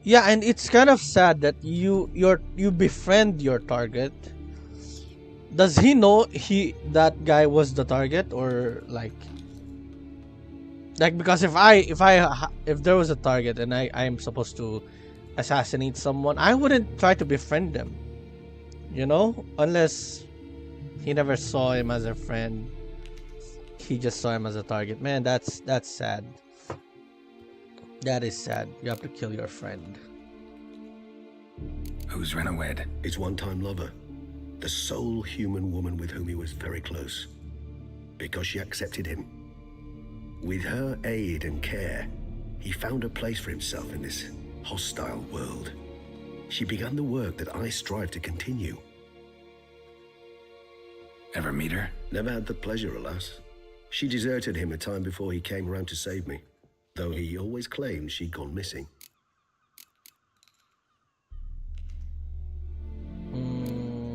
yeah, and it's kind of sad that you befriend your target. Does he know that guy was the target, or like because if there was a target and I am supposed to assassinate someone, I wouldn't try to befriend them, you know, unless he never saw him as a friend. He just saw him as a target. Man, that's sad. That is sad. You have to kill your friend. Who's Renawed? His one-time lover. The sole human woman with whom he was very close. Because she accepted him. With her aid and care, he found a place for himself in this hostile world. She began the work that I strive to continue. Ever meet her? Never had the pleasure, alas. She deserted him a time before he came around to save me, though he always claimed she'd gone missing.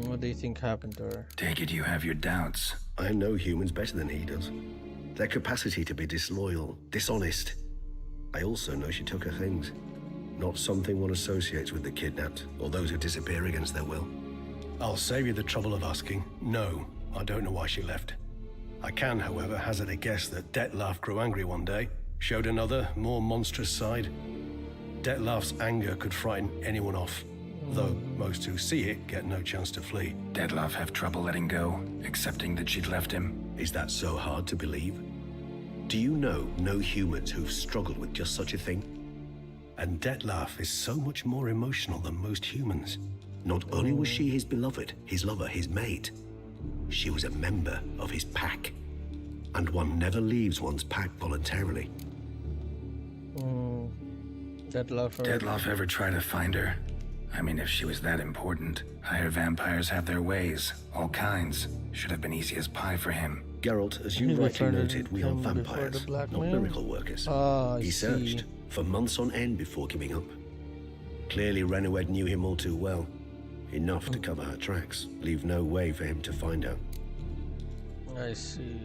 What do you think happened to her? Take it you have your doubts. I know humans better than he does. Their capacity to be disloyal, dishonest. I also know she took her things. Not something one associates with the kidnapped, or those who disappear against their will. I'll save you the trouble of asking. No, I don't know why she left. I can, however, hazard a guess that Dettlaff grew angry one day, showed another, more monstrous side. Dettlaff's anger could frighten anyone off, though most who see it get no chance to flee. Dettlaff have trouble letting go, accepting that she'd left him. Is that so hard to believe? Do you know no humans who've struggled with just such a thing? And Dettlaff is so much more emotional than most humans. Not only was she his beloved, his lover, his mate, she was a member of his pack. And one never leaves one's pack voluntarily. Dettlaff ever try to find her? I mean, if she was that important. Higher vampires have their ways, all kinds. Should have been easy as pie for him. Geralt, as you rightly noted, we are vampires, not miracle workers. He searched for months on end before giving up. Clearly Renawed knew him all too well. Enough to cover her tracks, leave no way for him to find her. I see.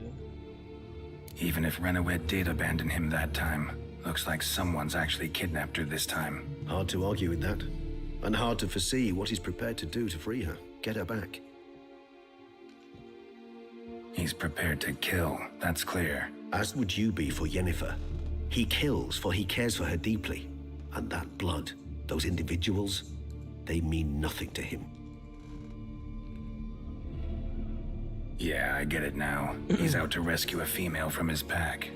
Even if Renawed did abandon him that time, looks like someone's actually kidnapped her this time. Hard to argue with that. And hard to foresee what he's prepared to do to free her, get her back. He's prepared to kill, that's clear. As would you be for Yennefer. He kills for he cares for her deeply. And that blood, those individuals, they mean nothing to him. Yeah, I get it now. He's out to rescue a female from his pack.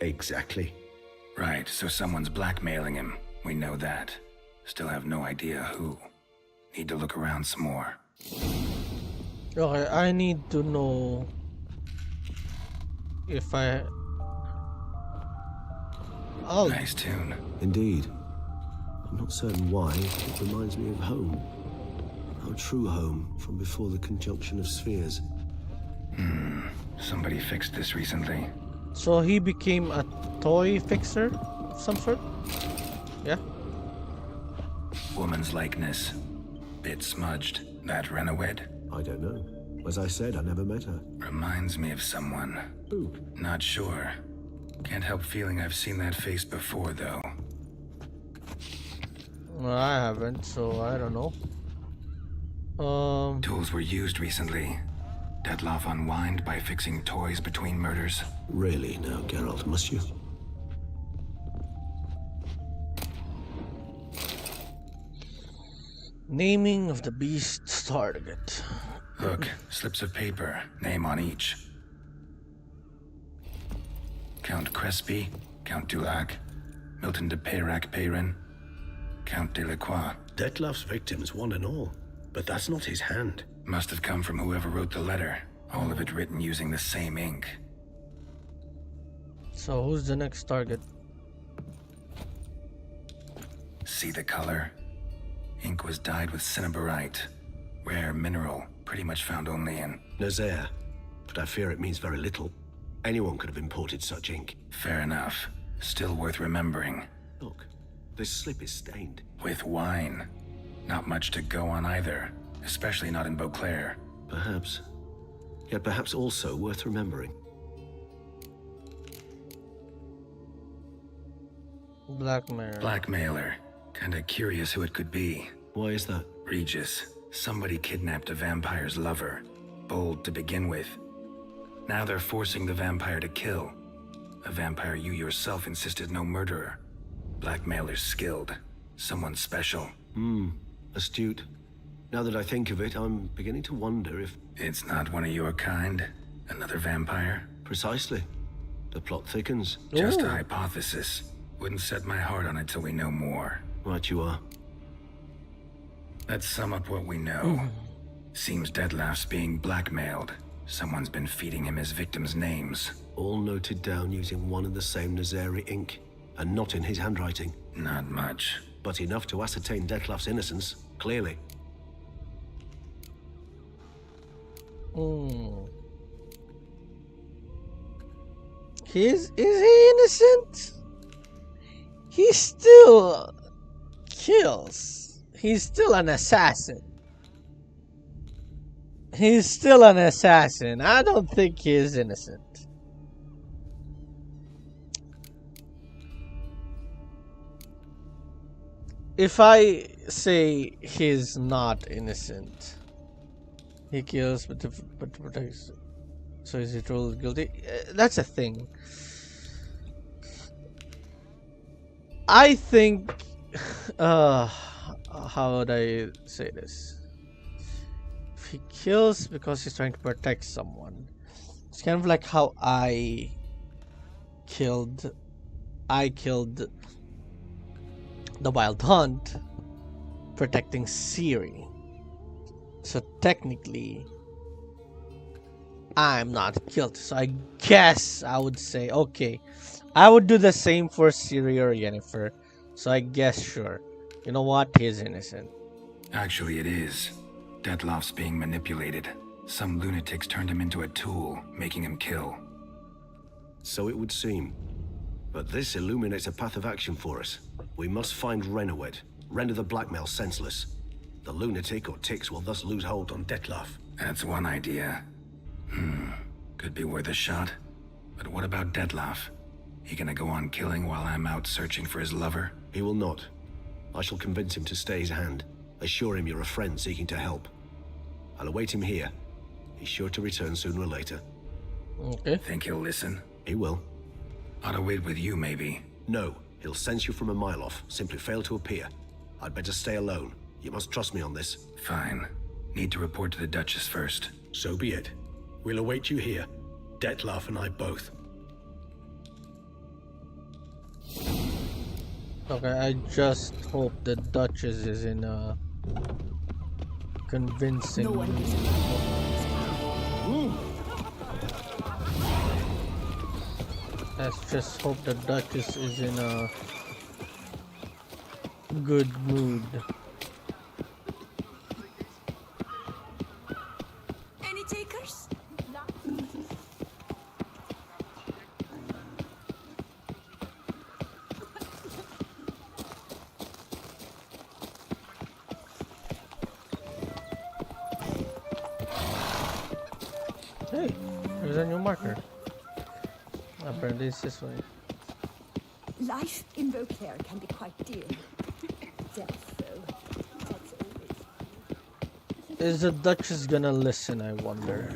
Exactly. Right, so someone's blackmailing him. We know that. Still have no idea who. Need to look around some more. Okay, I need to know if I... Oh. Nice tune. Indeed. I'm not certain why. It reminds me of home. Our true home from before the conjunction of spheres. Somebody fixed this recently. So he became a toy fixer of some sort? Yeah? Woman's likeness. Bit smudged. That Renawed? I don't know. As I said, I never met her. Reminds me of someone. Who? Not sure. Can't help feeling I've seen that face before, though. Well, I haven't, so I don't know. Tools were used recently. Dettlaff unwind by fixing toys between murders. Really now, Geralt, must you? Naming of the beast's target. Look, slips of paper, name on each. Count Crespi, Count Dulac, Milton de Peyrac-Peyrin, Count Delacroix. Dettlaff's victims, one and all. But that's not his hand. Must have come from whoever wrote the letter. All of it written using the same ink. So who's the next target? See the color? Ink was dyed with cinnabarite. Rare mineral, pretty much found only in Nazaire, but I fear it means very little. Anyone could have imported such ink. Fair enough. Still worth remembering. Look, this slip is stained. With wine. Not much to go on either, especially not in Beauclair. Perhaps. Yet perhaps also worth remembering. Blackmailer. Blackmailer. Kinda curious who it could be. Why is that? Regis. Somebody kidnapped a vampire's lover. Bold to begin with. Now they're forcing the vampire to kill. A vampire you yourself insisted no murderer. Blackmailer's skilled. Someone special. Astute. Now that I think of it, I'm beginning to wonder if... It's not one of your kind? Another vampire? Precisely. The plot thickens. Just a hypothesis. Wouldn't set my heart on it till we know more. Right you are. Let's sum up what we know. Seems Detlef's being blackmailed. Someone's been feeding him his victims' names. All noted down using one and the same Nazari ink, and not in his handwriting. Not much. But enough to ascertain Detlef's innocence, clearly. Is he innocent? He still kills. He's still an assassin. He's still an assassin. I don't think he is innocent. If I say he's not innocent, he kills but protects. So is he truly guilty? That's a thing. I think. How would I say this? If he kills because he's trying to protect someone, it's kind of like how I killed the Wild Hunt, protecting Ciri. So technically, I'm not guilty. So I guess I would say, okay, I would do the same for Ciri or Yennefer. So I guess, sure. You know what? He's innocent. Actually, it is. Detlef's being manipulated. Some lunatics turned him into a tool, making him kill. So it would seem. But this illuminates a path of action for us. We must find Renowed, render the blackmail senseless. The lunatic or ticks will thus lose hold on Detlef. That's one idea. Could be worth a shot. But what about Detlef? He gonna go on killing while I'm out searching for his lover? He will not. I shall convince him to stay his hand. Assure him you're a friend seeking to help. I'll await him here. He's sure to return sooner or later. Okay. Think he'll listen? He will. Ought to wait with you, maybe. No, he'll sense you from a mile off. Simply fail to appear. I'd better stay alone. You must trust me on this. Fine. Need to report to the Duchess first. So be it. We'll await you here. Detlef and I both. Okay, I just hope the Duchess is in a convincing Let's just hope the Duchess is in a good mood. Any takers? Hey, there's a new marker. Apparently it's this way. Life in Beauclair can be quite dear. Death, though, that's always. Is the Duchess gonna listen, I wonder?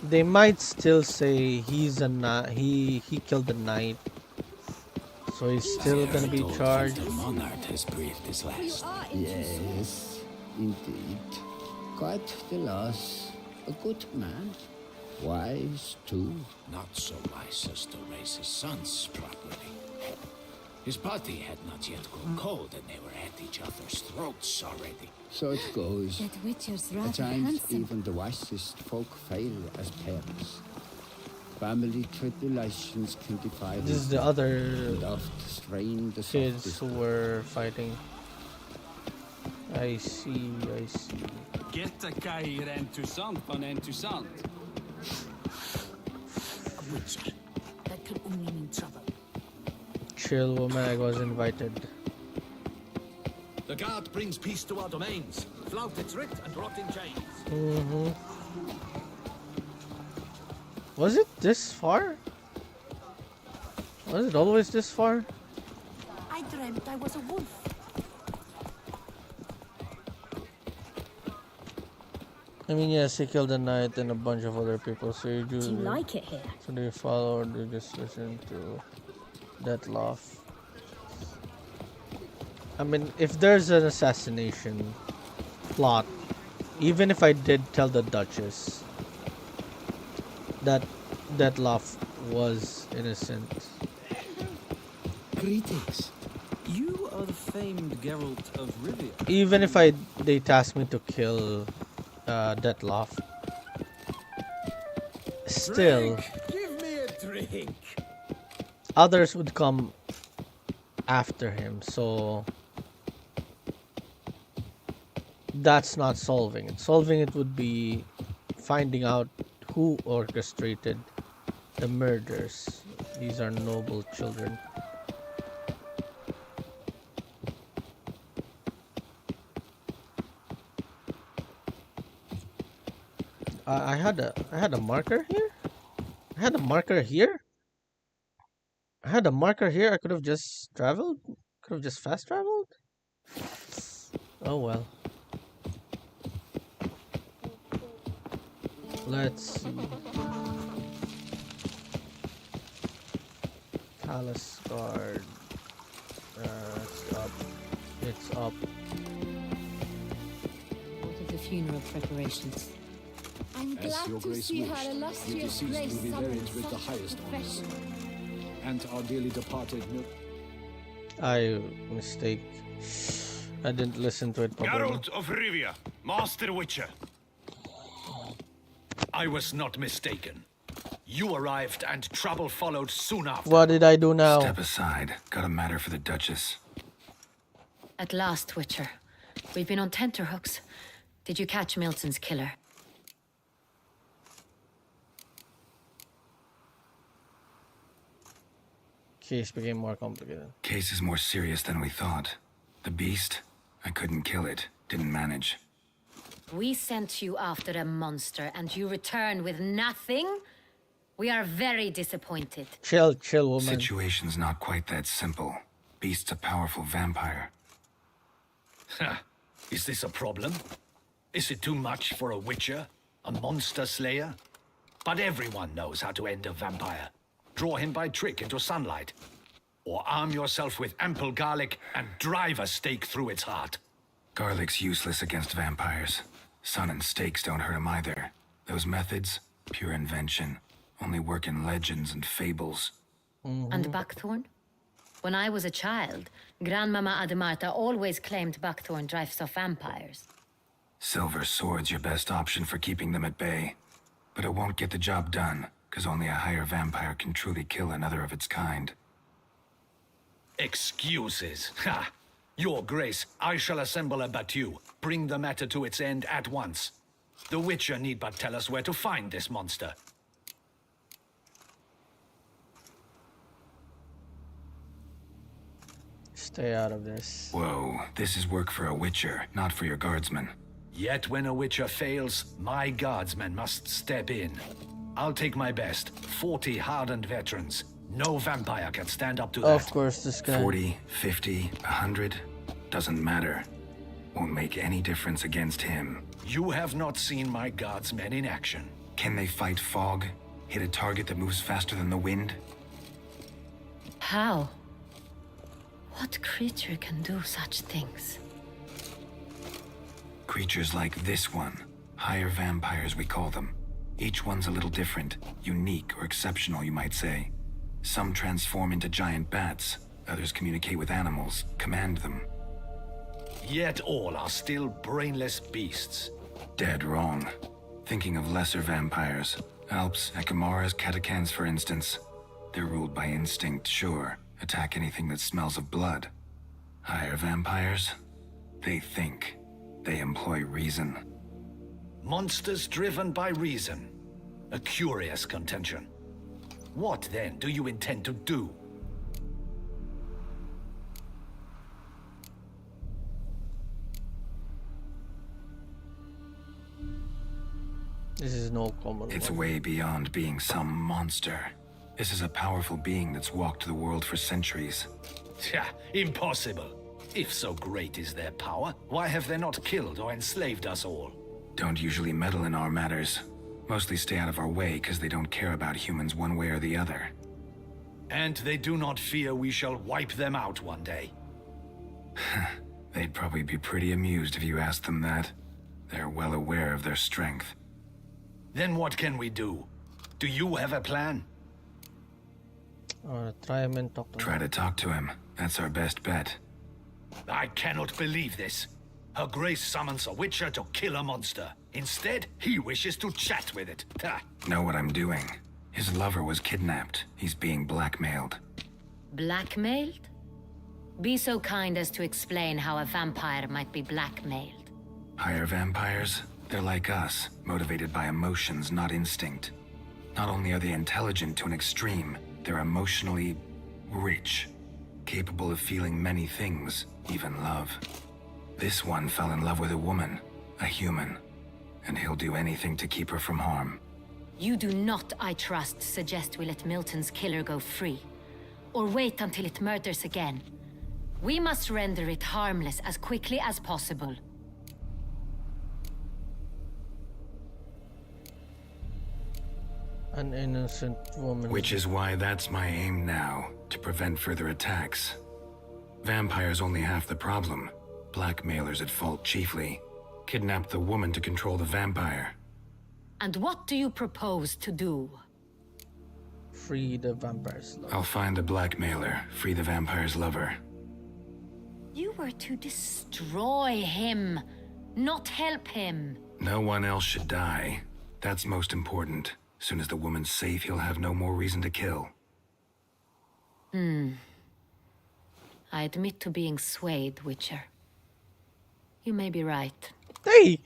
They might still say he's a he killed the knight, so he's still gonna be charged. The monarch has breathed his last. Yes, indeed. Quite the loss. A good man. Wise, too. Not so wise as to raise his sons properly. His body had not yet grown cold, and they were at each other's throats already. So it goes. That Witcher's At rather times, handsome. even the wisest folk fail as parents. family tribulations can defy This is the other enough to strain the kids softest who were fighting. I see. Get the guy ren Toussaint van en Toussaint. A witcher. That could only mean trouble. Chill, Womag was invited. The guard brings peace to our domains. Flout its writ and rot in chains. Was it this far? Was it always this far? I dreamt I was a wolf. I mean, yes, he killed a knight and a bunch of other people, so you do... Do you like it here? So do you follow or do you just listen to Detloff? I mean, if there's an assassination plot, even if I did tell the Duchess that Detloff was innocent. Greetings. You are the famed Geralt of Rivia. Even if they tasked me to kill Detloff, still, Give me a drink. others would come after him, so that's not solving it. Solving it would be finding out who orchestrated the murders. These are noble children. I had a marker here? I had a marker here? I had a marker here. I could have just traveled? Could have just fast traveled? Oh well. Let's see. Palace Guard. It's up. It's up. What of the funeral preparations? I'm As glad your to grace see wished, her your illustrious deceased grace will be summon buried with the such highest honors. profession. And our dearly departed Mistake. I didn't listen to it properly. Geralt of Rivia, Master Witcher. I was not mistaken. You arrived and trouble followed soon after. What did I do now? Step aside. Got a matter for the Duchess. At last, Witcher. We've been on tenterhooks. Did you catch Milton's killer? Case became more complicated. Case is more serious than we thought. The beast, I couldn't kill it. Didn't manage. We sent you after a monster and you return with nothing? We are very disappointed. Chill, woman. Situation's not quite that simple. Beast's a powerful vampire. Is this a problem? Is it too much for a witcher? A monster slayer? But everyone knows how to end a vampire. Draw him by trick into sunlight. Or arm yourself with ample garlic and drive a stake through its heart. Garlic's useless against vampires. Sun and stakes don't hurt him either. Those methods, pure invention. Only work in legends and fables. And buckthorn? When I was a child, Grandmama Ademarta always claimed buckthorn drives off vampires. Silver sword's your best option for keeping them at bay. But it won't get the job done, because only a higher vampire can truly kill another of its kind. Excuses. Ha! Your Grace, I shall assemble a battue. Bring the matter to its end at once. The Witcher need but tell us where to find this monster. Stay out of this. Whoa, this is work for a Witcher, not for your guardsmen. Yet when a Witcher fails, my guardsmen must step in. I'll take my best. 40 hardened veterans. No vampire can stand up to that. Of course, this guy. 40, 50, 100, doesn't matter. Won't make any difference against him. You have not seen my guardsmen in action. Can they fight fog? Hit a target that moves faster than the wind? How? What creature can do such things? Creatures like this one. Higher vampires, we call them. Each one's a little different. Unique or exceptional, you might say. Some transform into giant bats. Others communicate with animals, command them. Yet all are still brainless beasts. Dead wrong. Thinking of lesser vampires. Alps, Ekamaras, Catacans, for instance. They're ruled by instinct, sure. Attack anything that smells of blood. Higher vampires? They think. They employ reason. Monsters driven by reason. A curious contention. What, then, do you intend to do? This is no common It's one. way beyond being some monster. This is a powerful being that's walked the world for centuries. Tja, impossible. If so great is their power, why have they not killed or enslaved us all? Don't usually meddle in our matters. Mostly stay out of our way because they don't care about humans one way or the other. And they do not fear we shall wipe them out one day. They'd probably be pretty amused if you asked them that. They're well aware of their strength. Then what can we do? Do you have a plan? Try him and talk to him. Try to talk to him. That's our best bet. I cannot believe this. Her Grace summons a witcher to kill a monster. Instead, he wishes to chat with it. Ha. Know what I'm doing. His lover was kidnapped. He's being blackmailed. Blackmailed? Be so kind as to explain how a vampire might be blackmailed. Higher vampires? They're like us, motivated by emotions, not instinct. Not only are they intelligent to an extreme, they're emotionally rich, capable of feeling many things, even love. This one fell in love with a woman, a human, and he'll do anything to keep her from harm. You do not, I trust, suggest we let Milton's killer go free. Or wait until it murders again. We must render it harmless as quickly as possible. An innocent woman. Which is why that's my aim now, to prevent further attacks. Vampires only half the problem. Blackmailers at fault chiefly. Kidnapped the woman to control the vampire. And what do you propose to do? Free the vampire's lover. I'll find the blackmailer, free the vampire's lover. You were to destroy him, not help him. No one else should die. That's most important. Soon as the woman's safe, he'll have no more reason to kill. I admit to being swayed, Witcher. You may be right. Hey!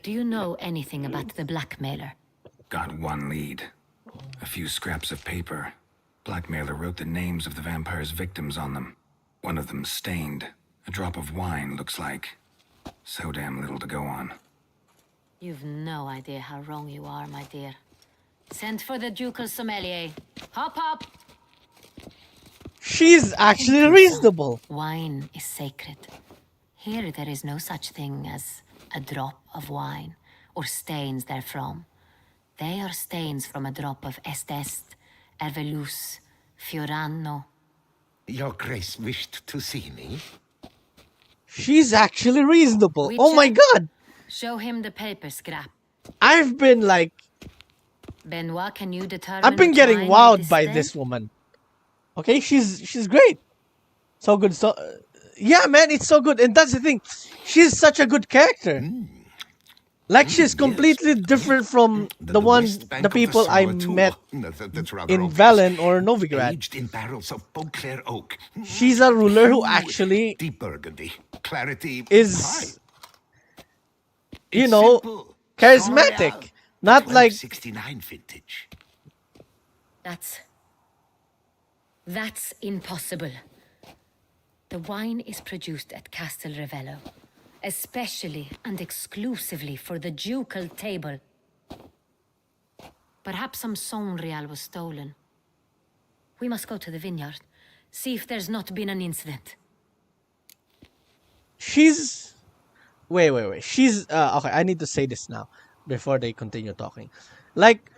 Do you know anything about the blackmailer? Got one lead. A few scraps of paper. Blackmailer wrote the names of the vampire's victims on them. One of them stained. A drop of wine, looks like. So damn little to go on. You've no idea how wrong you are, my dear. Send for the ducal sommelier. Hop, hop! She's actually reasonable. Wine is sacred. Here there is no such thing as a drop of wine, or stains therefrom. They are stains from a drop of Est, Ervelus, Fiorano. Your Grace wished to see me? She's actually reasonable. Witcher, Oh my god! Show him the paper scrap. I've been like... Benoit, can you determine I've been which getting wine it wowed is by then? this woman. Okay, she's great. So good. So yeah, man, it's so good. And that's the thing. She's such a good character. Like she's completely different from the people I met in Velen or Novigrad. Aged in barrels of Beauclair oak. She's a ruler who actually Deep Burgundy. Clarity is, you It's know, simple. charismatic. Royal. Not like 1269 vintage. That's impossible. The wine is produced at Castel Ravello, especially and exclusively for the ducal table. Perhaps some Sonreal was stolen. We must go to the vineyard, see if there's not been an incident. she's wait. She's okay, I need to say this now before they continue talking. Like,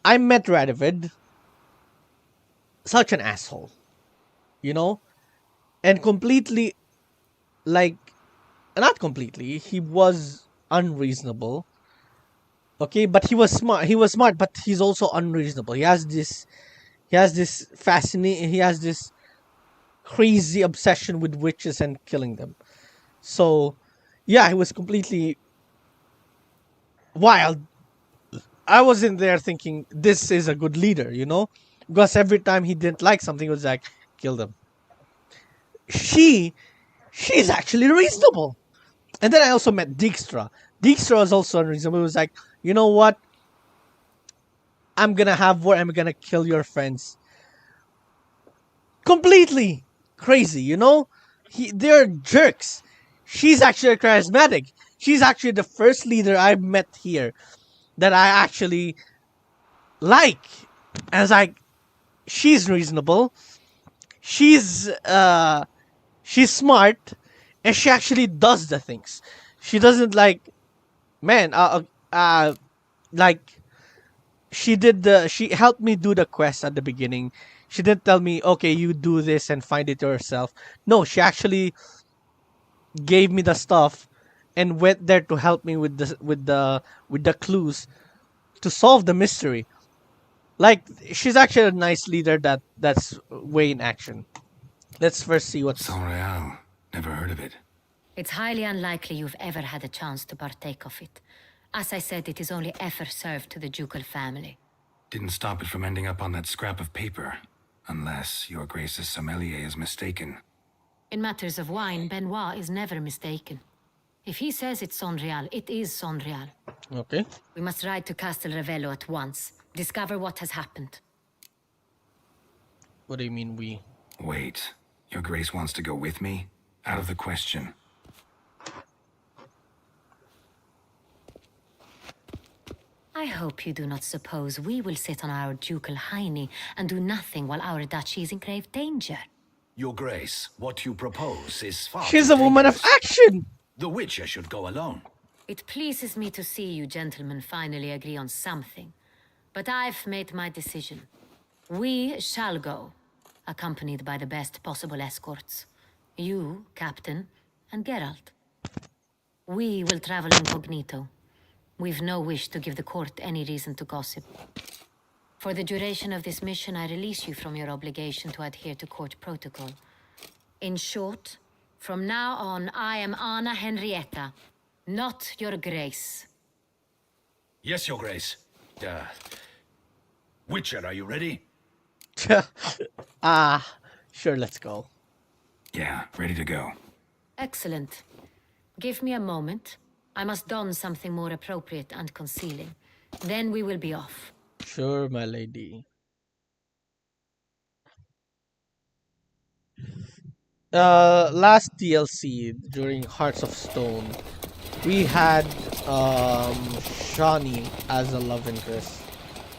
I met Radovid, such an asshole, you know, and completely, like, not completely, he was unreasonable. Okay, but he was smart, but he's also unreasonable. He has this crazy obsession with witches and killing them. So yeah, he was completely wild. I was in there thinking this is a good leader, you know, because every time he didn't like something, it was like kill them. She's actually reasonable. And then I also met Dijkstra. Dijkstra was also unreasonable. It was like, you know what? I'm gonna have war. I'm gonna kill your friends. Completely crazy, you know. They're jerks. She's actually charismatic. She's actually the first leader I've met here that I actually like. And it's like, she's reasonable. She's smart, and she actually does the things. She doesn't like, man. Like she helped me do the quest at the beginning. She didn't tell me, okay, you do this and find it yourself. No, she actually gave me the stuff and went there to help me with the clues to solve the mystery. Like, she's actually a nice leader that's way in action. Let's first see what's... Sonreal. Never heard of it. It's highly unlikely you've ever had a chance to partake of it. As I said, it is only ever served to the ducal family. Didn't stop it from ending up on that scrap of paper. Unless your Grace's sommelier is mistaken. In matters of wine, Benoit is never mistaken. If he says it's Sonreal, it is Sonreal. Okay. We must ride to Castel Ravello at once. Discover what has happened. What do you mean, we? Wait. Your Grace wants to go with me? Out of the question. I hope you do not suppose we will sit on our ducal hiney and do nothing while our duchy is in grave danger. Your Grace, what you propose is far She's too a woman of dangerous. action! The Witcher should go alone. It pleases me to see you gentlemen finally agree on something. But I've made my decision. We shall go, accompanied by the best possible escorts. You, Captain, and Geralt. We will travel incognito. We've no wish to give the court any reason to gossip. For the duration of this mission, I release you from your obligation to adhere to court protocol. In short, from now on, I am Anna Henrietta, not your Grace. Yes, Your Grace. Witcher, are you ready? Sure, let's go. Yeah, ready to go. Excellent. Give me a moment. I must don something more appropriate and concealing. Then we will be off. Sure, my lady. Last DLC during Hearts of Stone, we had Shani as a love interest,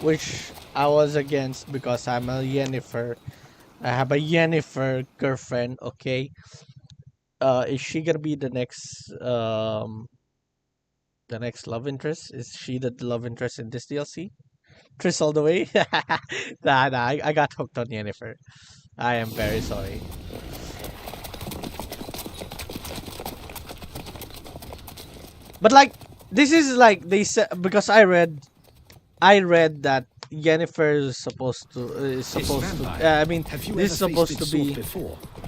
which I was against because I'm a Yennefer. I have a Yennefer girlfriend. Okay, is she gonna be the next love interest? Is she the love interest in this DLC? Triss all the way? Nah, I got hooked on Yennefer. I am very sorry. But like, this is like they said, because I read that Yennefer is supposed to I mean, this is supposed to be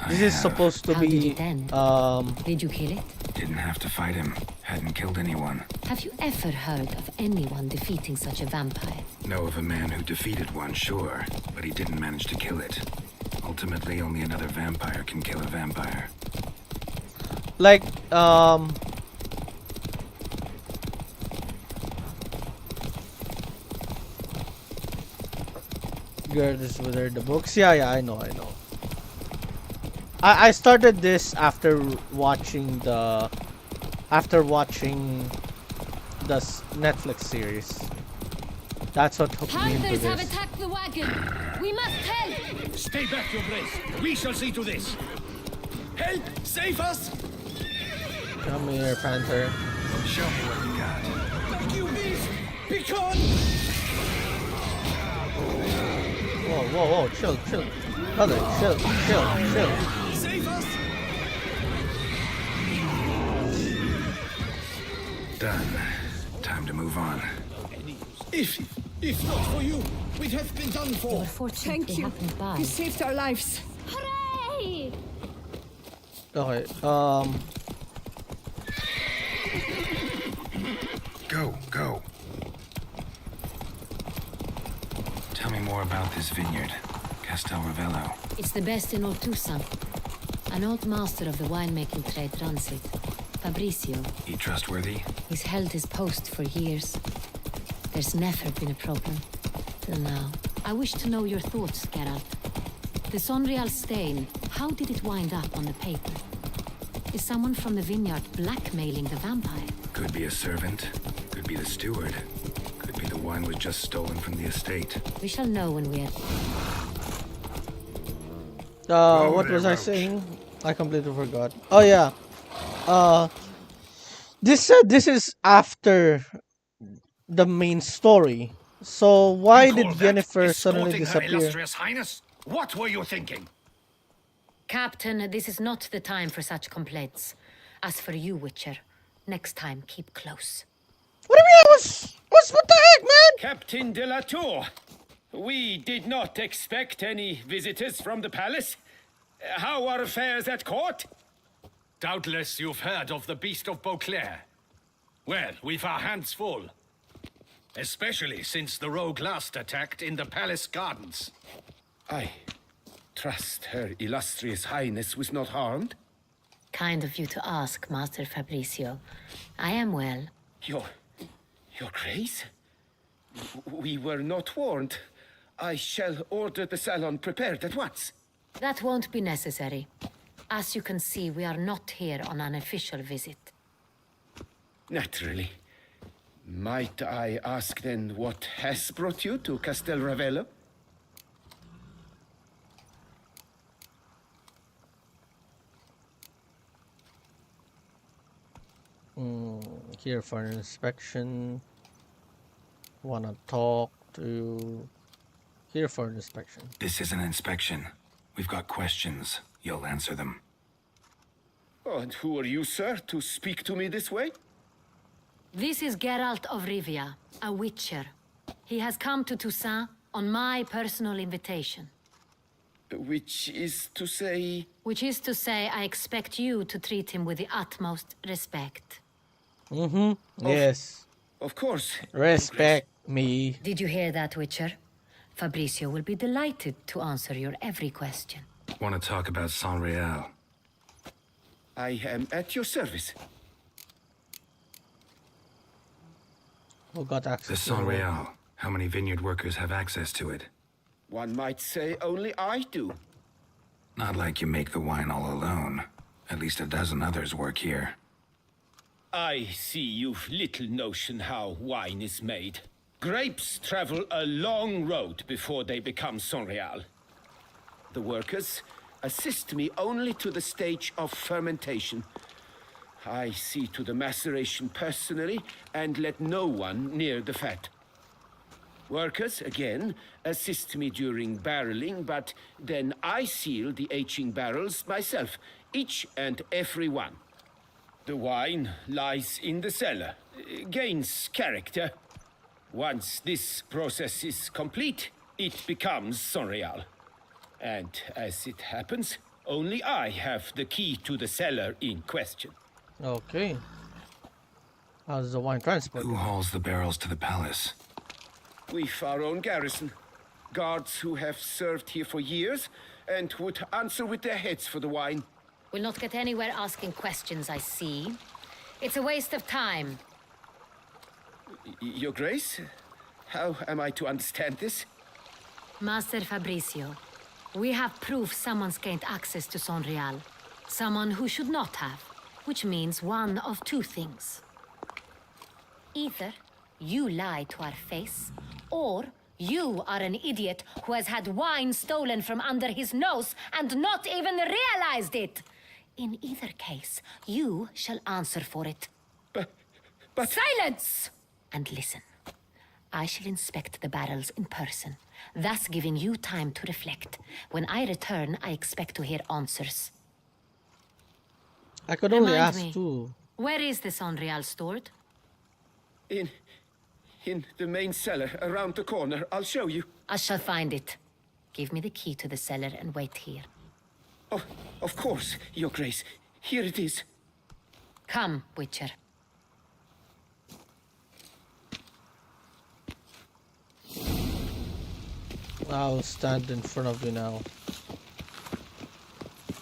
this is supposed to How did be it end? Did you kill it? Didn't have to fight him. Hadn't killed anyone. Have you ever heard of anyone defeating such a vampire? Know of a man who defeated one, sure, but he didn't manage to kill it. Ultimately, only another vampire can kill a vampire. like Girl, this is whether the books. Yeah, I know. I started this after watching the Netflix series. That's what hooked me into Panthers have this. attacked the wagon. We must help. Stay back, Your Grace. We shall see to this. Help! Save us! Come here, Panther. Show me what you got. Thank you, beast! Begone! Whoa, chill. Brother, chill. Save us! Done. Time to move on. If not for you, we'd have been done for. Thank you. You saved our lives. Hooray! Okay, Go. south is Vineyard. Castel Ravello. It's the best in Ortusa. An old master of the winemaking trade runs it. Fabrizio. He trustworthy? He's held his post for years. There's never been a problem. Till now. I wish to know your thoughts, Geralt. The Sonreal stain, how did it wind up on the paper? Is someone from the vineyard blackmailing the vampire? Could be a servant. Could be the steward. Could be the wine was just stolen from the estate. We shall know when we're... What was I saying? I completely forgot. Oh yeah. This is after the main story. So why did Yennefer suddenly Her disappear? illustrious highness? What were you thinking? Captain, this is not the time for such complaints. As for you, Witcher, next time keep close. What do you mean? What the heck, man? Captain de la Tour, we did not expect any visitors from the palace. How are affairs at court? Doubtless you've heard of the Beast of Beauclair. Well, we've our hands full. Especially since the rogue last attacked in the palace gardens. I trust Her Illustrious Highness was not harmed? Kind of you to ask, Master Fabrizio. I am well. Your Grace? We were not warned. I shall order the salon prepared at once. That won't be necessary. As you can see, we are not here on an official visit. Naturally. Might I ask then what has brought you to Castel Ravello? Here for an inspection. Wanna talk to... Here for an inspection. This is an inspection. We've got questions. You'll answer them. Oh, and who are you, sir, to speak to me this way? This is Geralt of Rivia, a witcher. He has come to Toussaint on my personal invitation. Which is to say... Which is to say, I expect you to treat him with the utmost respect. Yes. Of course. Respect me. Did you hear that, Witcher? Fabrizio will be delighted to answer your every question. Want to talk about Sonreal? I am at your service. Who got The access to it? Sonreal. How many vineyard workers have access to it? One might say only I do. Not like you make the wine all alone. At least a dozen others work here. I see you've little notion how wine is made. Grapes travel a long road before they become Sonreal. The workers assist me only to the stage of fermentation. I see to the maceration personally and let no one near the fat. Workers, again, assist me during barreling, but then I seal the aging barrels myself, each and every one. The wine lies in the cellar, gains character. Once this process is complete, it becomes Sonreal. And as it happens, only I have the key to the cellar in question. Okay. How's the wine transport? Who hauls the barrels to the palace? We've our own garrison. Guards who have served here for years and would answer with their heads for the wine. We'll not get anywhere asking questions, I see. It's a waste of time. Your Grace? How am I to understand this? Master Fabrizio, we have proof someone's gained access to Sonreal. Someone who should not have, which means one of two things. Either you lie to our face, or you are an idiot who has had wine stolen from under his nose and not even realized it. In either case, you shall answer for it. But... Silence! And listen. I shall inspect the barrels in person, thus giving you time to reflect. When I return, I expect to hear answers. I could only Remind ask me, two. Where is the Sonreal stored? In the main cellar, around the corner. I'll show you. I shall find it. Give me the key to the cellar and wait here. Oh, of course, Your Grace. Here it is. Come, Witcher. I'll stand in front of you now.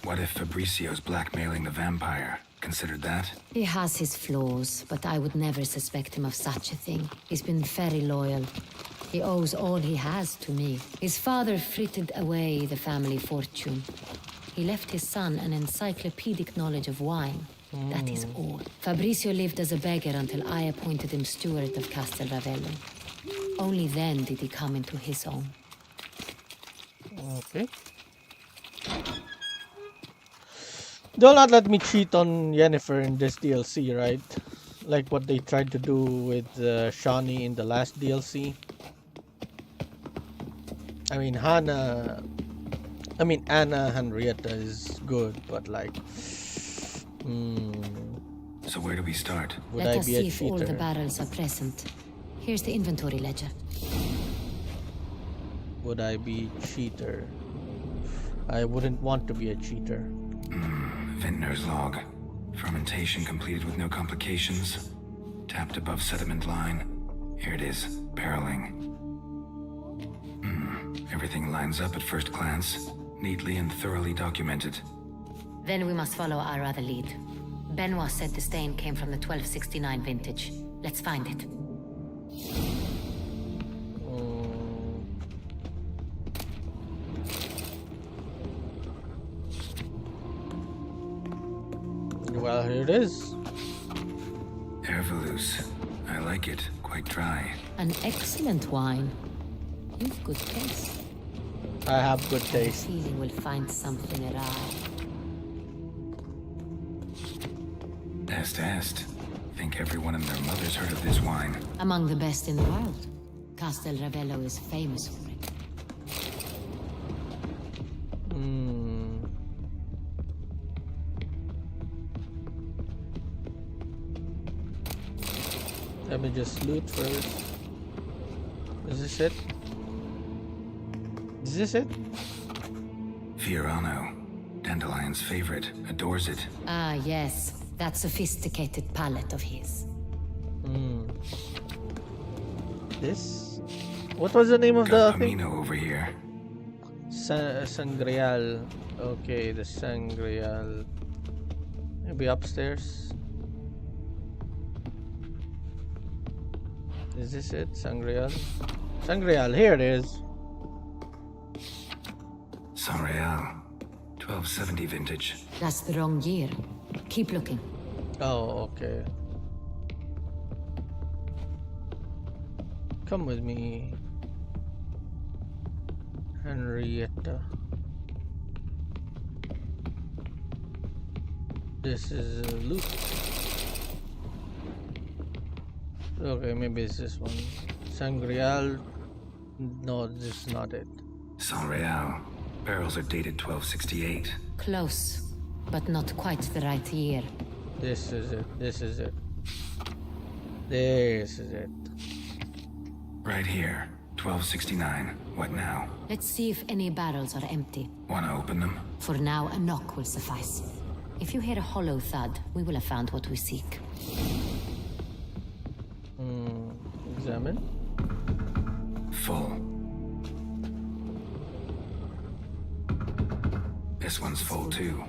What if Fabricio's blackmailing the vampire? Considered that? He has his flaws, but I would never suspect him of such a thing. He's been very loyal. He owes all he has to me. His father frittered away the family fortune. He left his son an encyclopedic knowledge of wine. That is all. Fabricio lived as a beggar until I appointed him steward of Castel Ravello. Only then did he come into his own. Okay. They'll not let me cheat on Yennefer in this DLC, right? Like what they tried to do with Shani in the last DLC. I mean, Anna Henrietta is good, but like... So where do we start? Would Let I us be see a if all cheater? the barrels are present. Here's the inventory ledger. Would I be cheater? I wouldn't want to be a cheater. Vintner's log. Fermentation completed with no complications. Tapped above sediment line. Here it is. Barreling. Everything lines up at first glance. Neatly and thoroughly documented. Then we must follow our other lead. Benoit said the stain came from the 1269 vintage. Let's find it. Well, here it is. Hervelus. I like it. Quite dry. An excellent wine. You've good taste. I have good taste. Feeling we'll find something around. Est. Think everyone and their mother's heard of this wine. Among the best in the world. Castel Ravello is famous for it. Let me just loot first. Is this it? Is this it? Fiorano. Dandelion's favorite. Adores it. Ah, yes. That sophisticated palate of his. This? What was the name of the thing? Amino over here. Sangreal. Okay, the Sangreal. Maybe upstairs. Is this it? Sangreal? Sangreal, here it is. Sanreal. 1270 vintage. That's the wrong year. Keep looking. Oh, okay. Come with me, Henrietta. This is loot. Okay, maybe it's this one. Sangreal. No, this is not it. Sanreal. Barrels are dated 1268. Close, but not quite the right year. This is it. This is it. This is it. Right here. 1269. What now? Let's see if any barrels are empty. Wanna open them? For now, a knock will suffice. If you hear a hollow thud, we will have found what we seek. Examine. Full. This one's full too.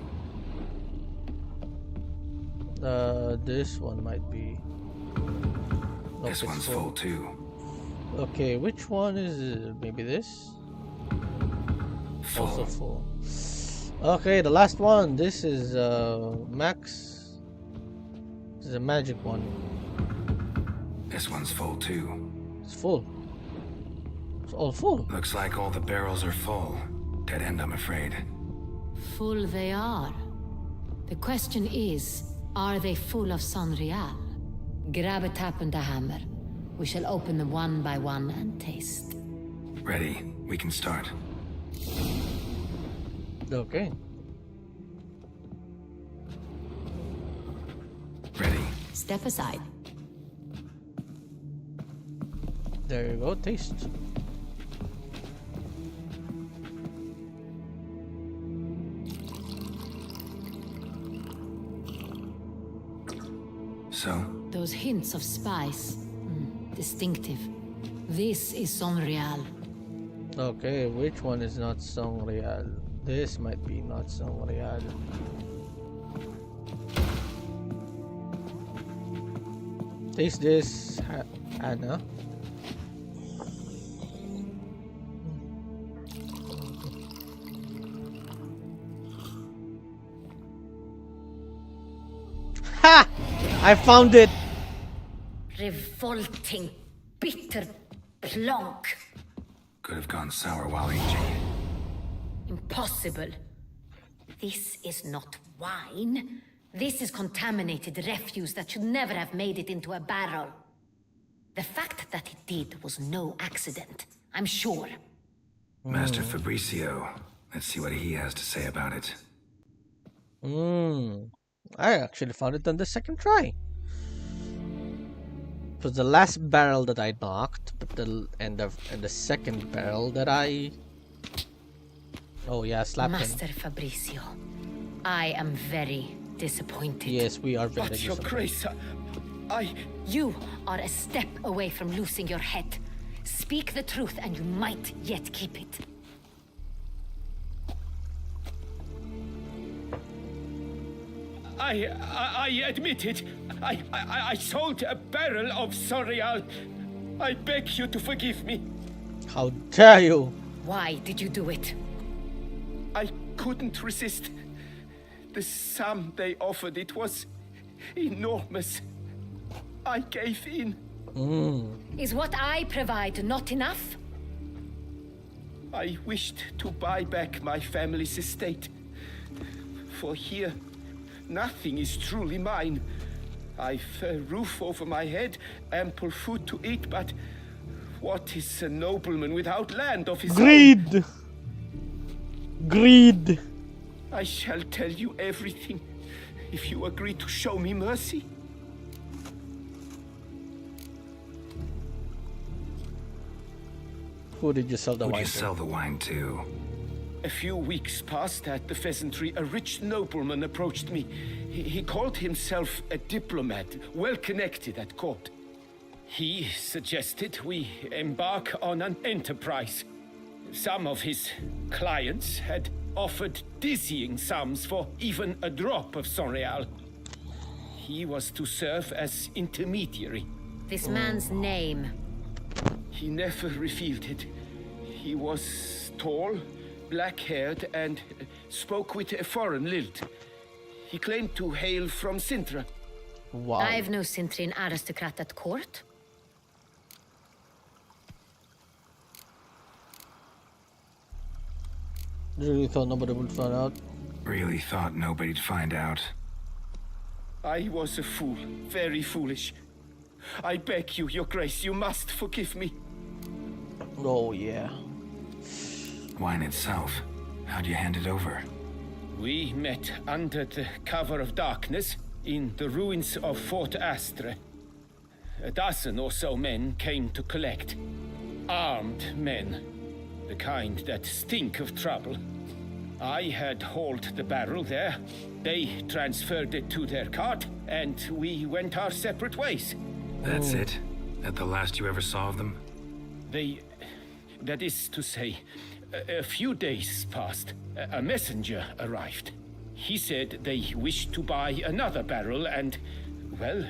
This one might be. Nope, This one's full too. Okay, which one is it? Maybe this? Full. Also full. Okay, the last one. This is max. This is a magic one. This one's full too. It's full. It's all full. Looks like all the barrels are full. Dead end, I'm afraid. Full they are. The question is, are they full of Sanreal? Grab a tap and a hammer. We shall open them one by one and taste. Ready. We can start. Okay. Ready. Step aside. There you go. Taste. So? Those hints of spice. Distinctive. This is Sanreal. Okay, which one is not Sangreal? This might be not Sangreal. Taste this, Anna. Ha! I found it! Revolting, bitter plonk. Could have gone sour while aging. Impossible. This is not wine. This is contaminated refuse that should never have made it into a barrel. The fact that it did was no accident, I'm sure. Master Fabricio. Let's see what he has to say about it. I actually found it on the second try. It was the last barrel that I knocked, but the second barrel that I... Oh yeah, slapped him. Master Fabricio, I am very disappointed. Yes, we are very But your disappointed. grace, You are a step away from losing your head. Speak the truth and you might yet keep it. I admit it. I sold a barrel of Sorial. I beg you to forgive me. How dare you! Why did you do it? I couldn't resist. The sum they offered, it was enormous. I gave in. Is what I provide not enough? I wished to buy back my family's estate. For here, nothing is truly mine. I've a roof over my head, ample food to eat, but what is a nobleman without land of his own? Greed! Greed! I shall tell you everything if you agree to show me mercy. Who did you sell the Who'd wine you to? sell the wine to? A few weeks past at the pheasantry, a rich nobleman approached me. He called himself a diplomat, well connected at court. He suggested we embark on an enterprise. Some of his clients had offered dizzying sums for even a drop of Sonreal. He was to serve as intermediary. This man's name. He never revealed it. He was tall, black-haired, and spoke with a foreign lilt. He claimed to hail from Sintra. Wow. I've no Cintrin aristocrat at court. Really thought nobody would find out. Really thought nobody'd find out. I was a fool, very foolish. I beg you, your grace, you must forgive me. Oh yeah. Wine itself. How'd you hand it over? We met under the cover of darkness in the ruins of Fort Astre. A dozen or so men came to collect. Armed men. The kind that stink of trouble. I had hauled the barrel there. They transferred it to their cart, and we went our separate ways. That's it? That the last you ever saw of them? That is to say, a few days passed. A messenger arrived. He said they wished to buy another barrel and, well,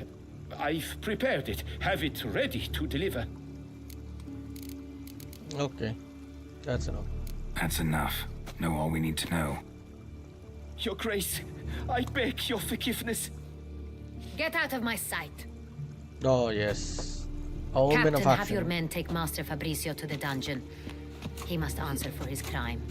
I've prepared it. Have it ready to deliver. Okay. That's enough. That's enough. Know all we need to know. Your Grace, I beg your forgiveness. Get out of my sight. Oh yes. A woman Captain, of have action. your men take Master Fabricio to the dungeon. He must answer for his crime.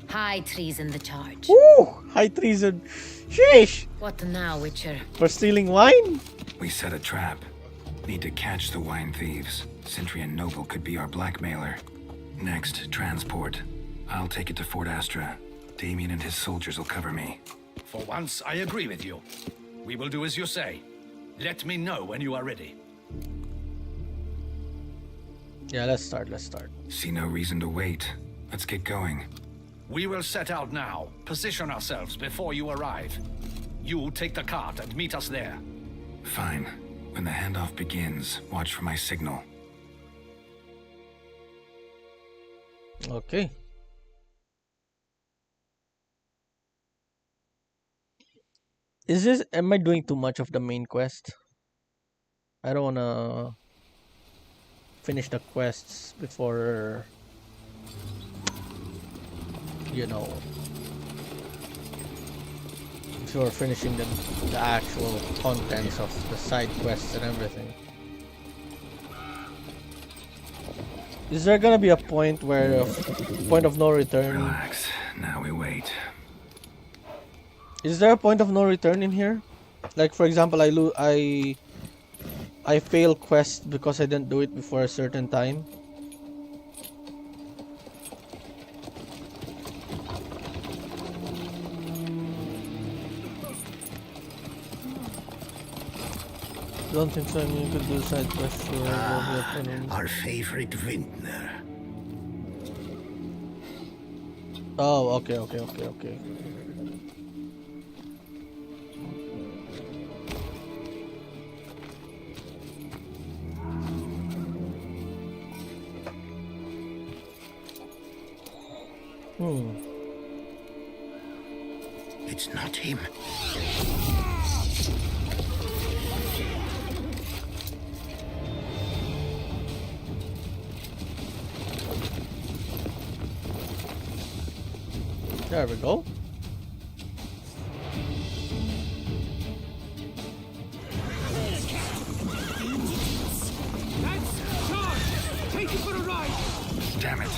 High treason the charge. Woo! High treason. Sheesh! What now, Witcher? For stealing wine? We set a trap. Need to catch the wine thieves. Centrian Noble could be our blackmailer. Next, transport. I'll take it to Fort Astra. Damien and his soldiers will cover me. For once, I agree with you. We will do as you say. Let me know when you are ready. Yeah, let's start. See no reason to wait. Let's get going. We will set out now. Position ourselves before you arrive. You take the cart and meet us there. Fine. When the handoff begins, watch for my signal. Okay. Am I doing too much of the main quest? I don't wanna finish the quests before, you know, before finishing the actual contents of the side quests and everything. Is there gonna be a point where point of no return? Relax. Now we wait. Is there a point of no return in here? Like, for example, I fail quest because I didn't do it before a certain time. Don't think so. I mean, you could do side quest for Our favorite vintner. Oh, okay. It's not him. There we go. Take you for a ride! Damn it.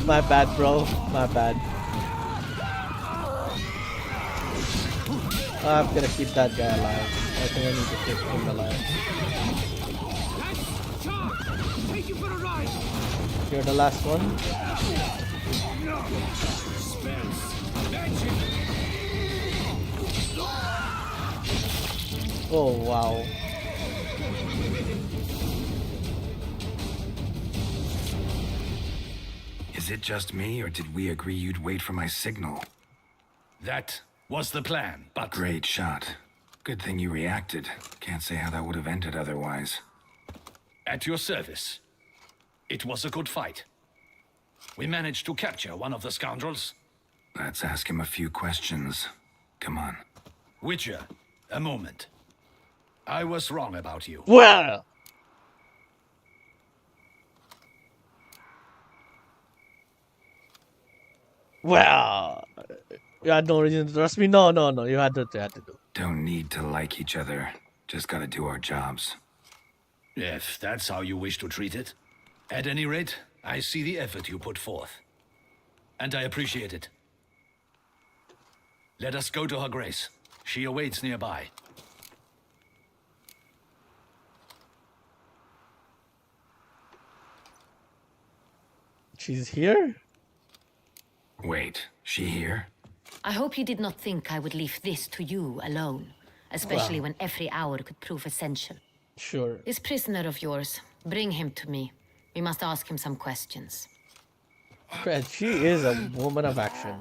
My bad, bro. My bad. I'm gonna keep that guy alive. I think I need to keep him alive. Take you for a ride! You're the last one. Oh, wow. Is it just me, or did we agree you'd wait for my signal? That was the plan, but... Great shot. Good thing you reacted. Can't say how that would have ended otherwise. At your service. It was a good fight. We managed to capture one of the scoundrels. Let's ask him a few questions. Come on. Witcher, a moment. I was wrong about you. Well! Well, you had no reason to trust me. No. You had to do. Don't need to like each other. Just gotta do our jobs. If that's how you wish to treat it. At any rate, I see the effort you put forth. And I appreciate it. Let us go to her grace. She awaits nearby. She's here? Wait, she here? I hope you did not think I would leave this to you alone, especially Well. when every hour could prove essential. Sure. This prisoner of yours, bring him to me. We must ask him some questions. Fred, she is a woman of action.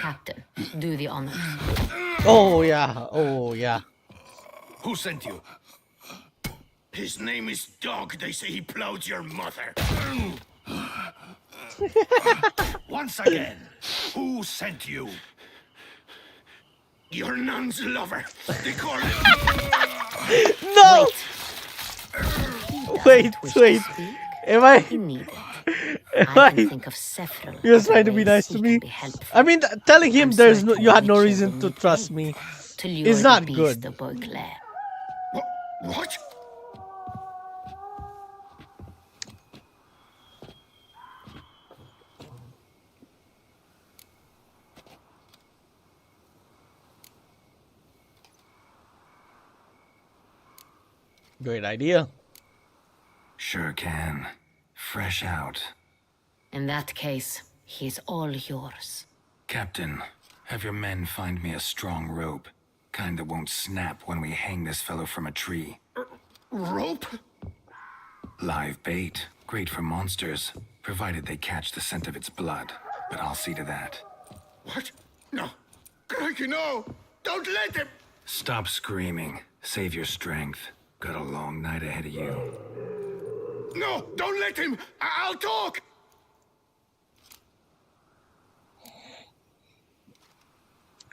Captain, do the honors. Oh yeah. Who sent you? His name is Dog. They say he plowed your mother. Once again, who sent you? Your nun's lover. They call it. No! Wait. Am I? I can think of several. He was trying to be nice to me. I mean, telling him you had no reason to trust me is not good. What? Great idea. Sure can. Fresh out. In that case, he is all yours. Captain, have your men find me a strong rope. Kind that won't snap when we hang this fellow from a tree. Rope? Live bait. Great for monsters, provided they catch the scent of its blood. But I'll see to that. What? No. Crikey, no! Don't let him! Stop screaming. Save your strength. Got a long night ahead of you. No! Don't let him! I'll talk!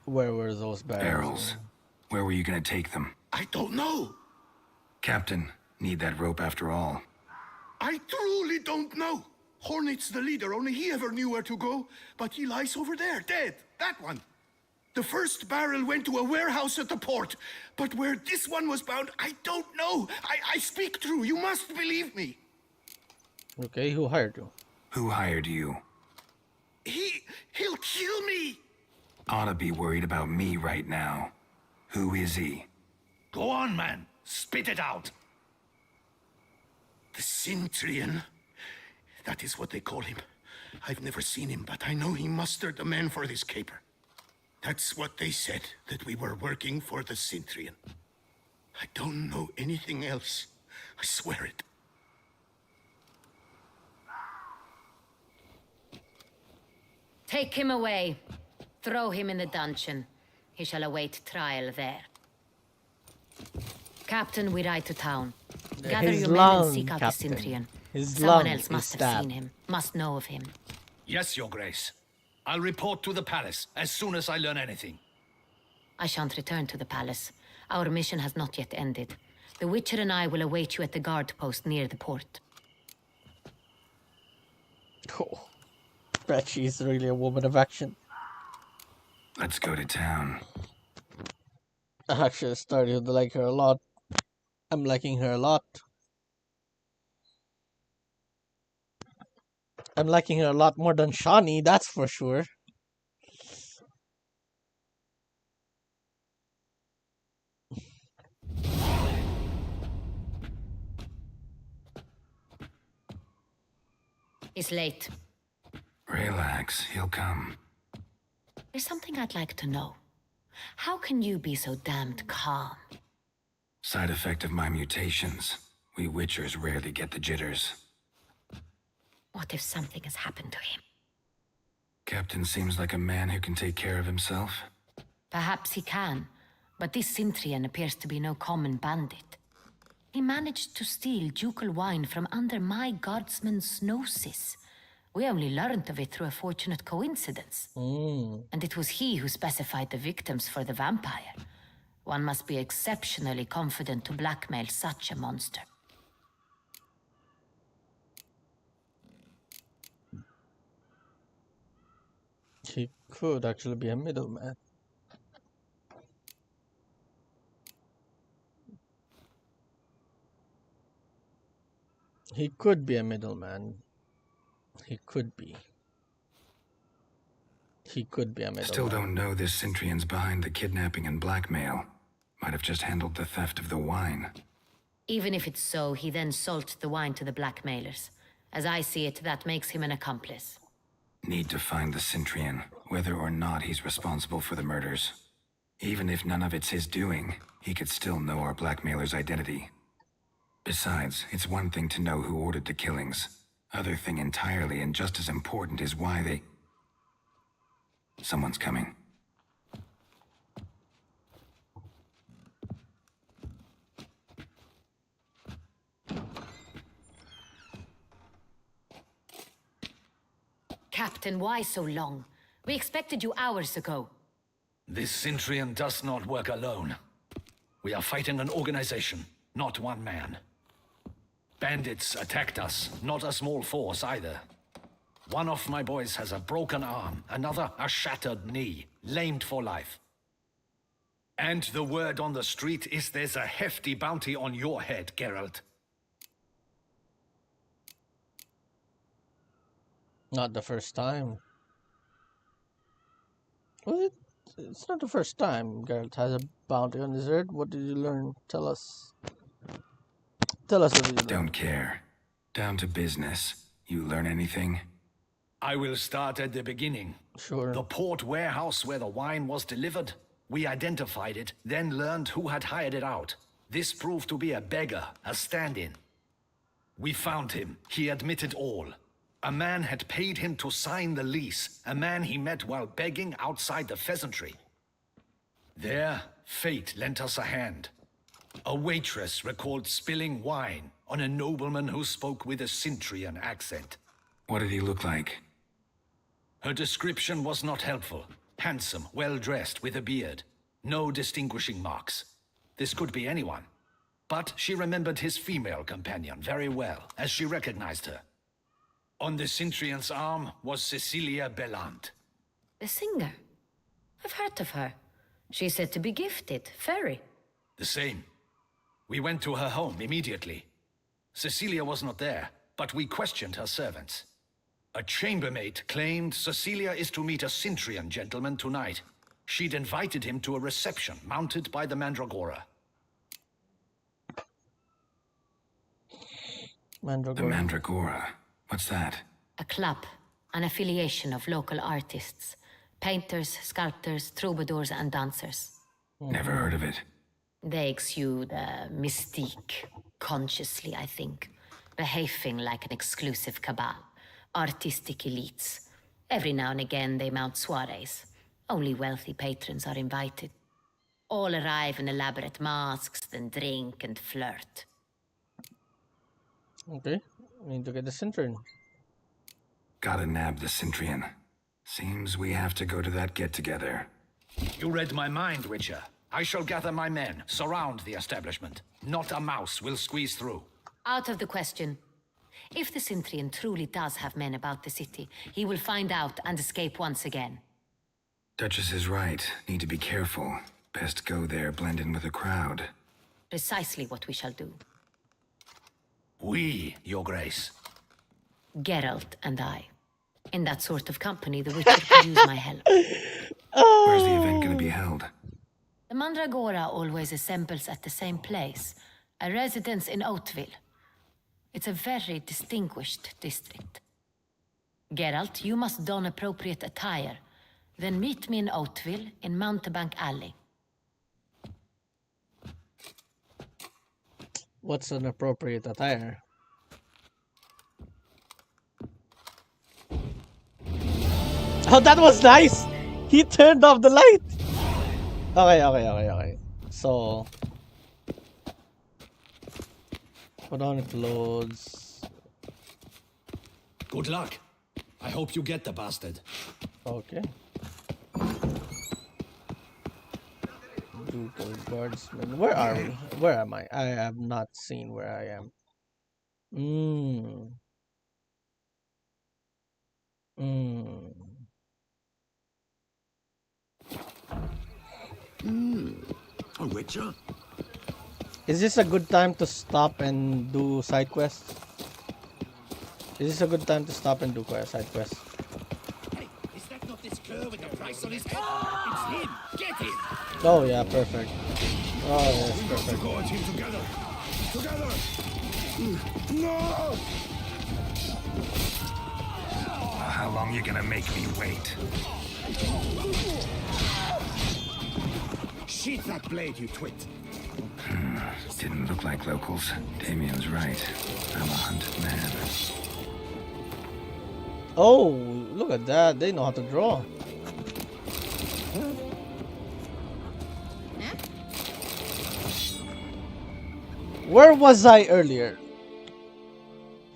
Where were those barrels? Barrels. Where were you gonna take them? I don't know. Captain, need that rope after all. I truly don't know. Hornet's the leader, only he ever knew where to go. But he lies over there, dead. That one. The first barrel went to a warehouse at the port. But where this one was bound, I don't know. I speak true. You must believe me. Okay, who hired you? Who hired you? He'll kill me. Ought to be worried about me right now. Who is he? Go on, man. Spit it out. The Cintrian. That is what they call him. I've never seen him, but I know he mustered the men for this caper. That's what they said, that we were working for the Cintrian. I don't know anything else. I swear it. Take him away. Throw him in the dungeon. He shall await trial there. Captain, we ride to town. Gather His your men lung, and seek out Captain. the Cintrian. His Someone lung else is must have stabbed. seen him, must know of him. Yes, Your Grace. I'll report to the palace as soon as I learn anything. I shan't return to the palace. Our mission has not yet ended. The Witcher and I will await you at the guard post near the port. Oh, bet she's really a woman of action. Let's go to town. I actually started to like her a lot. I'm liking her a lot. I'm liking her a lot more than Shawnee, that's for sure. It's late. Relax, he'll come. There's something I'd like to know. How can you be so damned calm? Side effect of my mutations. We Witchers rarely get the jitters. What if something has happened to him? Captain seems like a man who can take care of himself. Perhaps he can, but this Cintrian appears to be no common bandit. He managed to steal ducal wine from under my guardsman's noses. We only learned of it through a fortunate coincidence. And it was he who specified the victims for the vampire. One must be exceptionally confident to blackmail such a monster. He could actually be a middleman. He could be a middleman. He could be. He could be a middleman. Still don't know this Cintrian's behind the kidnapping and blackmail. Might have just handled the theft of the wine. Even if it's so, he then sold the wine to the blackmailers. As I see it, that makes him an accomplice. Need to find the Cintrian, whether or not he's responsible for the murders. Even if none of it's his doing, he could still know our blackmailer's identity. Besides, it's one thing to know who ordered the killings. Other thing entirely, and just as important, is why they... Someone's coming. Captain, why so long? We expected you hours ago. This Cintrian does not work alone. We are fighting an organization, not one man. Bandits attacked us, not a small force either. One of my boys has a broken arm, another a shattered knee, lamed for life. And the word on the street is there's a hefty bounty on your head, Geralt. Not the first time. Well, it's not the first time Geralt has a bounty on his head. What did you learn? Tell us. Tell us what you learned. Don't care. Down to business. You learn anything? I will start at the beginning. Sure. The port warehouse where the wine was delivered. We identified it, then learned who had hired it out. This proved to be a beggar, a stand-in. We found him. He admitted all. A man had paid him to sign the lease, a man he met while begging outside the pheasantry. There, fate lent us a hand. A waitress recalled spilling wine on a nobleman who spoke with a Cintrian accent. What did he look like? Her description was not helpful. Handsome, well-dressed, with a beard. No distinguishing marks. This could be anyone. But she remembered his female companion very well, as she recognized her. On the Cintrian's arm was Cecilia Bellant. The singer. I've heard of her. She's said to be gifted, fairy. The same. We went to her home immediately. Cecilia was not there, but we questioned her servants. A chambermaid claimed Cecilia is to meet a Cintrian gentleman tonight. She'd invited him to a reception mounted by the Mandragora. The Mandragora. What's that? A club, an affiliation of local artists. Painters, sculptors, troubadours and dancers. Never heard of it. They exude mystique, consciously, I think. Behaving like an exclusive cabal. Artistic elites. Every now and again they mount soirees. Only wealthy patrons are invited. All arrive in elaborate masks, then drink and flirt. Okay, need to get the Cintrian. Gotta nab the Cintrian. Seems we have to go to that get-together. You read my mind, Witcher. I shall gather my men, surround the establishment. Not a mouse will squeeze through. Out of the question. If the Cintrian truly does have men about the city, he will find out and escape once again. Duchess is right. Need to be careful. Best go there, blend in with the crowd. Precisely what we shall do. We, Your Grace. Geralt and I. In that sort of company, the Witcher could use my help. Where's the event gonna be held? The Mandragora always assembles at the same place, a residence in Oatville. It's a very distinguished district. Geralt, you must don appropriate attire. Then meet me in Oatville in Mountebank Alley. What's an appropriate attire? Oh, that was nice! He turned off the light! Okay. So... Hold on, it loads. Good luck. I hope you get the bastard. Okay. Ducal Guardsman. Where are we? Where am I? I have not seen where I am. A Witcher? Is this a good time to stop and do side quests? Is this a good time to stop and do side quests? Hey, is that not this cur with the price on his head? It's him! Get him! Oh yeah, perfect. Oh yes, perfect. Go at him together! Together! No! How long you gonna make me wait? Sheath that blade, you twit! Didn't look like locals. Damien's right. I'm a hunted man. Oh, look at that. They know how to draw. Where was I earlier?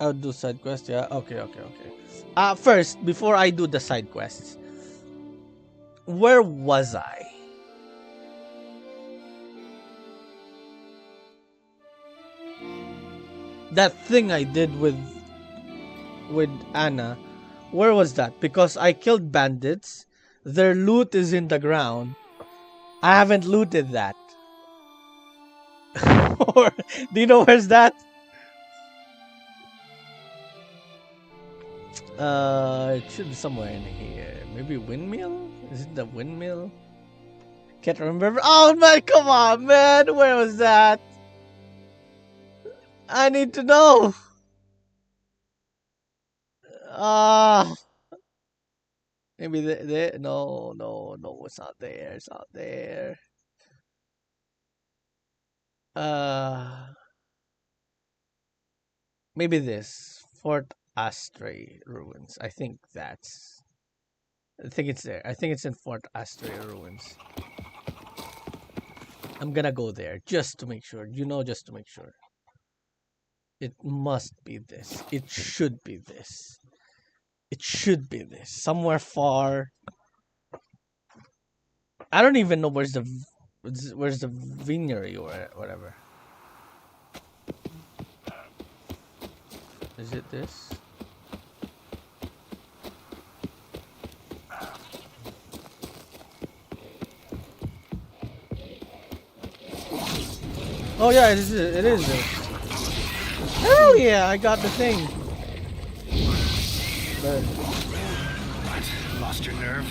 I'll do side quest, yeah. Okay. First, before I do the side quests, where was I? That thing I did with Anna, where was that? Because I killed bandits, their loot is in the ground. I haven't looted that. Or do you know where's that? It should be somewhere in here. Maybe windmill? Is it the windmill? Can't remember. Oh man, come on, man. Where was that? I need to know. Maybe no, it's not there. It's not there. Maybe this Fort Astray ruins. I think it's there. I think it's in Fort Astray ruins. I'm gonna go there just to make sure. Just to make sure. It must be this. It should be this. It should be this. Somewhere far. I don't even know where's the vineyard or whatever. Is it this? Oh yeah, it is this. Hell yeah, I got the thing. But What? Lost your nerve?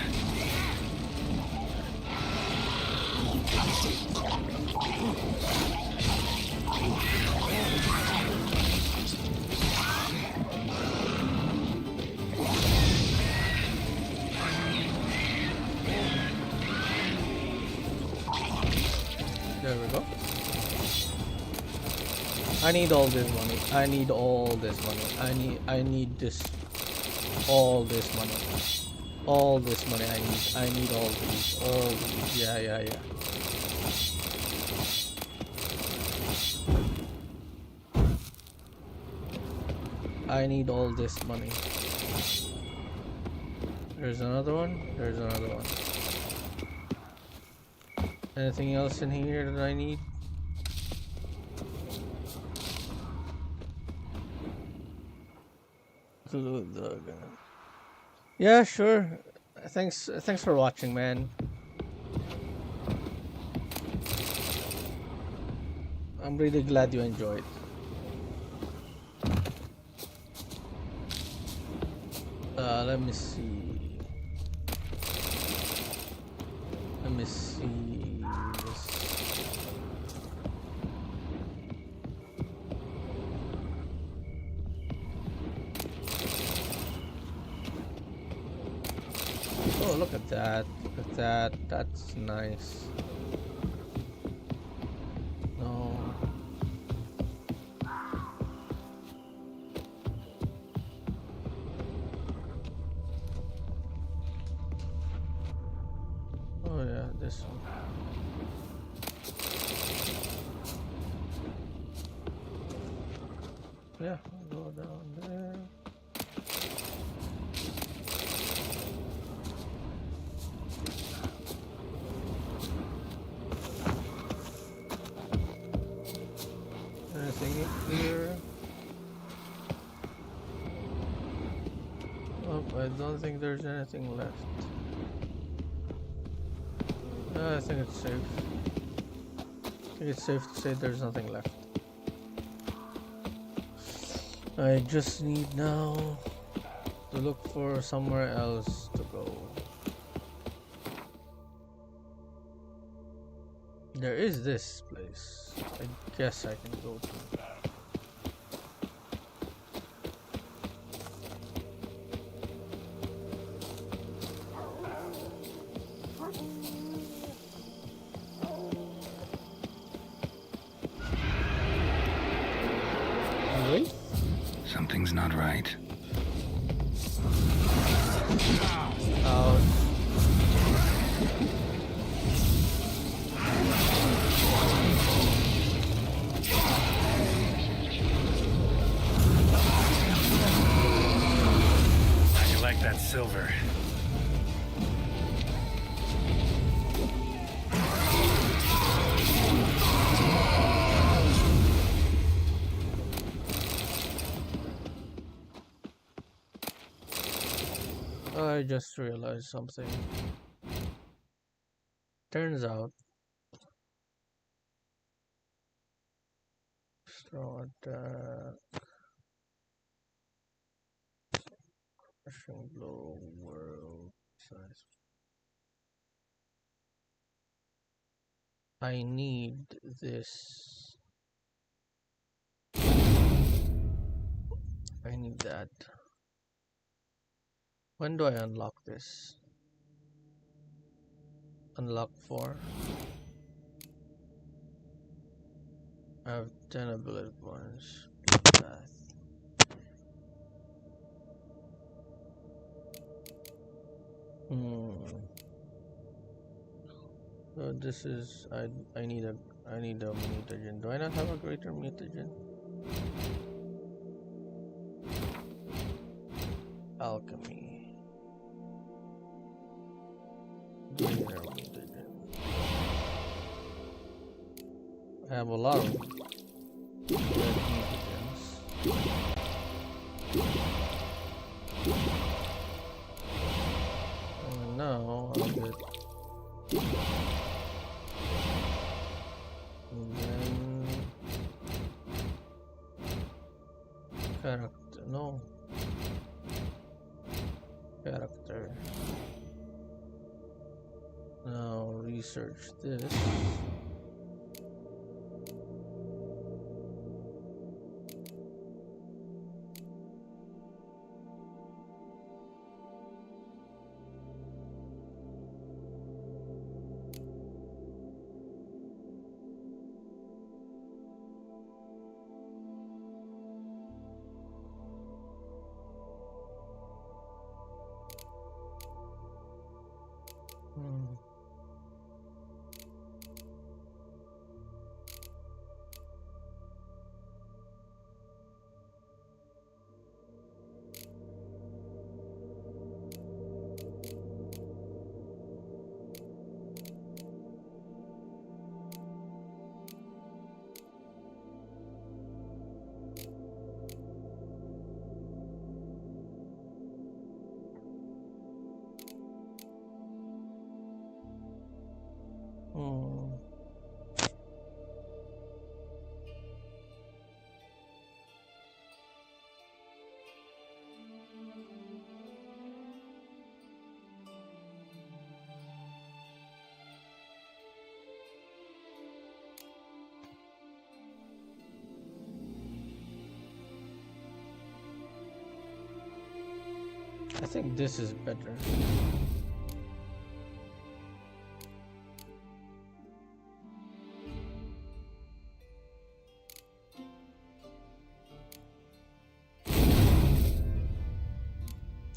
there we go. I need all this money. I need all this money. I need this. All this money. All this money I need. I need all these. All these. Yeah. I need all this money. There's another one. There's another one. Anything else in here that I need? Yeah, sure. Thanks for watching, man. I'm really glad you enjoyed. Let me see. Let me see this. Oh, look at that. Look at that. That's nice. No. Oh yeah, this one. Yeah, go down there. Anything here? Oh, I don't think there's anything left. I think it's safe. I think it's safe to say there's nothing left. I just need now to look for somewhere else to go. There is this place. I guess I can go to. Something's not right. How'd you like that silver? I just realized something. Turns out, straw attack, crushing blow, world size. I need this. I need that. When do I unlock this? Unlock 4. I have 10 ability points. Path. So this is I need a mutagen. Do I not have a greater mutagen? Alchemy. Greater mutagen. I have a lot of mutagens. And now I'll get. And then character, no. Character. Now research this. I think this is better.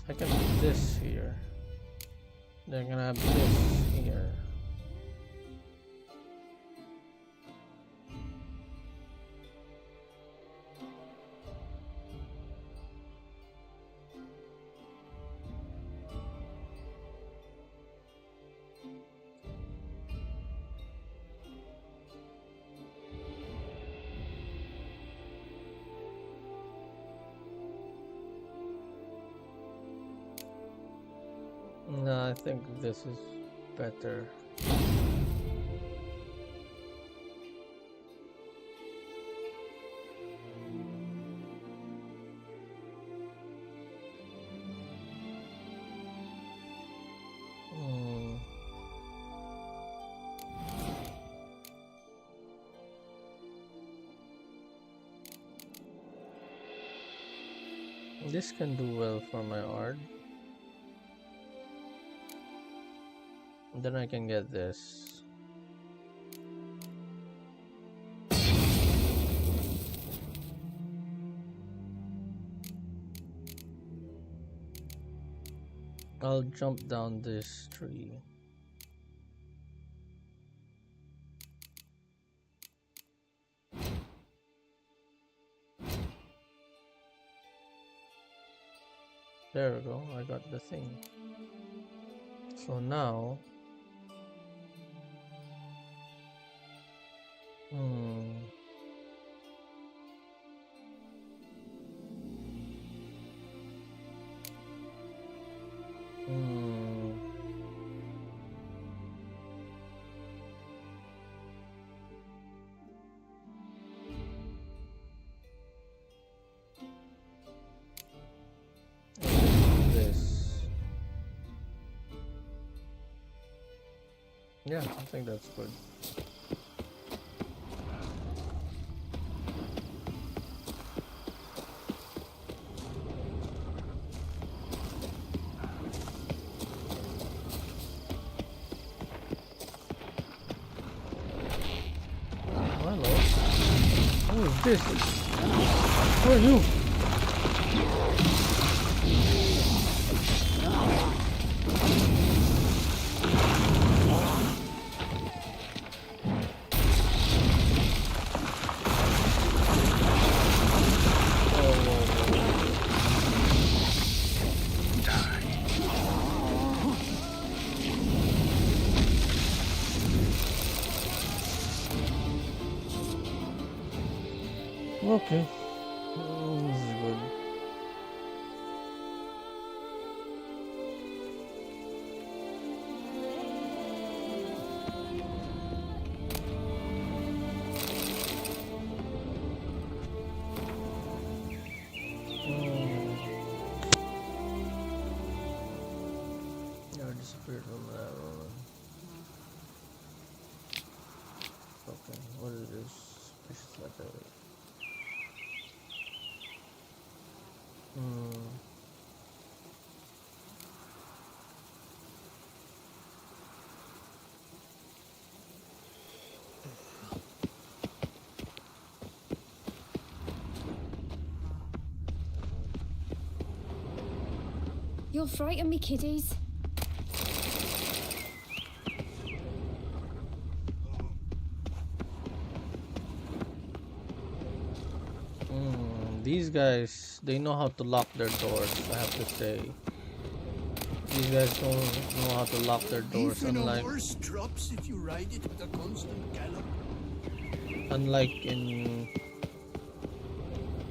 I can have this here. Then I'm gonna have this here. No, I think this is better. This can do well for my art. Then I can get this. I'll jump down this tree. There we go, I got the thing. So now this. Yeah, I think that's good. this? Who are you? Okay. This is good. Yeah, disappeared from that one. Okay, what is this? Suspicious letter. You'll frighten me, kiddies. These guys, they know how to lock their doors, I have to say. These guys don't know how to lock their doors, Even a unlike horse drops if you ride it at a constant gallop.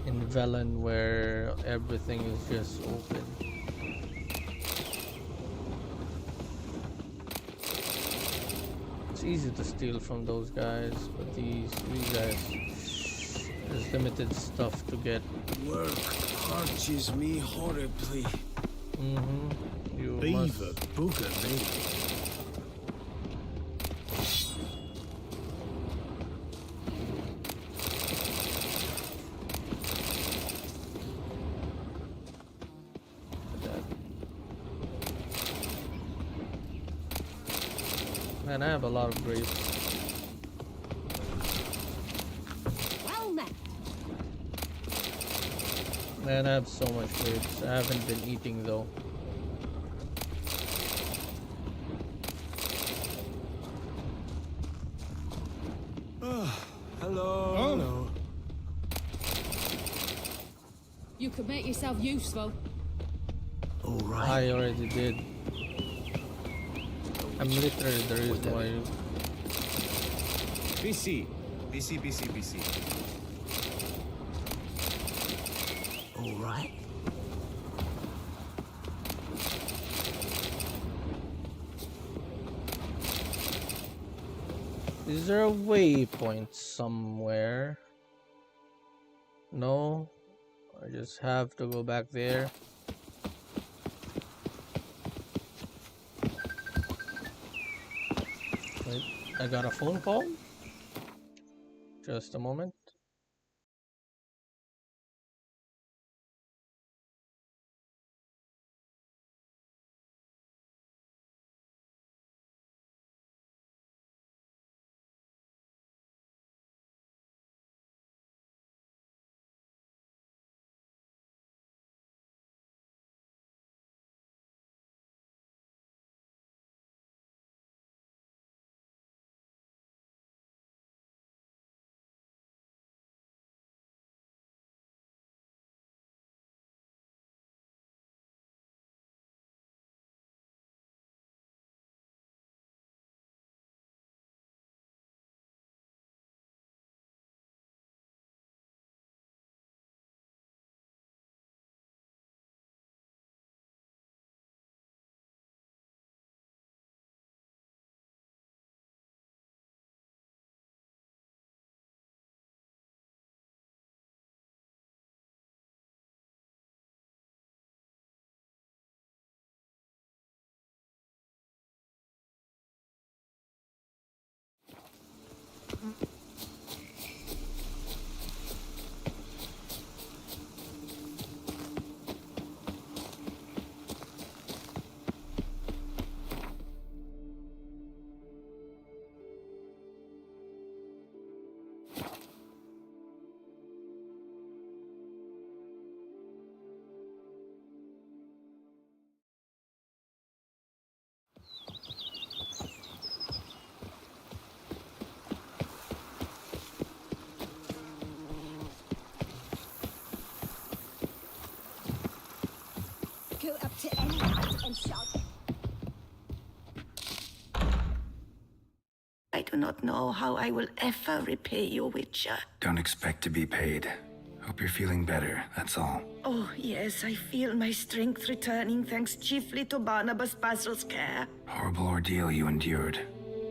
in Velen, where everything is just open. It's easy to steal from those guys, but these guys, there's limited stuff to get. Work punches me horribly. You Beaver booger me. Man, I have a lot of grapes. Well met. Man, I have so much grapes. I haven't been eating though. Hello. Hello. You could make yourself useful. All right. I already did. I'm literally the reason why you... BC. BC. All right. Is there a waypoint somewhere? No? I just have to go back there. Wait, I got a phone call? Just a moment. up to any height and shout. I do not know how I will ever repay you, Witcher. Don't expect to be paid. Hope you're feeling better, that's all. Oh, yes, I feel my strength returning thanks chiefly to Barnabas Basil's care. Horrible ordeal you endured.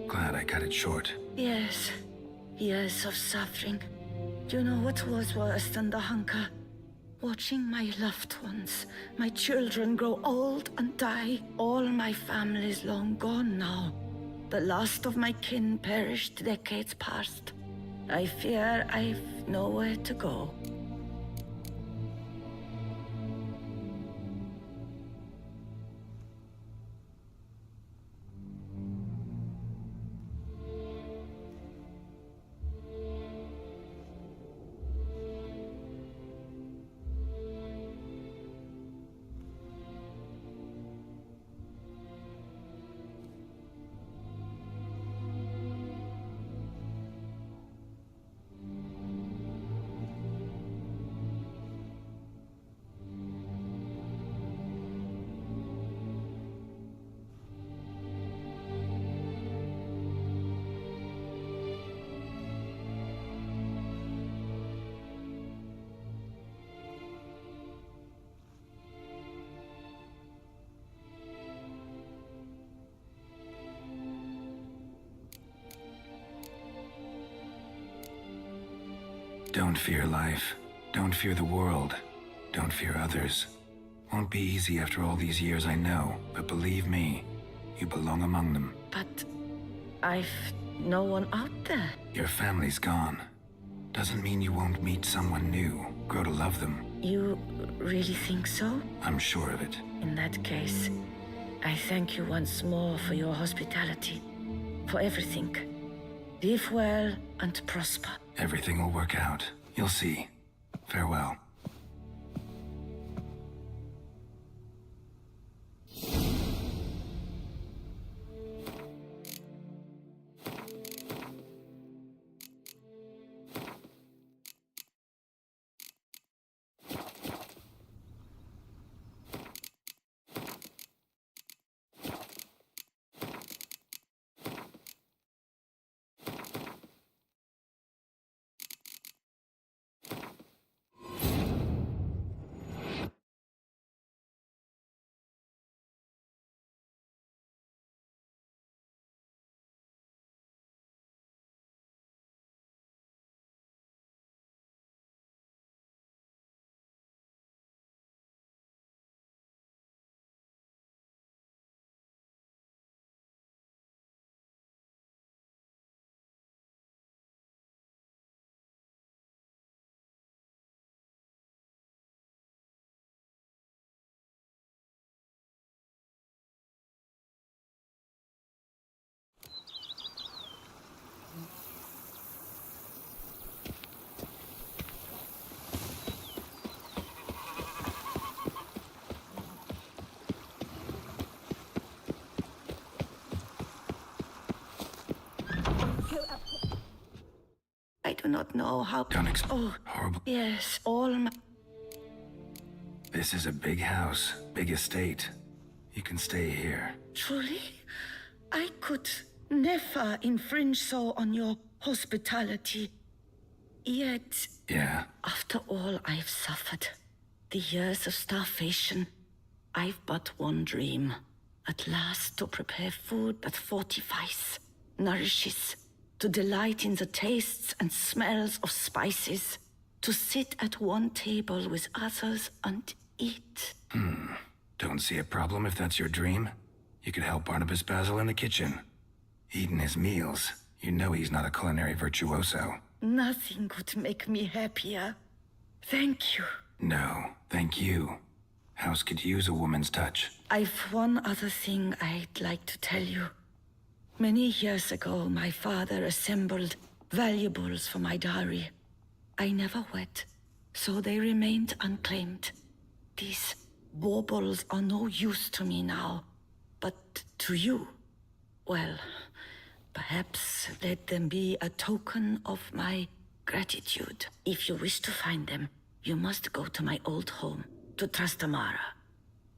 Glad I cut it short. Yes, years of suffering. Do you know what was worse than the hunger? Watching my loved ones, my children grow old and die. All my family's long gone now. The last of my kin perished decades past. I fear I've nowhere to go. Don't fear life. Don't fear the world. Don't fear others. Won't be easy after all these years, I know, but believe me, you belong among them. But I've no one out there. Your family's gone. Doesn't mean you won't meet someone new, grow to love them. You really think so? I'm sure of it. In that case, I thank you once more for your hospitality, for everything. Live well and prosper. Everything will work out. You'll see. Farewell. I do not know how... Oh, horrible. Yes, all my... This is a big house, big estate. You can stay here. Truly? I could never infringe so on your hospitality. Yet... Yeah? After all I've suffered, the years of starvation, I've but one dream. At last to prepare food that fortifies, nourishes, to delight in the tastes and smells of spices, to sit at one table with others and eat. Don't see a problem if that's your dream. You could help Barnabas Basil in the kitchen. Eating his meals. You know he's not a culinary virtuoso. Nothing could make me happier. Thank you. No, thank you. House could use a woman's touch. I've one other thing I'd like to tell you. Many years ago, my father assembled valuables for my dowry. I never wed, so they remained unclaimed. These baubles are no use to me now, but to you, well, perhaps let them be a token of my gratitude. If you wish to find them, you must go to my old home, to Trastamara.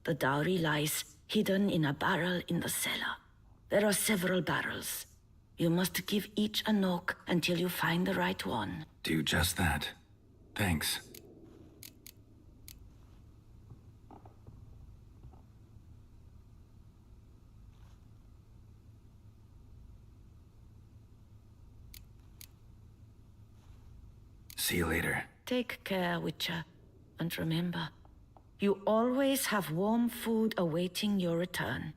The dowry lies hidden in a barrel in the cellar. There are several barrels. You must give each a knock until you find the right one. Do just that. Thanks. See you later. Take care, Witcher. And remember, you always have warm food awaiting your return.